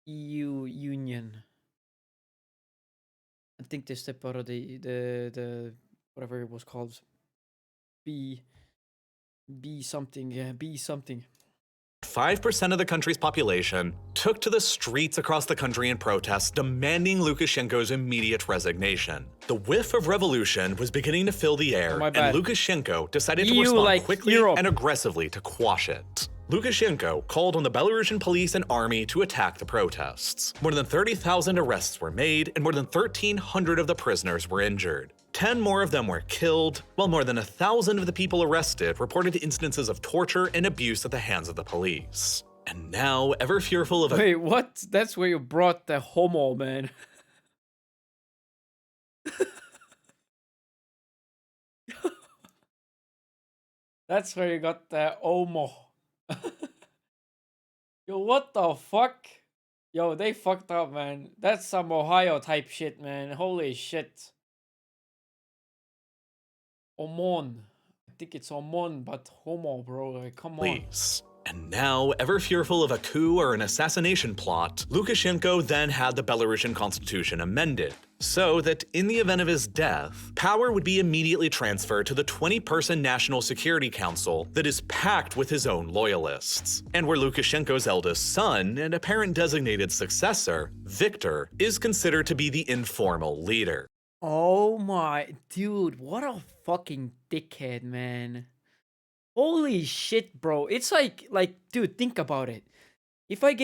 EU Union? I think they stepped out of the whatever it was called. B something, yeah, B something.
5% of the country's population took to the streets across the country in protest, demanding Lukashenko's immediate resignation. The whiff of revolution was beginning to fill the air, and Lukashenko decided to respond quickly and aggressively to quash it. Lukashenko called on the Belarusian police and army to attack the protests. More than 30,000 arrests were made, and more than 1,300 of the prisoners were injured. 10 more of them were killed, while more than 1,000 of the people arrested reported instances of torture and abuse at the hands of the police. And now, ever fearful of
Wait, what? That's where you brought the homo, man. That's where you got the homo. Yo, what the fuck? Yo, they fucked up, man. That's some Ohio type shit, man. Holy shit. Omon. I think it's Omon, but homo, bro. Like, come on.
Please. And now, ever fearful of a coup or an assassination plot, Lukashenko then had the Belarusian constitution amended, so that in the event of his death, power would be immediately transferred to the 20-person National Security Council that is packed with his own loyalists, and where Lukashenko's eldest son and apparent designated successor, Viktor, is considered to be the informal leader.
Oh my, dude, what a fucking dickhead, man. Holy shit, bro. It's like, dude, think about it. If I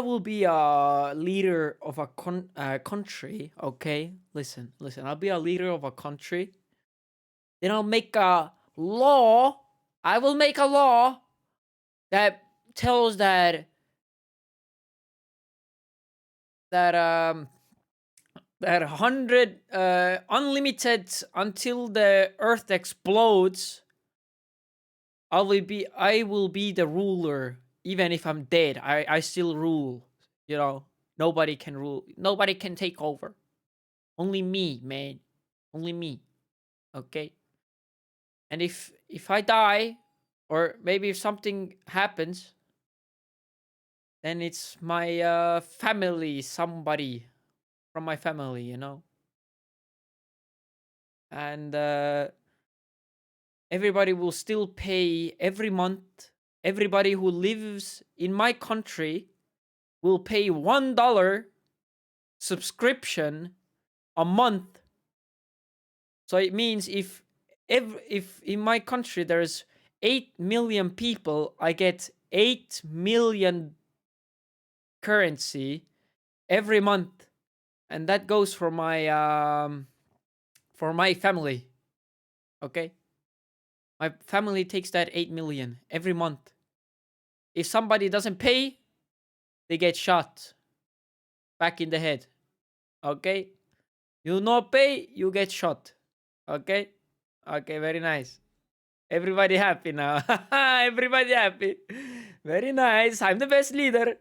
will be a leader of a country, okay? Listen, I'll be a leader of a country. Then I'll make a law. I will make a law that tells that 100 unlimited until the earth explodes. I will be the ruler. Even if I'm dead, I still rule. You know, nobody can rule. Nobody can take over. Only me, man. Only me. Okay? And if I die, or maybe if something happens, then it's my family, somebody from my family, you know? And everybody will still pay every month. Everybody who lives in my country will pay $1 subscription a month. So it means if in my country there's 8 million people, I get 8 million currency every month, and that goes for my family. Okay, my family takes that 8 million every month. If somebody doesn't pay, they get shot back in the head. Okay, you not pay, you get shot. Okay, very nice. Everybody happy now. Everybody happy. Very nice. I'm the best leader.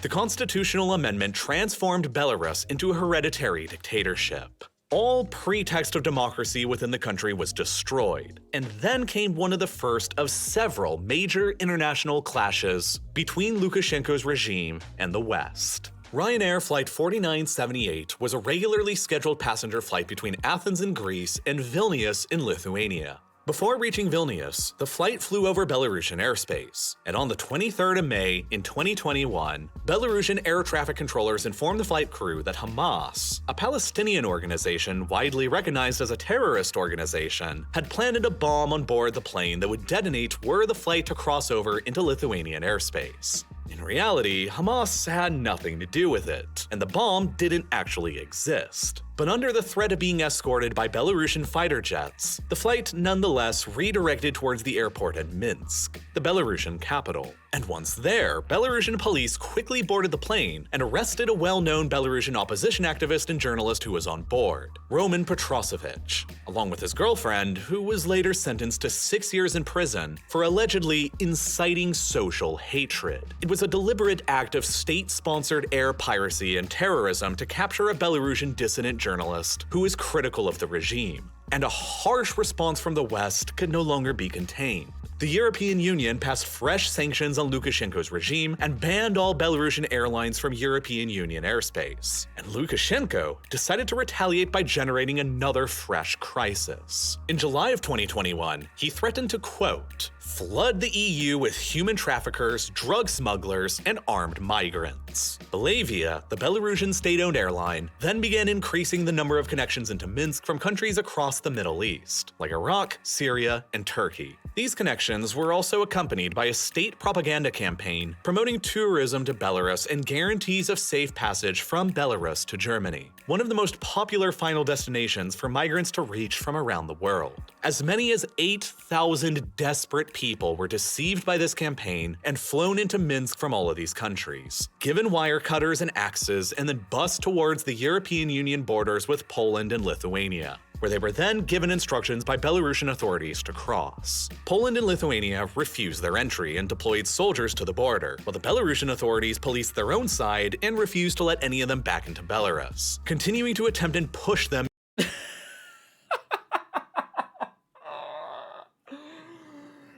The constitutional amendment transformed Belarus into a hereditary dictatorship. All pretext of democracy within the country was destroyed, and then came one of the first of several major international clashes between Lukashenko's regime and the West. Ryanair Flight 4978 was a regularly scheduled passenger flight between Athens in Greece and Vilnius in Lithuania. Before reaching Vilnius, the flight flew over Belarusian airspace, and on the 23rd of May in 2021, Belarusian air traffic controllers informed the flight crew that Hamas, a Palestinian organization widely recognized as a terrorist organization, had planted a bomb on board the plane that would detonate were the flight to cross over into Lithuanian airspace. In reality, Hamas had nothing to do with it, and the bomb didn't actually exist. But under the threat of being escorted by Belarusian fighter jets, the flight nonetheless redirected towards the airport at Minsk, the Belarusian capital. And once there, Belarusian police quickly boarded the plane and arrested a well-known Belarusian opposition activist and journalist who was on board, Roman Petrosevich, along with his girlfriend, who was later sentenced to 6 years in prison for allegedly inciting social hatred. It was a deliberate act of state-sponsored air piracy and terrorism to capture a Belarusian dissident journalist who is critical of the regime, and a harsh response from the West could no longer be contained. The European Union passed fresh sanctions on Lukashenko's regime and banned all Belarusian airlines from European Union airspace. And Lukashenko decided to retaliate by generating another fresh crisis. In July of 2021, he threatened to, quote, flood the EU with human traffickers, drug smugglers, and armed migrants. Belavia, the Belarusian state-owned airline, then began increasing the number of connections into Minsk from countries across the Middle East, like Iraq, Syria, and Turkey. These connections were also accompanied by a state propaganda campaign promoting tourism to Belarus and guarantees of safe passage from Belarus to Germany, one of the most popular final destinations for migrants to reach from around the world. As many as 8,000 desperate people were deceived by this campaign and flown into Minsk from all of these countries, given wire cutters and axes, and then bussed towards the European Union borders with Poland and Lithuania, where they were then given instructions by Belarusian authorities to cross. Poland and Lithuania refused their entry and deployed soldiers to the border, while the Belarusian authorities policed their own side and refused to let any of them back into Belarus, continuing to attempt and push them.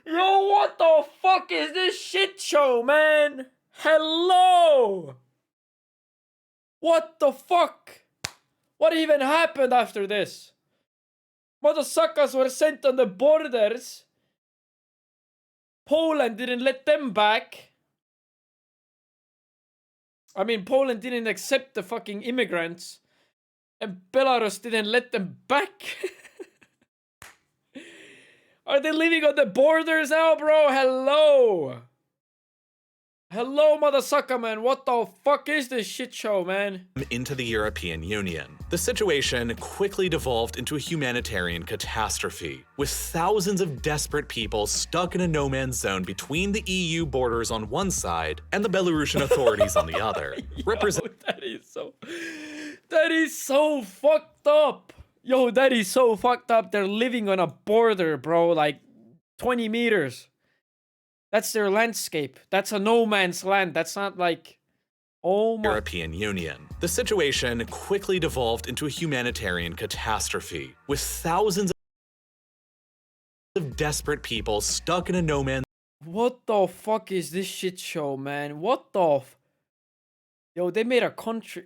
Yo, what the fuck is this shit show, man? Hello! What the fuck? What even happened after this? Motherfuckers were sent on the borders. Poland didn't let them back. I mean, Poland didn't accept the fucking immigrants. And Belarus didn't let them back. Are they living on the borders now, bro? Hello. Hello, motherfucker, man. What the fuck is this shit show, man?
Into the European Union. The situation quickly devolved into a humanitarian catastrophe, with thousands of desperate people stuck in a no man's zone between the EU borders on one side and the Belarusian authorities on the other.
That is so fucked up. Yo, that is so fucked up. They're living on a border, bro, like 20 meters. That's their landscape. That's a no man's land. That's not like, oh my.
European Union. The situation quickly devolved into a humanitarian catastrophe, with thousands of desperate people stuck in a no man's.
What the fuck is this shit show, man? What the Yo, they made a country.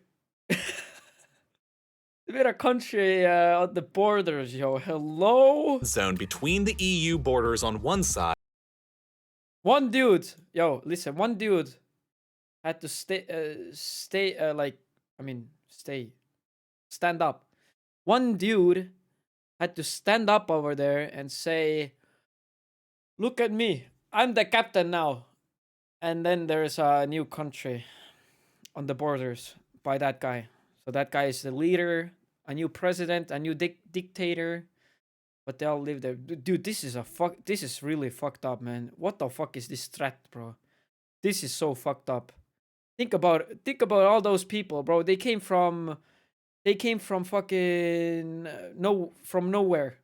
They made a country on the borders, yo. Hello?
Zone between the EU borders on one side.
One dude, yo, listen, one dude had to stand up. One dude had to stand up over there and say, look at me, I'm the captain now. And then there's a new country on the borders by that guy. So that guy is the leader, a new president, a new dictator. But they all live there. Dude, this is really fucked up, man. What the fuck is this threat, bro? This is so fucked up. Think about all those people, bro. They came from fucking from nowhere.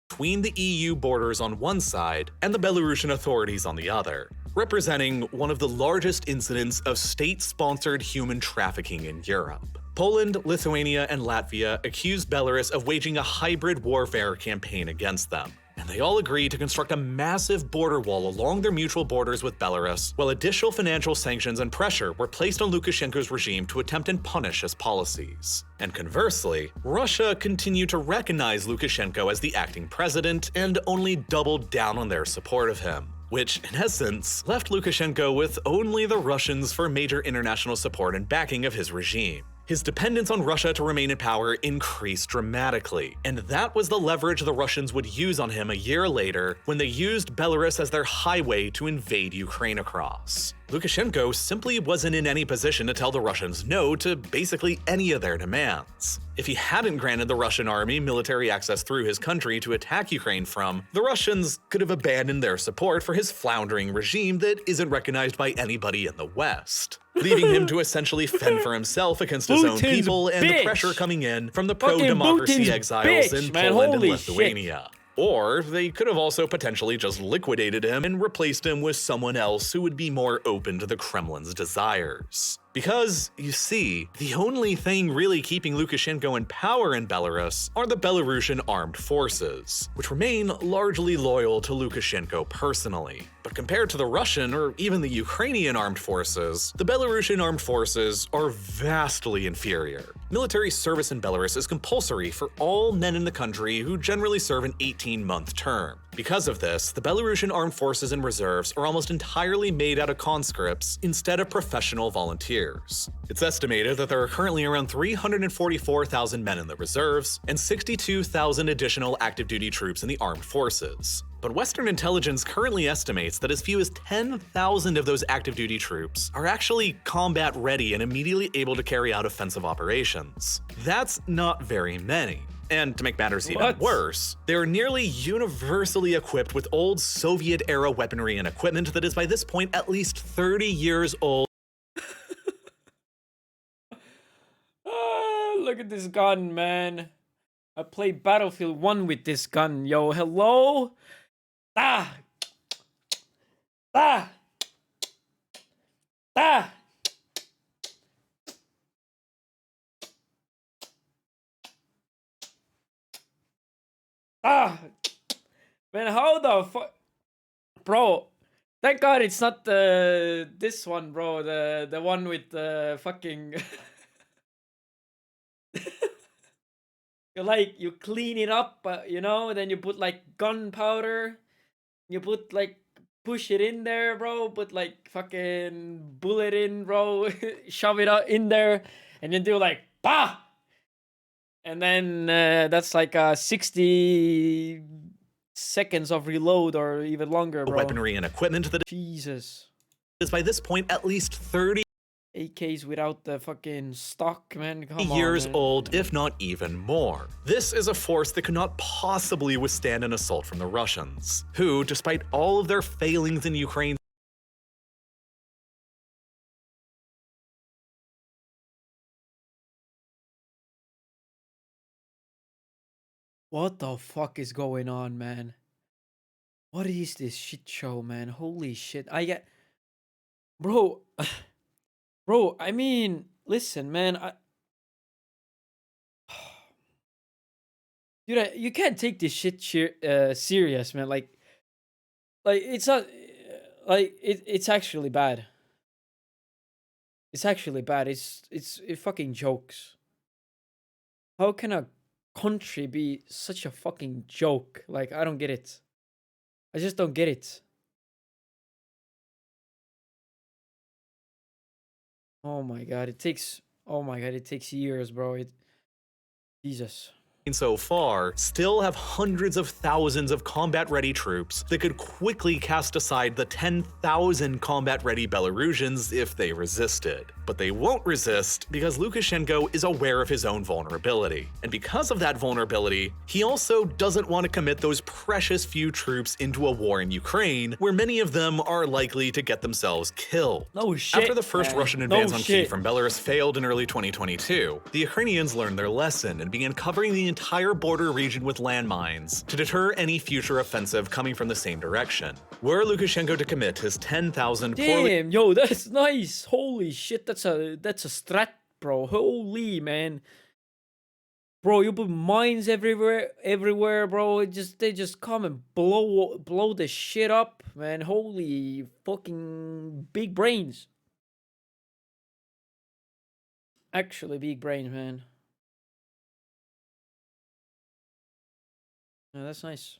Between the EU borders on one side and the Belarusian authorities on the other, representing one of the largest incidents of state-sponsored human trafficking in Europe. Poland, Lithuania, and Latvia accused Belarus of waging a hybrid warfare campaign against them. and they all agree to construct a massive border wall along their mutual borders with Belarus, while additional financial sanctions and pressure were placed on Lukashenko's regime to attempt and punish his policies. And conversely, Russia continued to recognize Lukashenko as the acting president and only doubled down on their support of him, which, in essence, left Lukashenko with only the Russians for major international support and backing of his regime. His dependence on Russia to remain in power increased dramatically, and that was the leverage the Russians would use on him a year later when they used Belarus as their highway to invade Ukraine across. Lukashenko simply wasn't in any position to tell the Russians no to basically any of their demands. If he hadn't granted the Russian army military access through his country to attack Ukraine from, the Russians could have abandoned their support for his floundering regime that isn't recognized by anybody in the West, leaving him to essentially fend for himself against his own people and the pressure coming in from the pro-democracy exiles in Poland and Lithuania. Or they could have also potentially just liquidated him and replaced him with someone else who would be more open to the Kremlin's desires. Because, you see, the only thing really keeping Lukashenko in power in Belarus are the Belarusian armed forces, which remain largely loyal to Lukashenko personally. But compared to the Russian or even the Ukrainian armed forces, the Belarusian armed forces are vastly inferior. Military service in Belarus is compulsory for all men in the country who generally serve an 18-month term. Because of this, the Belarusian armed forces and reserves are almost entirely made out of conscripts instead of professional volunteers. It's estimated that there are currently around 344,000 men in the reserves and 62,000 additional active duty troops in the armed forces. But Western intelligence currently estimates that as few as 10,000 of those active duty troops are actually combat ready and immediately able to carry out offensive operations. That's not very many. And to make matters even worse, they're nearly universally equipped with old Soviet-era weaponry and equipment that is by this point at least 30 years old.
Look at this gun, man. I played Battlefield 1 with this gun, yo. Hello? Ah! Ah! Ah! Ah! Man, how the fuck? Bro, thank God it's not this one, bro. The one with the fucking... you clean it up, you know, then you put like gunpowder. You put like, push it in there, bro. Put like fucking bullet in, bro. Shove it out in there. And then do like, bah! And then that's like 60 seconds of reload or even longer, bro.
Weaponry and equipment that
Jesus
is by this point at least 30
AKs without the fucking stock, man. Come
years
on, man.
old, if not even more. This is a force that could not possibly withstand an assault from the Russians, who, despite all of their failings in Ukraine,
What the fuck is going on, man? What is this shit show, man? Holy shit. I get... Bro. Bro, I mean, listen, man. Dude, you can't take this shit serious, man. Like, it's not... Like, it's actually bad. It's actually bad. It fucking jokes. How can a country be such a fucking joke? Like, I don't get it. I just don't get it. Oh my god, it takes years, bro. Jesus.
So far, still have hundreds of thousands of combat-ready troops that could quickly cast aside the 10,000 combat-ready Belarusians if they resisted. But they won't resist because Lukashenko is aware of his own vulnerability. And because of that vulnerability, he also doesn't want to commit those precious few troops into a war in Ukraine, where many of them are likely to get themselves killed.
No shit,
After the first
man.
Russian advance on Kyiv from Belarus failed in early 2022, the Ukrainians learned their lesson and began covering the entire border region with landmines to deter any future offensive coming from the same direction. Were Lukashenko to commit his 10,000
Damn, yo, that's nice. Holy shit, that's a strat, bro. Holy man. Bro, you put mines everywhere, bro. They just come and blow the shit up, man. Holy fucking big brains. Actually, big brains, man. Yeah, that's nice.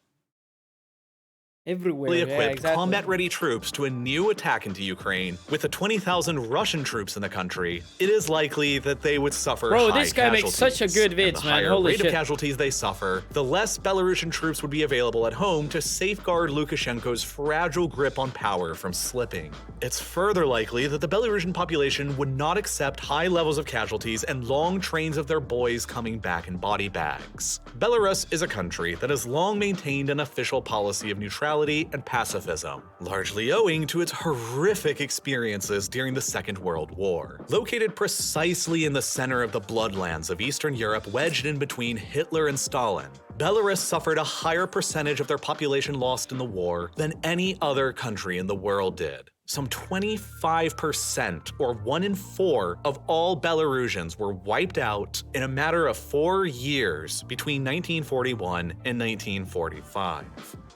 Everywhere,
equipped,
yeah, exactly.
combat-ready troops to a new attack into Ukraine, with the 20,000 Russian troops in the country, it is likely that they would suffer
Bro,
high
this guy makes such a good
And
vids,
the
man.
higher
Holy
rate
shit.
of casualties they suffer, the less Belarusian troops would be available at home to safeguard Lukashenko's fragile grip on power from slipping. It's further likely that the Belarusian population would not accept high levels of casualties and long trains of their boys coming back in body bags. Belarus is a country that has long maintained an official policy of neutrality and pacifism, largely owing to its horrific experiences during the Second World War. Located precisely in the center of the bloodlands of Eastern Europe, wedged in between Hitler and Stalin, Belarus suffered a higher percentage of their population lost in the war than any other country in the world did. Some 25%, or 1 in 4, of all Belarusians were wiped out in a matter of 4 years between 1941 and 1945.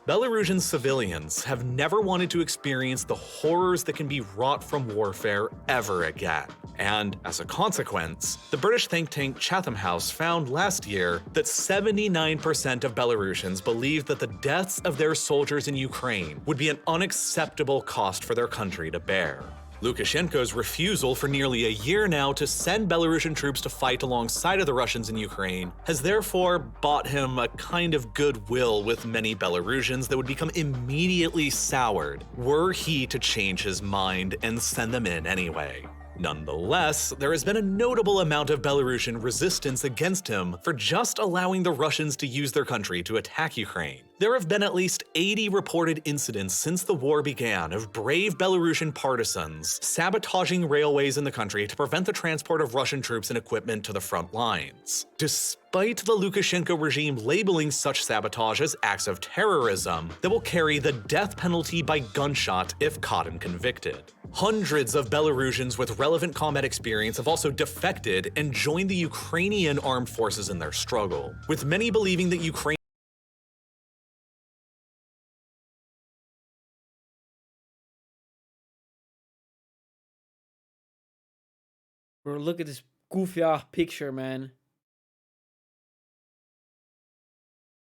Belarusian civilians have never wanted to experience the horrors that can be wrought from warfare ever again. And as a consequence, the British think tank Chatham House found last year that 79% of Belarusians believe that the deaths of their soldiers in Ukraine would be an unacceptable cost for their country to bear. Lukashenko's refusal for nearly a year now to send Belarusian troops to fight alongside of the Russians in Ukraine has therefore bought him a kind of goodwill with many Belarusians that would become immediately soured were he to change his mind and send them in anyway. Nonetheless, there has been a notable amount of Belarusian resistance against him for just allowing the Russians to use their country to attack Ukraine. There have been at least 80 reported incidents since the war began of brave Belarusian partisans sabotaging railways in the country to prevent the transport of Russian troops and equipment to the front lines. Despite the Lukashenko regime labeling such sabotage as acts of terrorism that will carry the death penalty by gunshot if caught and convicted. Hundreds of Belarusians with relevant combat experience have also defected and joined the Ukrainian armed forces in their struggle, with many believing that Ukraine
Bro, look at this goofy ass picture, man.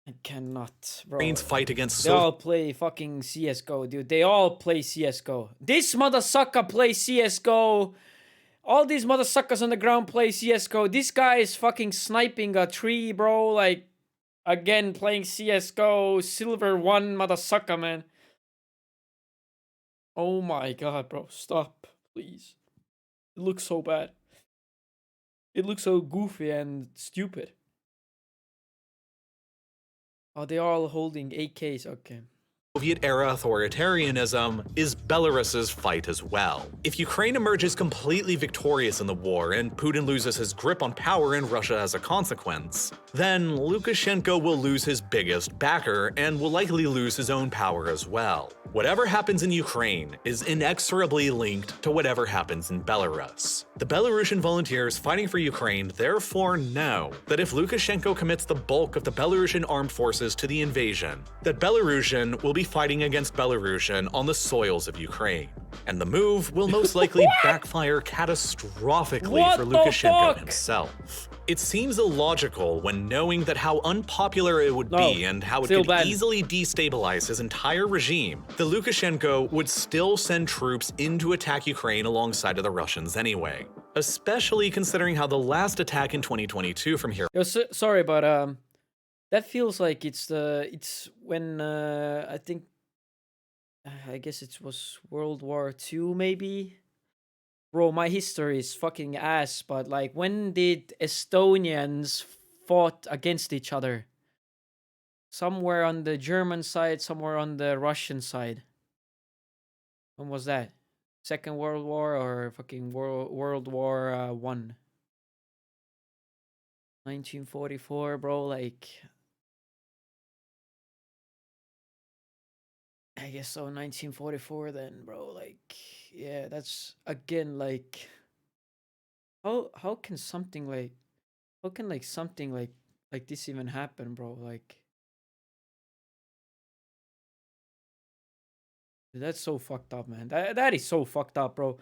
I cannot, bro.
Ukraine's fight against
They all play fucking CSGO, dude. They all play CSGO. This motherfucker plays CSGO. All these motherfuckers on the ground play CSGO. This guy is fucking sniping a tree, bro. Like, again, playing CSGO. Silver 1 motherfucker, man. Oh my god, bro. Stop, please. It looks so bad. It looks so goofy and stupid. Oh, they're all holding AKs, okay.
Soviet-era authoritarianism is Belarus's fight as well. If Ukraine emerges completely victorious in the war and Putin loses his grip on power in Russia as a consequence, then Lukashenko will lose his biggest backer and will likely lose his own power as well. Whatever happens in Ukraine is inexorably linked to whatever happens in Belarus. The Belarusian volunteers fighting for Ukraine therefore know that if Lukashenko commits the bulk of the Belarusian armed forces to the invasion, that Belarusian will be fighting against Belarusian on the soils of Ukraine. And the move will most likely backfire catastrophically for Lukashenko himself. It seems illogical when knowing that how unpopular it would be and how it could easily destabilize his entire regime, that Lukashenko would still send troops in to attack Ukraine alongside of the Russians anyway. Especially considering how the last attack in 2022 from here—
sorry, but that feels like it's when I think I guess it was World War II maybe. Bro, my history is fucking ass, but like when did Estonians fought against each other? Somewhere on the German side, somewhere on the Russian side. When was that? Second World War or fucking World War One? 1944, bro, like I guess so, 1944 then, bro. Like, yeah, that's again like how can something like like this even happen, bro. Like, that's so fucked up, man. That is so fucked up, bro.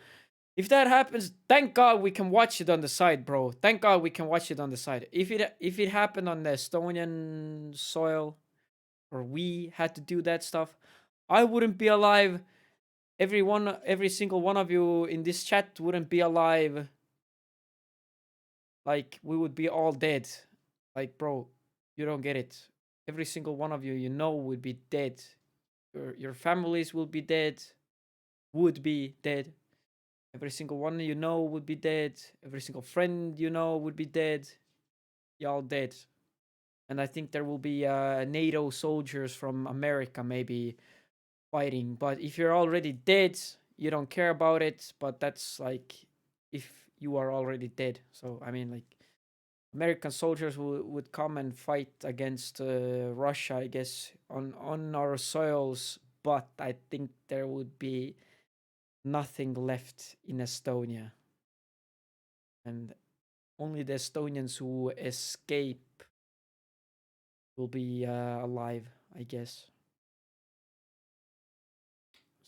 If that happens, thank God we can watch it on the side, bro. Thank God we can watch it on the side. If it happened on the Estonian soil, or we had to do that stuff, I wouldn't be alive. Every single one of you in this chat wouldn't be alive. Like, we would be all dead. Like, bro, you don't get it. Every single one of you, you know, would be dead. Your families will be dead. Would be dead. Every single one you know would be dead. Every single friend you know would be dead. Y'all dead. And I think there will be NATO soldiers from America maybe fighting. But if you're already dead, you don't care about it. But that's like if you are already dead. So, I mean, like, American soldiers would come and fight against Russia, I guess, on our soils. But I think there would be nothing left in Estonia. And only the Estonians who escape will be alive, I guess.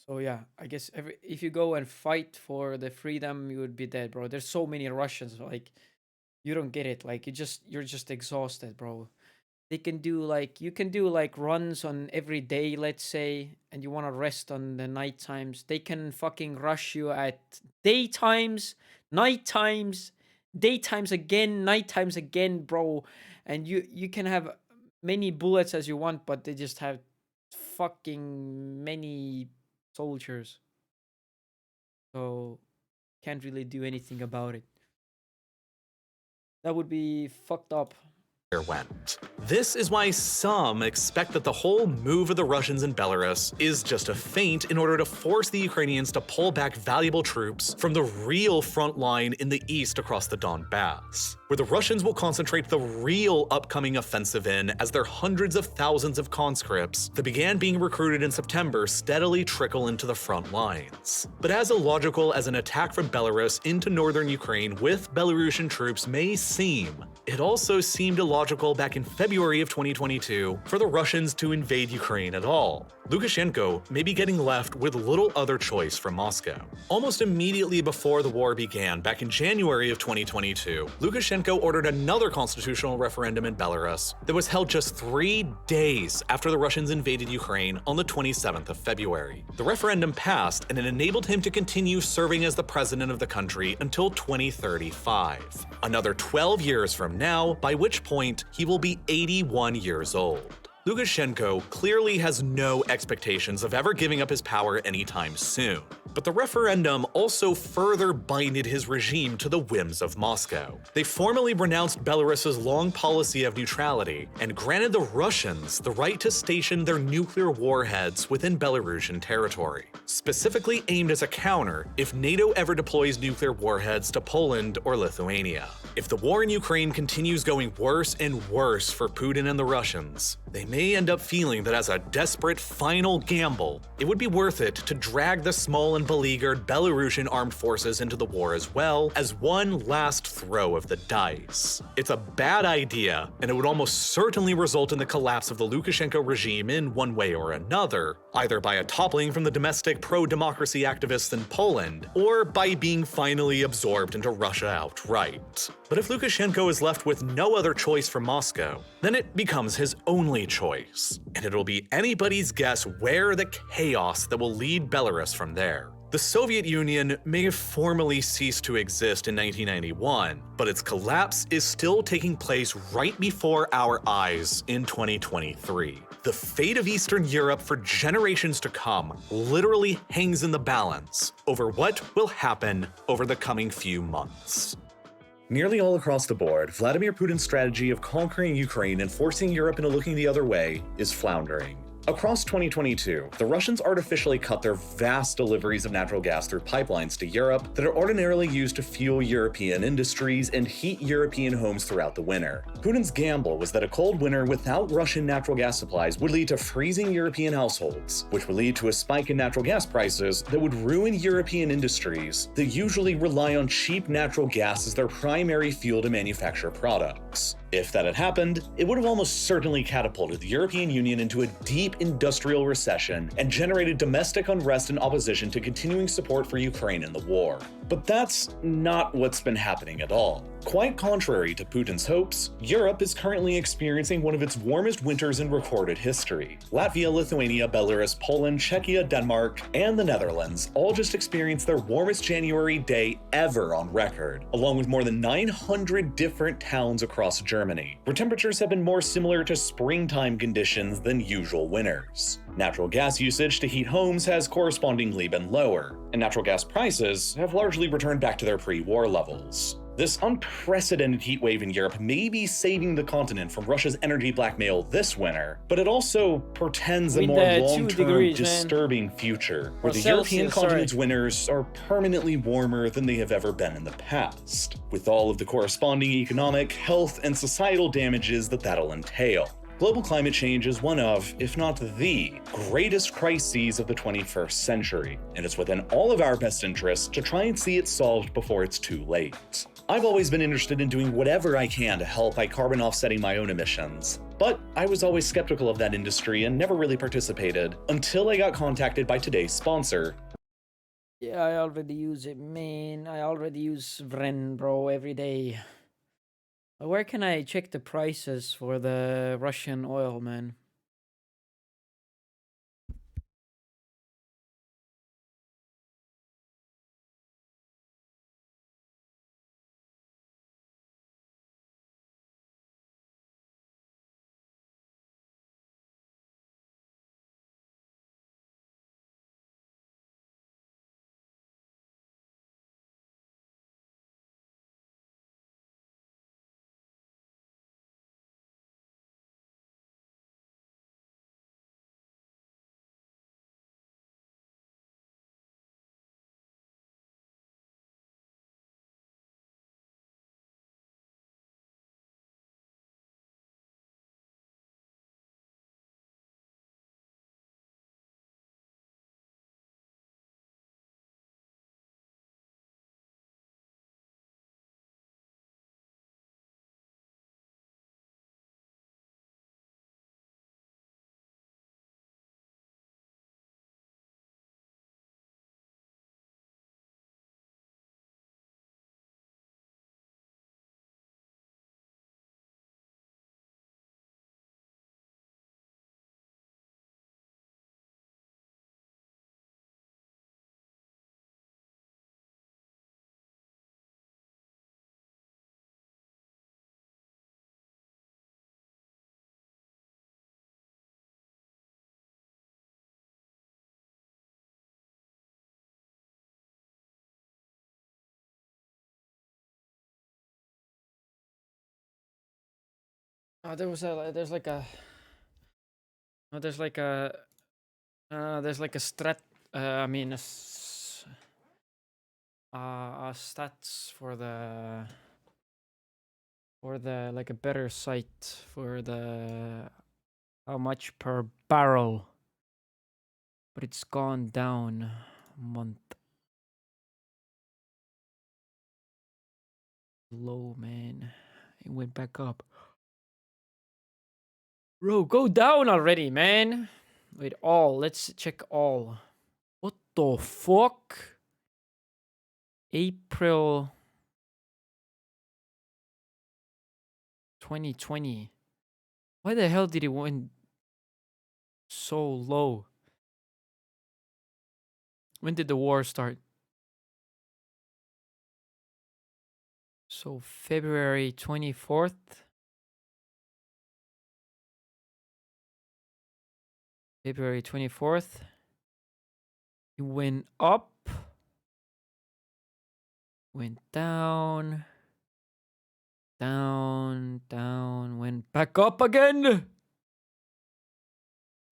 So yeah, I guess if you go and fight for the freedom, you would be dead, bro. There's so many Russians, like, you don't get it. Like, you're just exhausted, bro. They can do like, you can do like runs on every day, let's say, and you want to rest on the night times. They can fucking rush you at daytimes, night times, daytimes again, night times again, bro. And you can have many bullets as you want, but they just have fucking many soldiers. So can't really do anything about it. That would be fucked up.
Went. This is why some expect that the whole move of the Russians in Belarus is just a feint in order to force the Ukrainians to pull back valuable troops from the real front line in the east across the Donbass, where the Russians will concentrate the real upcoming offensive in as their hundreds of thousands of conscripts that began being recruited in September steadily trickle into the front lines. But as illogical as an attack from Belarus into northern Ukraine with Belarusian troops may seem, it also seemed illogical back in February of 2022 for the Russians to invade Ukraine at all. Lukashenko may be getting left with little other choice from Moscow. Almost immediately before the war began, back in January of 2022, Lukashenko ordered another constitutional referendum in Belarus that was held just 3 days after the Russians invaded Ukraine on the 27th of February. The referendum passed, and it enabled him to continue serving as the president of the country until 2035. Another 12 years from now, by which point he will be 81 years old. Lukashenko clearly has no expectations of ever giving up his power anytime soon. But the referendum also further binded his regime to the whims of Moscow. They formally renounced Belarus's long policy of neutrality and granted the Russians the right to station their nuclear warheads within Belarusian territory, specifically aimed as a counter if NATO ever deploys nuclear warheads to Poland or Lithuania. If the war in Ukraine continues going worse and worse for Putin and the Russians, they may end up feeling that as a desperate final gamble, it would be worth it to drag the small and beleaguered Belarusian armed forces into the war as well as one last throw of the dice. It's a bad idea, and it would almost certainly result in the collapse of the Lukashenko regime in one way or another, either by a toppling from the domestic pro-democracy activists in Poland, or by being finally absorbed into Russia outright. But if Lukashenko is left with no other choice from Moscow, then it becomes his only choice, and it'll be anybody's guess where the chaos that will lead Belarus from there. The Soviet Union may have formally ceased to exist in 1991, but its collapse is still taking place right before our eyes in 2023. The fate of Eastern Europe for generations to come literally hangs in the balance over what will happen over the coming few months. Nearly all across the board, Vladimir Putin's strategy of conquering Ukraine and forcing Europe into looking the other way is floundering. Across 2022, the Russians artificially cut their vast deliveries of natural gas through pipelines to Europe that are ordinarily used to fuel European industries and heat European homes throughout the winter. Putin's gamble was that a cold winter without Russian natural gas supplies would lead to freezing European households, which would lead to a spike in natural gas prices that would ruin European industries that usually rely on cheap natural gas as their primary fuel to manufacture products. If that had happened, it would have almost certainly catapulted the European Union into a deep industrial recession and generated domestic unrest and opposition to continuing support for Ukraine in the war. But that's not what's been happening at all. Quite contrary to Putin's hopes, Europe is currently experiencing one of its warmest winters in recorded history. Latvia, Lithuania, Belarus, Poland, Czechia, Denmark, and the Netherlands all just experienced their warmest January day ever on record, along with more than 900 different towns across Germany, where temperatures have been more similar to springtime conditions than usual winters. Natural gas usage to heat homes has correspondingly been lower, and natural gas prices have largely returned back to their pre-war levels. This unprecedented heat wave in Europe may be saving the continent from Russia's energy blackmail this winter, but it also portends a more long-term, disturbing future, where the European continent's winters are permanently warmer than they have ever been in the past, with all of the corresponding economic, health, and societal damages that that'll entail. Global climate change is one of, if not the, greatest crises of the 21st century, and it's within all of our best interests to try and see it solved before it's too late. I've always been interested in doing whatever I can to help by carbon offsetting my own emissions, but I was always skeptical of that industry and never really participated until I got contacted by today's sponsor.
Yeah, I already use it, man. I already use Vren, bro, every day. Where can I check the prices for the Russian oil, man? There's like a strat. Stats for the like a better site for the how much per barrel, but it's gone down a month. Low, man. It went back up. Bro, go down already, man. Wait, all. Let's check all. What the fuck? April 2020. Why the hell did it went so low? When did the war start? So February 24th. February 24th. It went up. Went down. Down, down, went back up again.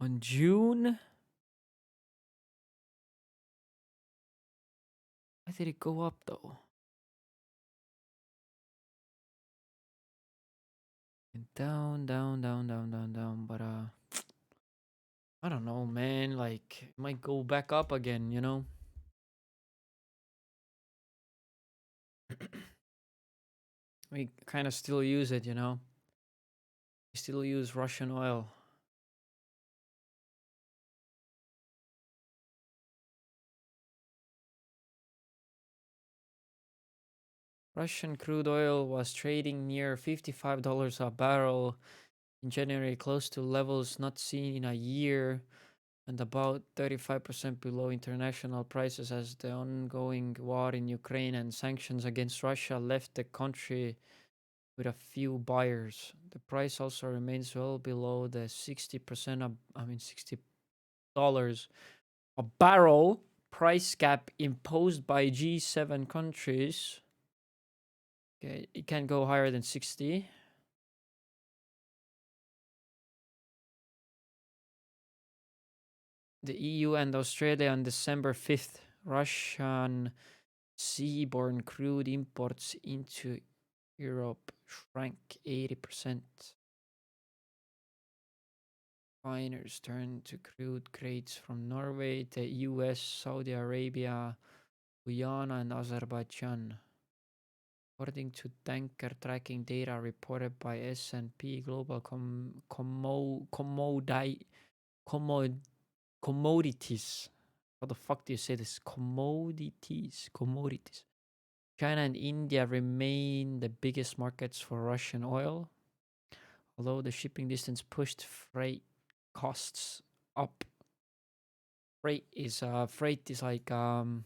On June? Why did it go up though? And down, down, down, down, down, down. But I don't know, man. Like, it might go back up again, you know? We kind of still use it, you know? We still use Russian oil. Russian crude oil was trading near $55 a barrel in January, close to levels not seen in a year, and about 35% below international prices as the ongoing war in Ukraine and sanctions against Russia left the country with a few buyers. The price also remains well below the 60% of, $60 a barrel price cap imposed by G7 countries. Okay, it can go higher than 60. The EU and Australia on December 5th, Russian seaborne crude imports into Europe shrank 80%. Refiners turned to crude grades from Norway, the US, Saudi Arabia, Guyana, and Azerbaijan. According to tanker tracking data reported by S&P Global Commodities. How the fuck do you say this? Commodities. China and India remain the biggest markets for Russian oil, although the shipping distance pushed freight costs up. Freight is like bro,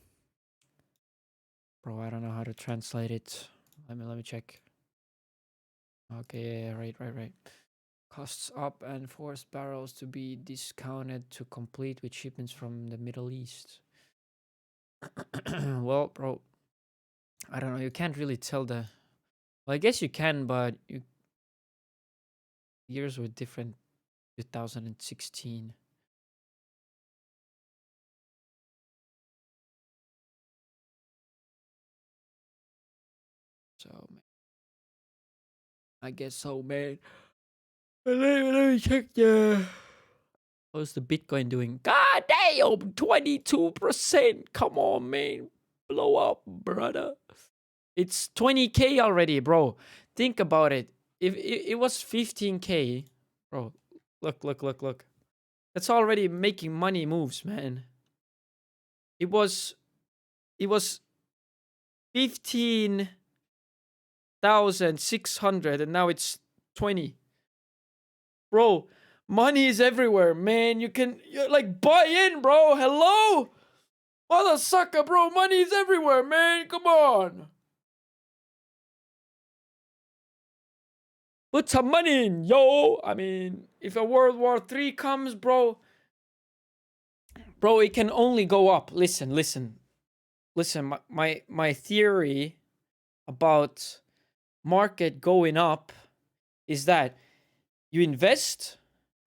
I don't know how to translate it. Let me check. Okay, yeah, right. Costs up and forced barrels to be discounted to complete with shipments from the Middle East. Well, bro, I don't know. You can't really tell the. Well, I guess you can, but years were different. 2016. So, I guess so, man. Let me check the. How's the Bitcoin doing? God damn, 22%. Come on, man. Blow up, brother. It's 20K already, bro. Think about it. If it was 15K, bro, look. That's already making money moves, man. It was 15,600 and now it's 20. Bro, money is everywhere, man. You're like buy in, bro. Hello? Mother sucker, bro. Money is everywhere, man. Come on. Put some money in, yo. I mean, if a World War III comes, bro, it can only go up. Listen. My theory about market going up is that you invest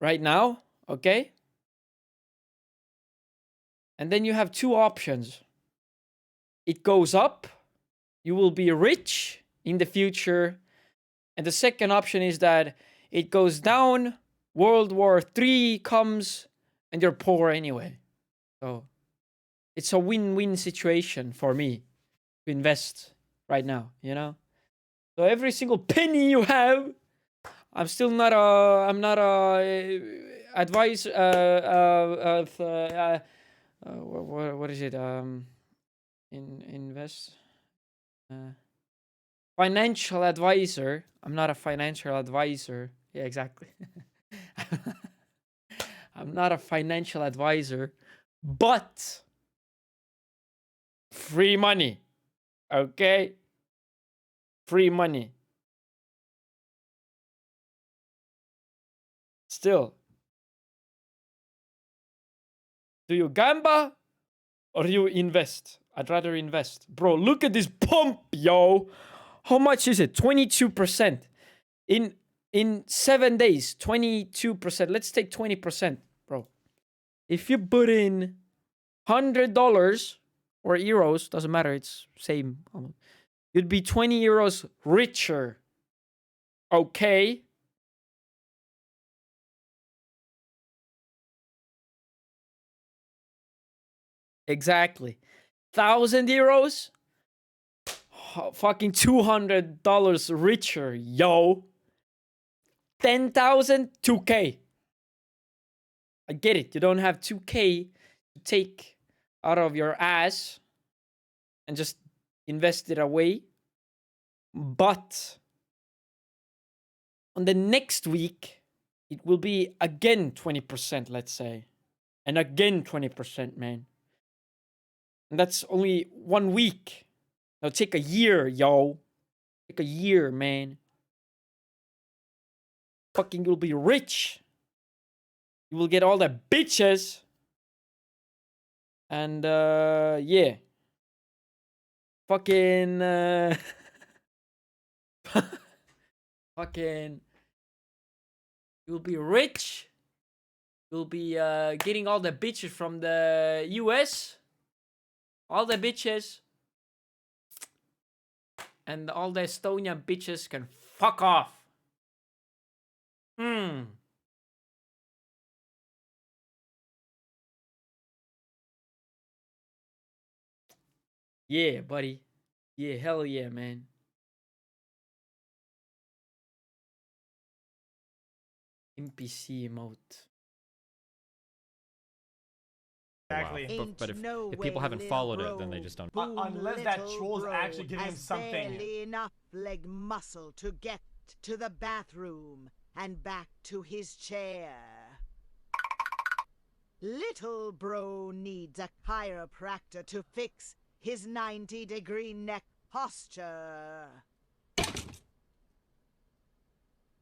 right now, okay? And then you have two options. It goes up, you will be rich in the future. And the second option is that it goes down, World War III comes, and you're poor anyway. So it's a win-win situation for me to invest right now, you know? So every single penny you have, I'm still not advice what is it? Invest financial advisor. I'm not a financial advisor. Yeah, exactly. I'm not a financial advisor, but free money. Okay? Free money. Still. Do you gamble or you invest? I'd rather invest. Bro, look at this pump, yo. How much is it? 22%. In 7 days, 22%. Let's take 20%, bro. if you put in $100 or euros, doesn't matter, it's same, you'd be 20 euros richer. Okay. Exactly. 1,000 euros? Fucking $200 richer, yo. 10,000, 2K. I get it. You don't have 2K to take out of your ass and just invest it away. But on the next week, it will be again 20%, let's say. And again 20%, man. And that's only 1 week. Now take a year, yo. Take a year, man. Fucking you'll be rich. You will get all the bitches. And yeah. Fucking fucking you'll be rich. You'll be getting all the bitches from the US. All the bitches. And all the Estonian bitches can fuck off. Yeah, buddy. Yeah, hell yeah, man. NPC emote.
Exactly.
Wow. But if people haven't followed it, then they just don't.
Unless that troll's actually giving him something.
Barely enough leg muscle to get to the bathroom and back to his chair. Little bro needs a chiropractor to fix his 90-degree neck posture.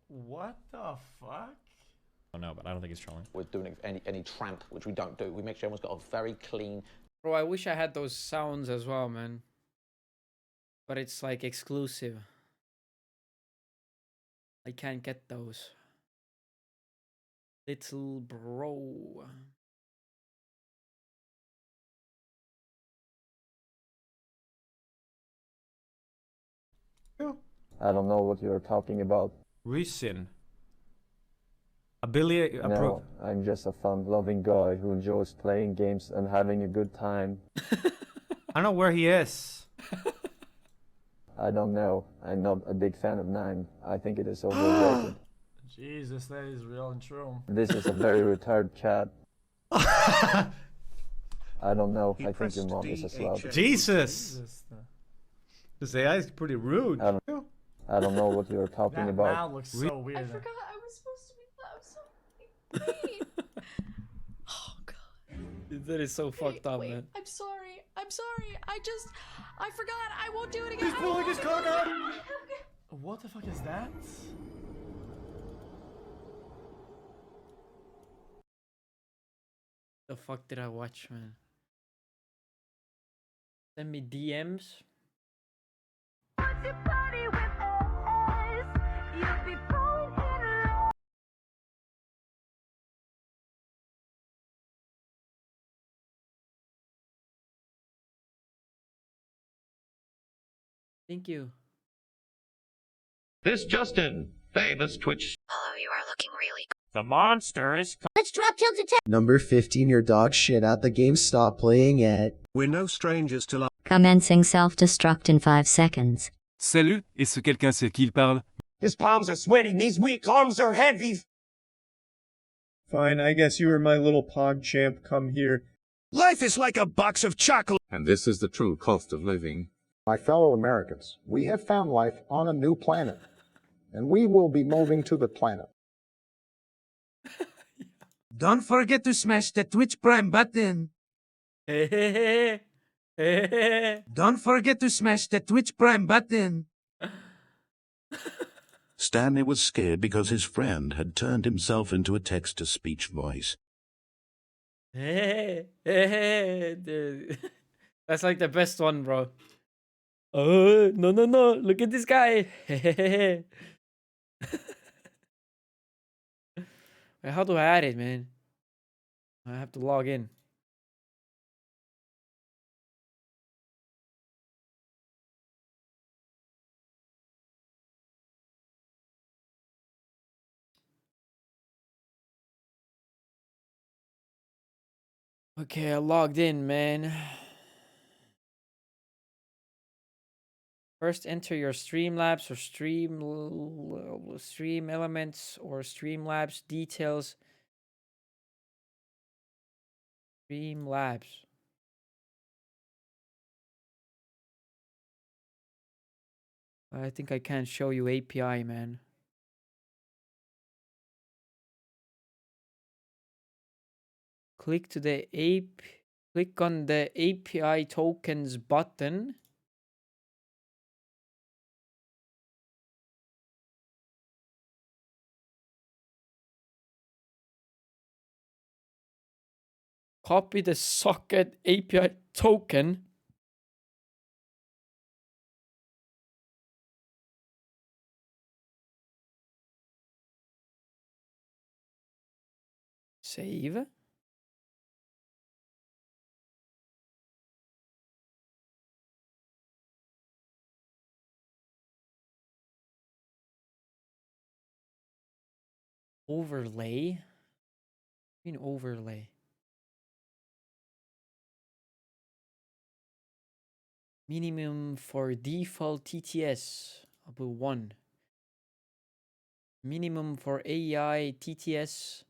What the fuck?
Oh no, but I don't think he's trolling.
We're doing any tramp, which we don't do. We make sure everyone's got a very clean.
Bro, I wish I had those sounds as well, man. But it's like exclusive. I can't get those. Little bro.
I don't know what you're talking about.
Reason. Ability.
No, I'm just a fun-loving guy who enjoys playing games and having a good time.
I don't know where he is.
I don't know. I'm not a big fan of 9. I think it is overrated.
Jesus, that is real and true.
This is a very retarded chat. I don't know. I think your mom is a slut.
Jesus! This AI is pretty rude.
I don't know what you're talking about.
That looks so weird.
I forgot I was supposed to be that. I'm sorry. Oh god.
That is so fucked up, man.
I'm sorry. I'm sorry. I forgot. I won't do it again.
He's pulling his cock out. What the fuck is that?
The fuck did I watch, man? Send me DMs. Thank you.
This Justin, famous Twitch.
Hello, you are looking really good.
The monster is.
Let's drop tilted 10.
Number 15, your dog shit out the game. Stop playing it. We're no strangers to love.
Commencing self-destruct in 5 seconds.
Salut, et ce quelqu'un c'est qui il parle?
His palms are sweating, these weak arms are heavy.
Fine, I guess you were my little pog champ. Come here.
Life is like a box of chocolate.
And this is the true cost of living.
My fellow Americans, we have found life on a new planet, and we will be moving to the planet.
Don't forget to smash the Twitch Prime button. Don't forget to smash the Twitch Prime button.
Stanley was scared because his friend had turned himself into a text-to-speech voice.
Dude. That's like the best one, bro. No, look at this guy. Wait, how do I add it, man? I have to log in. Okay, I logged in, man. First, enter your Streamlabs or Stream Elements or Streamlabs details. Streamlabs. I think I can't show you API, man. Click on the API tokens button. Copy the socket API token. Save. Overlay. What do you mean overlay? Minimum for default TTS. I'll put 1. Minimum for AI TTS.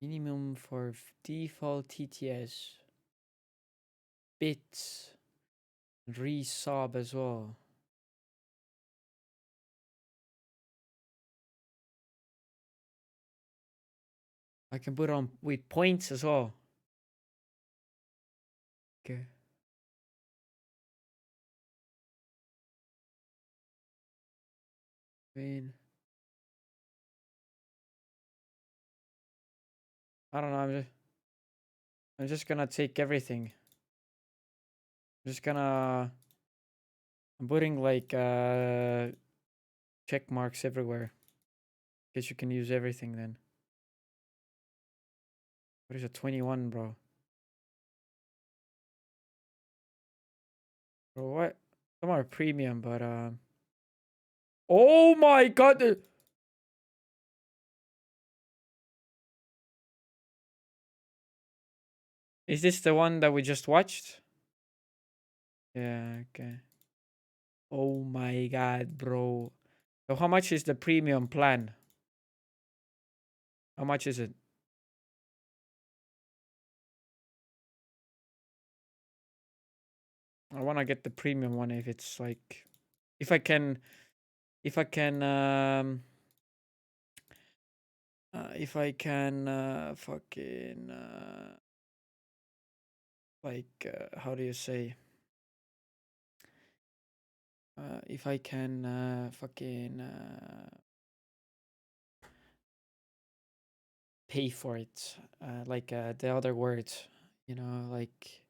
Minimum for default TTS. Bits. Resub as well. I can put on with points as well. Okay. I don't know. I'm just gonna take everything. I'm putting like check marks everywhere. Guess you can use everything then. What is a 21, bro? Bro, what? Some are premium, but oh my god! Is this the one that we just watched? Yeah, okay. Oh my god, bro. So how much is the premium plan? How much is it? I want to get the premium one if it's like if I can fucking how do you say if I can pay for it, the other word, you know, like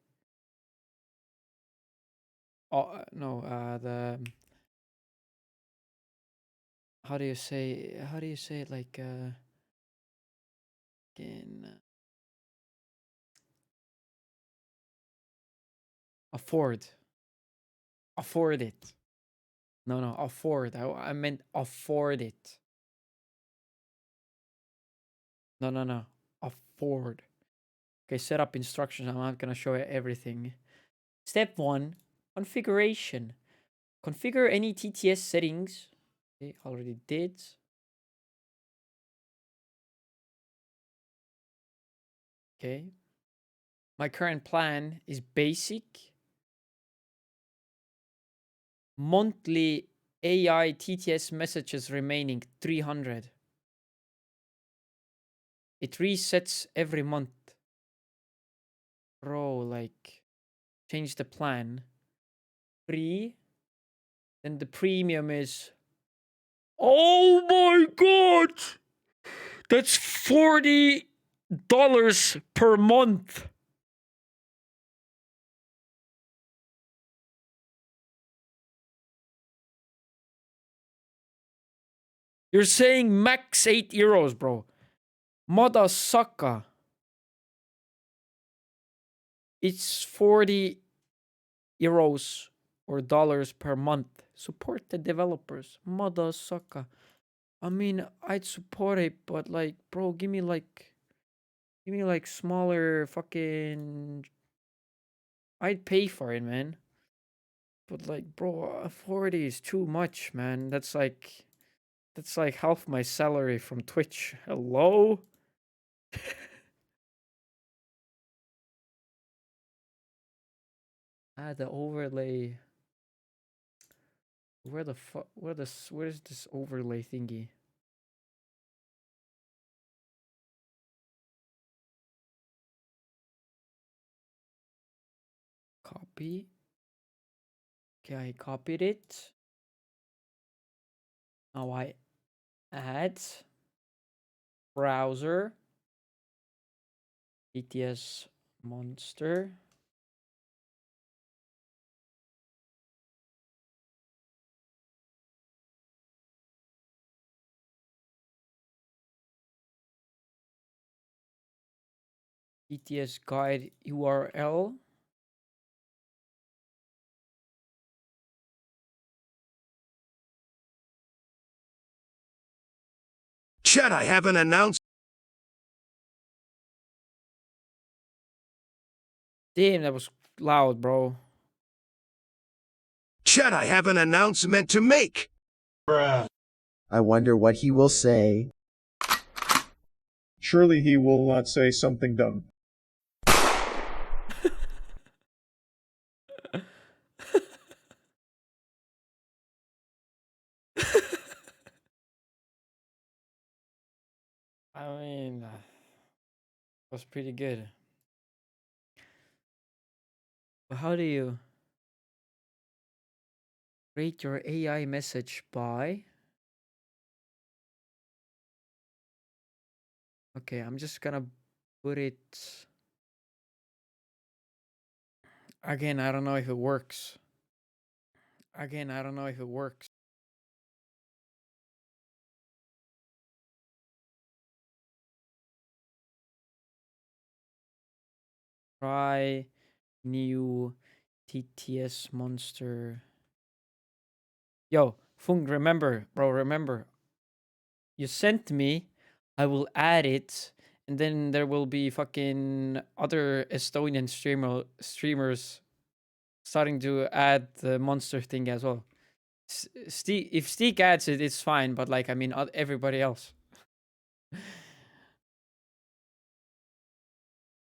no, the how do you say it, like afford it. No, afford. I meant afford it. No, afford. Okay, set up instructions. I'm not gonna show you everything. Step 1, configuration. Configure any TTS settings. Okay, already did. Okay. My current plan is basic. Monthly AI TTS messages remaining 300. It resets every month. Bro, like, change the plan. Free. Then the premium is... Oh my god! That's $40 per month. You're saying max 8 euros, bro. Mother sucker. It's 40 euros or dollars per month. Support the developers. Mother sucker. I mean, I'd support it, but like, bro, give me like smaller fucking. I'd pay for it, man. But like, bro, 40 is too much, man. That's like half my salary from Twitch. Hello? The overlay. Where the fuck? Where's this overlay thingy? Copy. Okay, I copied it. Now I add browser BTS monster. BTS guide URL.
Chat, I have an announcement.
Damn, that was loud, bro.
Chat, I have an announcement to make.
Bruh. I wonder what he will say.
Surely he will not say something dumb.
I mean, was pretty good. But how do you rate your AI message by? Okay, I'm just gonna put it again. I don't know if it works. Again, I don't know if it works. Try new TTS monster. Yo, Fung, remember, bro, remember. You sent me, I will add it, and then there will be fucking other Estonian streamers starting to add the monster thing as well. If Steak adds it, it's fine, but like, I mean, everybody else.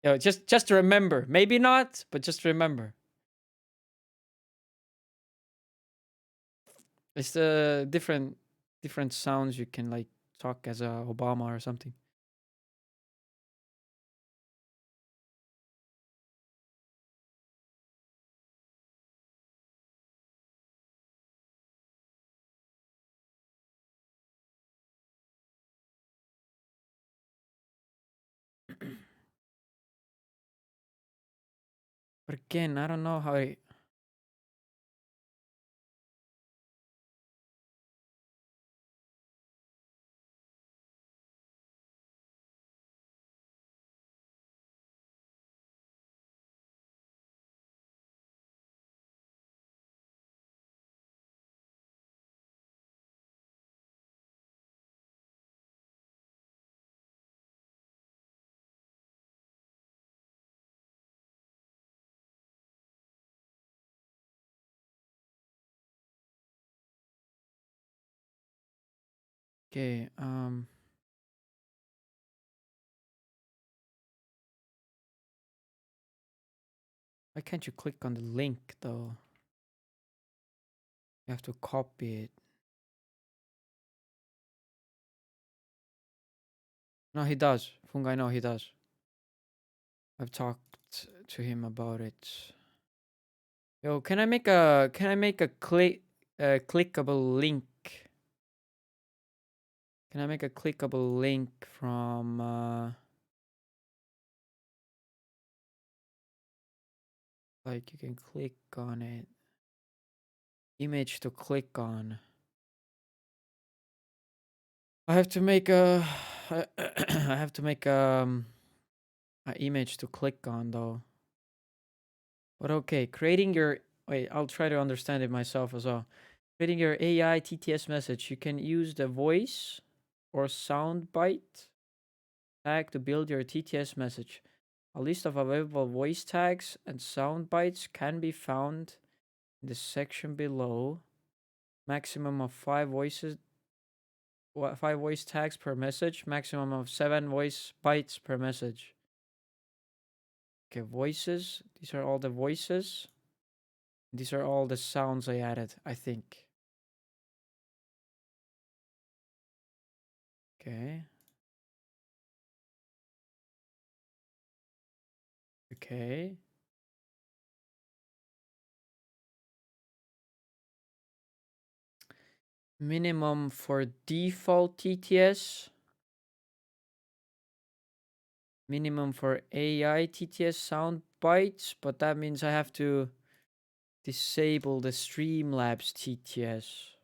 Yo, just remember. Maybe not, but just remember. It's the different sounds you can like talk as a Obama or something. But again, I don't know how I. Okay, why can't you click on the link though? You have to copy it. No, he does. Fungi, no, he does. I've talked to him about it. Yo, can I make a clickable link? Can I make a clickable link from like you can click on it. Image to click on. I have to make a I have to make an image to click on though. But okay, creating your wait, I'll try to understand it myself as well. Creating your AI TTS message, you can use the voice or sound bite tag to build your TTS message. A list of available voice tags and sound bites can be found in the section below. Maximum of 5 voices 5 voice tags per message, maximum of 7 voice bytes per message. Okay, voices. These are all the voices. These are all the sounds I added, I think. Okay. Okay. Minimum for default TTS. Minimum for AI TTS sound bytes, but that means I have to disable the Streamlabs TTS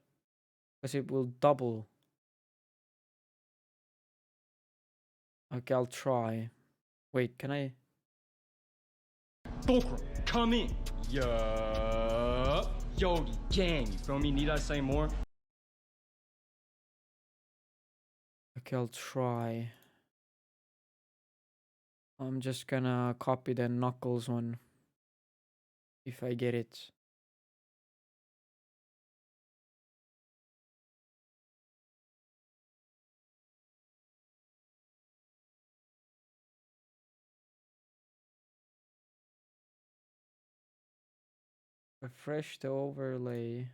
because it will double. Okay, I'll try. Wait, can I?
Fulcrum, come in. Yeah. Yogi, gang, you feel me? Need I say more?
Okay, I'll try. I'm just gonna copy the Knuckles one. If I get it. Refresh the overlay.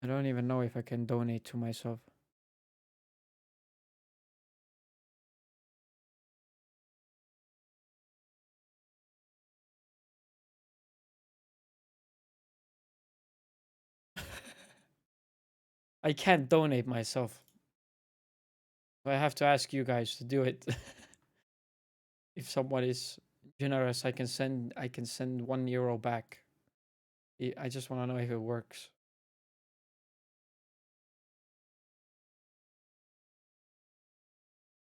I don't even know if I can donate to myself. I can't donate myself. I have to ask you guys to do it. If someone is generous, I can send €1 back. I just want to know if it works.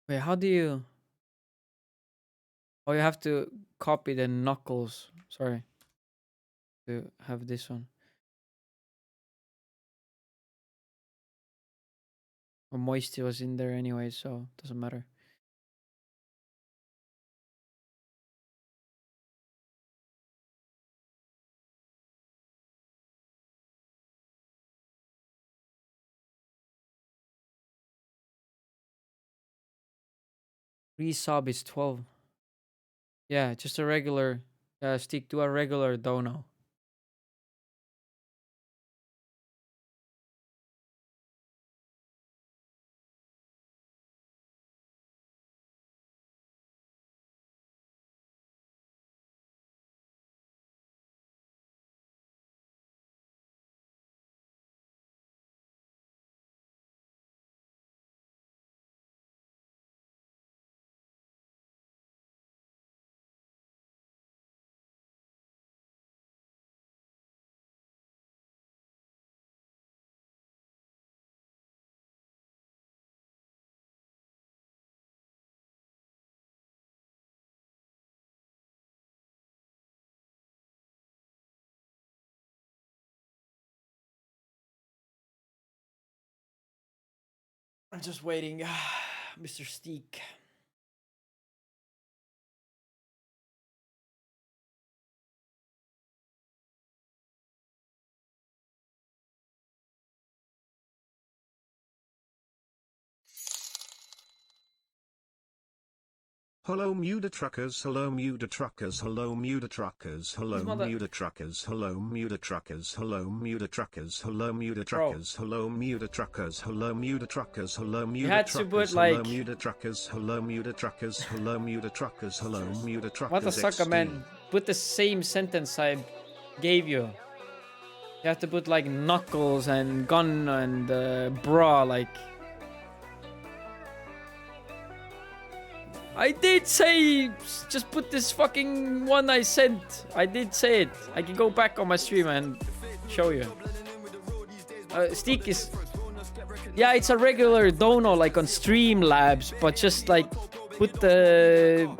Wait, how do you? Oh, you have to copy the Knuckles. Sorry. To have this one. Or Moisty was in there anyway, so doesn't matter. Resub is 12. Yeah, just a regular stick to a regular dono. I'm just waiting, Mr. Steak.
Hello Muda Truckers, hello Muda Truckers, hello Muda Truckers, hello Muda Truckers, hello Muda Truckers, hello Muda Truckers, hello Muda Truckers, hello Muda Truckers, hello Muda Truckers, hello Muda Truckers, hello Muda Truckers, hello Muda Truckers, hello Muda Truckers, hello Muda Truckers.
What the sucker, man? Put the same sentence I gave you. You have to put like knuckles and gun and bra like. I did say just put this fucking one I sent. I did say it. I can go back on my stream and show you. Steak is... Yeah, it's a regular dono like on Streamlabs, but just like put the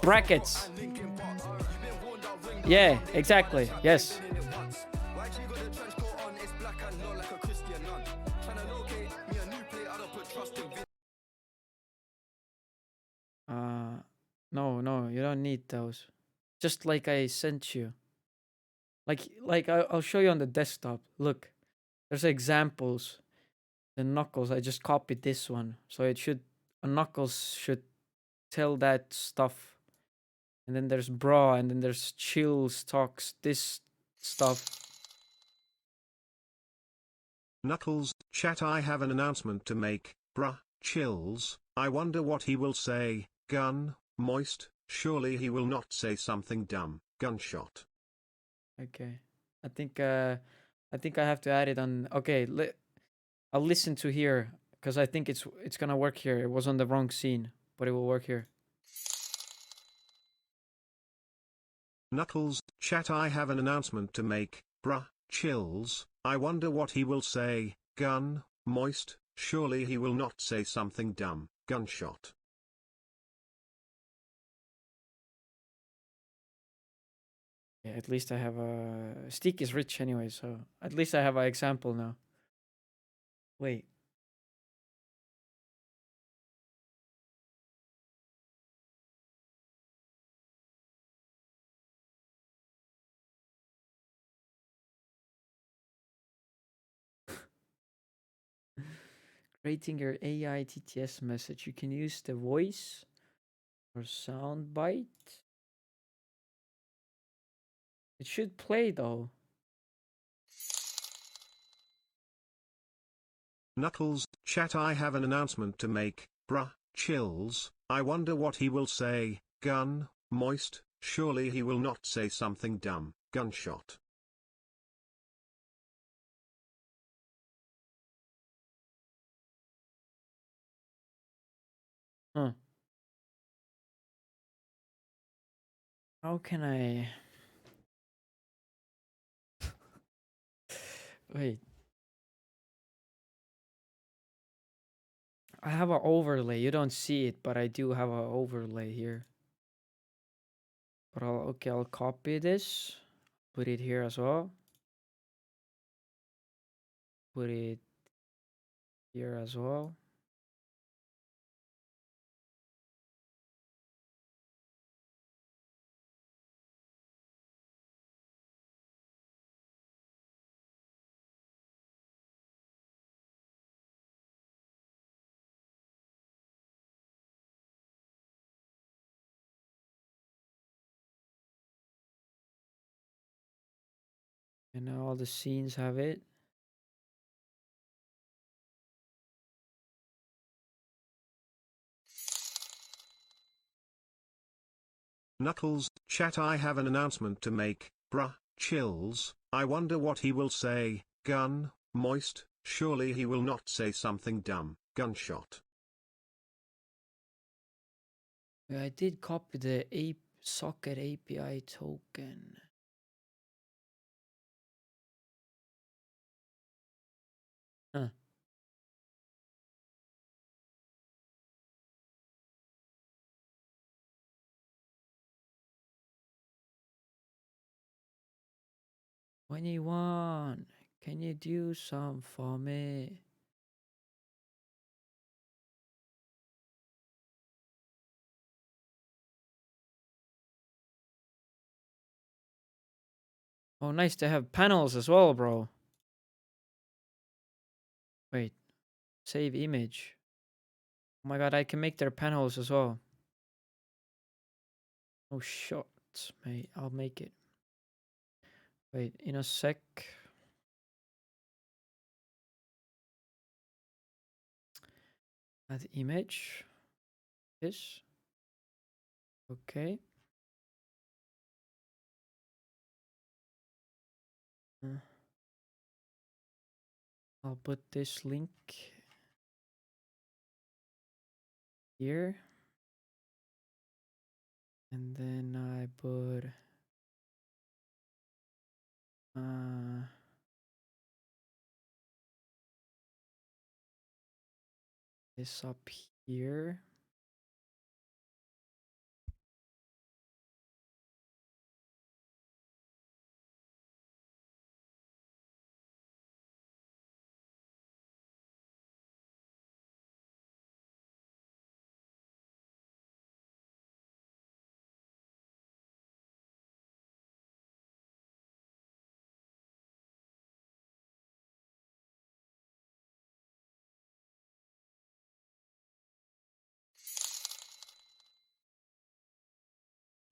brackets. Yeah, exactly. Yes. No, you don't need those. Just like I sent you. Like I'll show you on the desktop. Look, there's examples. The knuckles, I just copied this one. So it should, knuckles should tell that stuff. And then there's bra, and then there's chill stocks, this stuff.
Knuckles, chat, I have an announcement to make. Bruh, chills, I wonder what he will say. Gun, moist, surely he will not say something dumb. Gunshot.
Okay. I think I have to add it on. Okay, I'll listen to here because I think it's gonna work here. It was on the wrong scene, but it will work here.
Knuckles, chat, I have an announcement to make. Bruh, chills, I wonder what he will say. Gun, moist, surely he will not say something dumb. Gunshot.
Yeah, at least I have a... Steak is rich anyway, so at least I have an example now. Wait. Creating your AI TTS message. You can use the voice or sound bite. It should play though.
Knuckles, chat, I have an announcement to make. Bruh, chills, I wonder what he will say. Gun, moist, surely he will not say something dumb. Gunshot.
Huh. How can I... Wait. I have an overlay. You don't see it, but I do have an overlay here. But I'll copy this. Put it here as well. Put it here as well. And now all the scenes have it.
Knuckles, chat, I have an announcement to make. Bruh, chills, I wonder what he will say. Gun, moist, surely he will not say something dumb. Gunshot.
I did copy the socket API token. Huh. "21, can you do some for me?" Oh, nice to have panels as well, bro. Wait, save image. Oh my god, I can make their panels as well. Oh shit, mate, I'll make it. Wait, in a sec. Add image. This. Okay. I'll put this link here. And then I put this up here.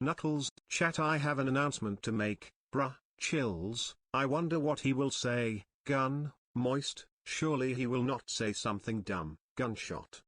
Knuckles, chat, I have an announcement to make, bruh, chills. I wonder what he will say. Gun, moist, surely he will not say something dumb. Gunshot.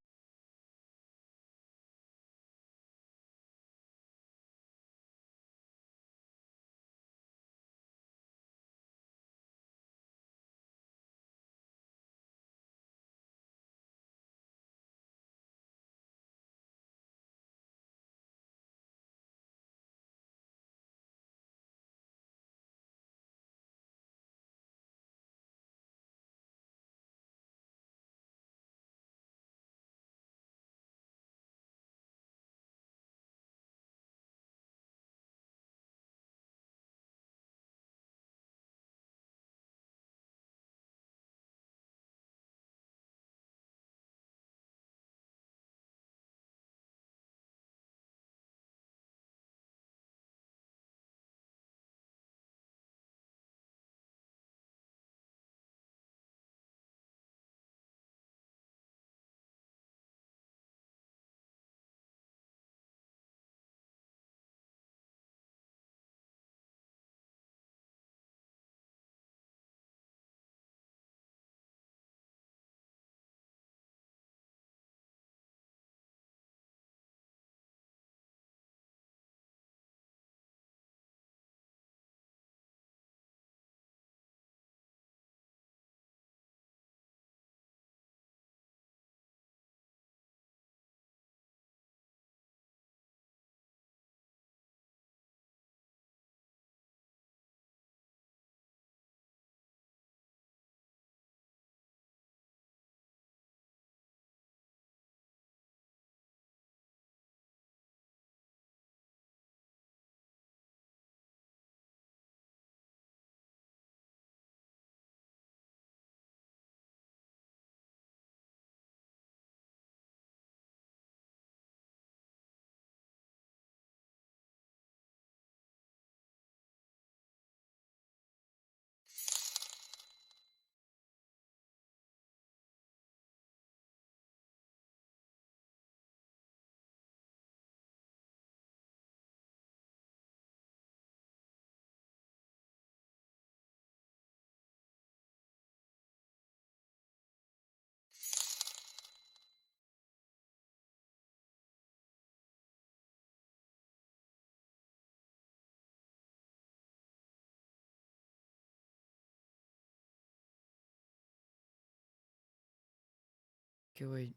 Okay, wait.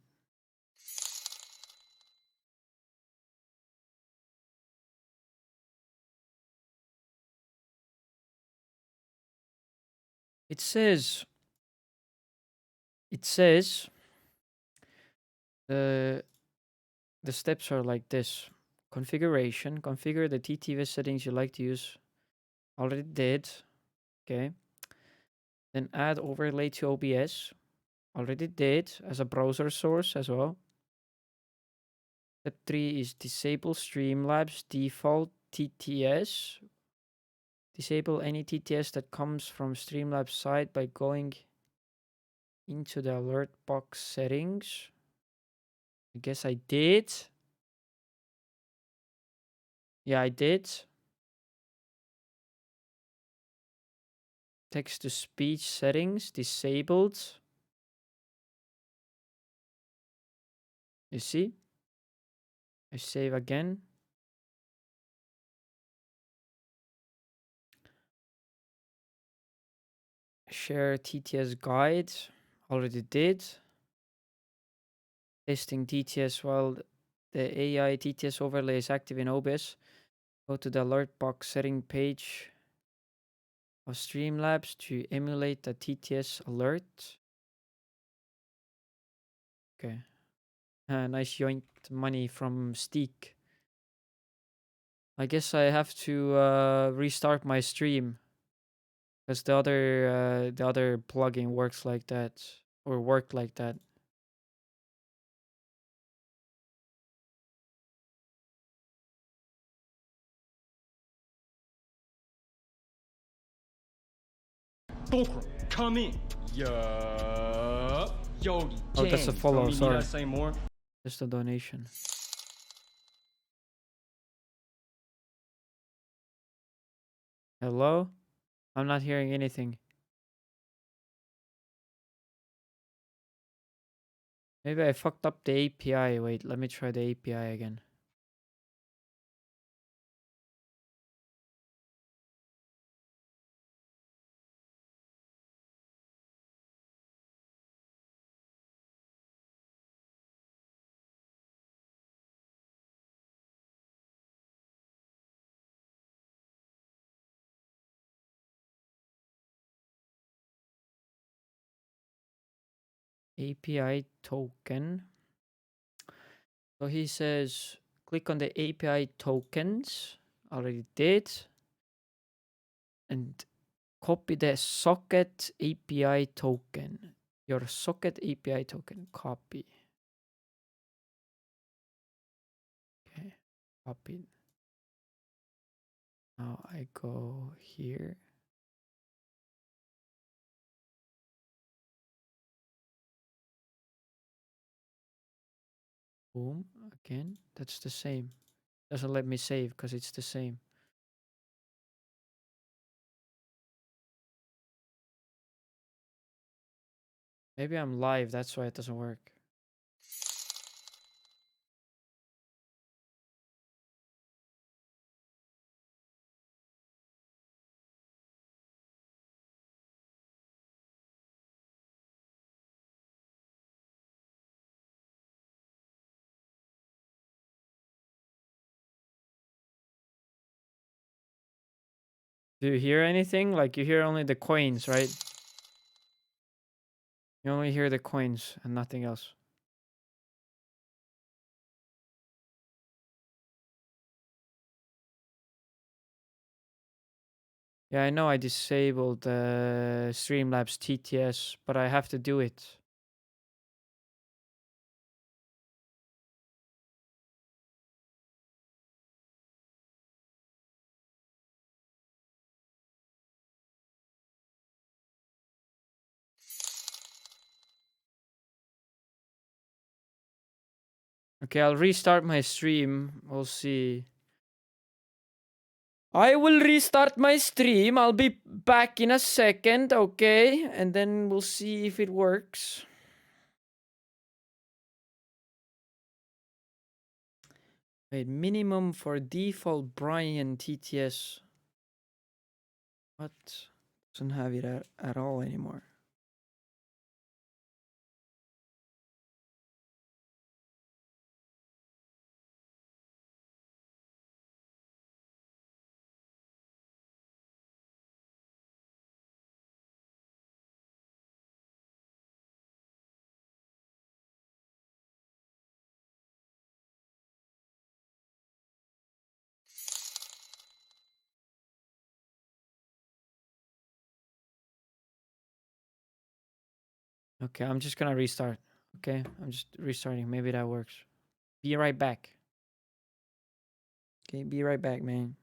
It says the steps are like this. Configuration, configure the TTV settings you like to use. Already did. Okay. Then add overlay to OBS. Already did as a browser source as well. Step 3 is disable Streamlabs default TTS. Disable any TTS that comes from Streamlabs side by going into the alert box settings. I guess I did. Yeah, I did. Text to speech settings disabled. You see? I save again. Share TTS guide. Already did. Testing TTS while the AI TTS overlay is active in OBS. Go to the alert box setting page of Streamlabs to emulate the TTS alert. Okay. Nice yoinked money from Steak. I guess I have to restart my stream because the other plugin works like that, or worked like that.
Fulcrum, come in. Yogi,
Oh, that's a follow,
Need
sorry.
I say more?
Just a donation. Hello? I'm not hearing anything. Maybe I fucked up the API. Wait, let me try the API again. API token. So he says, click on the API tokens. Already did. And copy the socket API token. Your socket API token. Copy. Okay. Copy. Now I go here. Boom. Again. That's the same. Doesn't let me save because it's the same. Maybe I'm live. That's why it doesn't work. Do you hear anything? Like, you hear only the coins, right? You only hear the coins and nothing else. Yeah, I know I disabled Streamlabs TTS, but I have to do it. Okay, I'll restart my stream. We'll see. I will restart my stream. I'll be back in a second, okay? And then we'll see if it works. Wait, minimum for default Brian TTS. What? Doesn't have it at all anymore. Okay, I'm just gonna restart. Okay, I'm just restarting. Maybe that works. Be right back. Okay, be right back, man.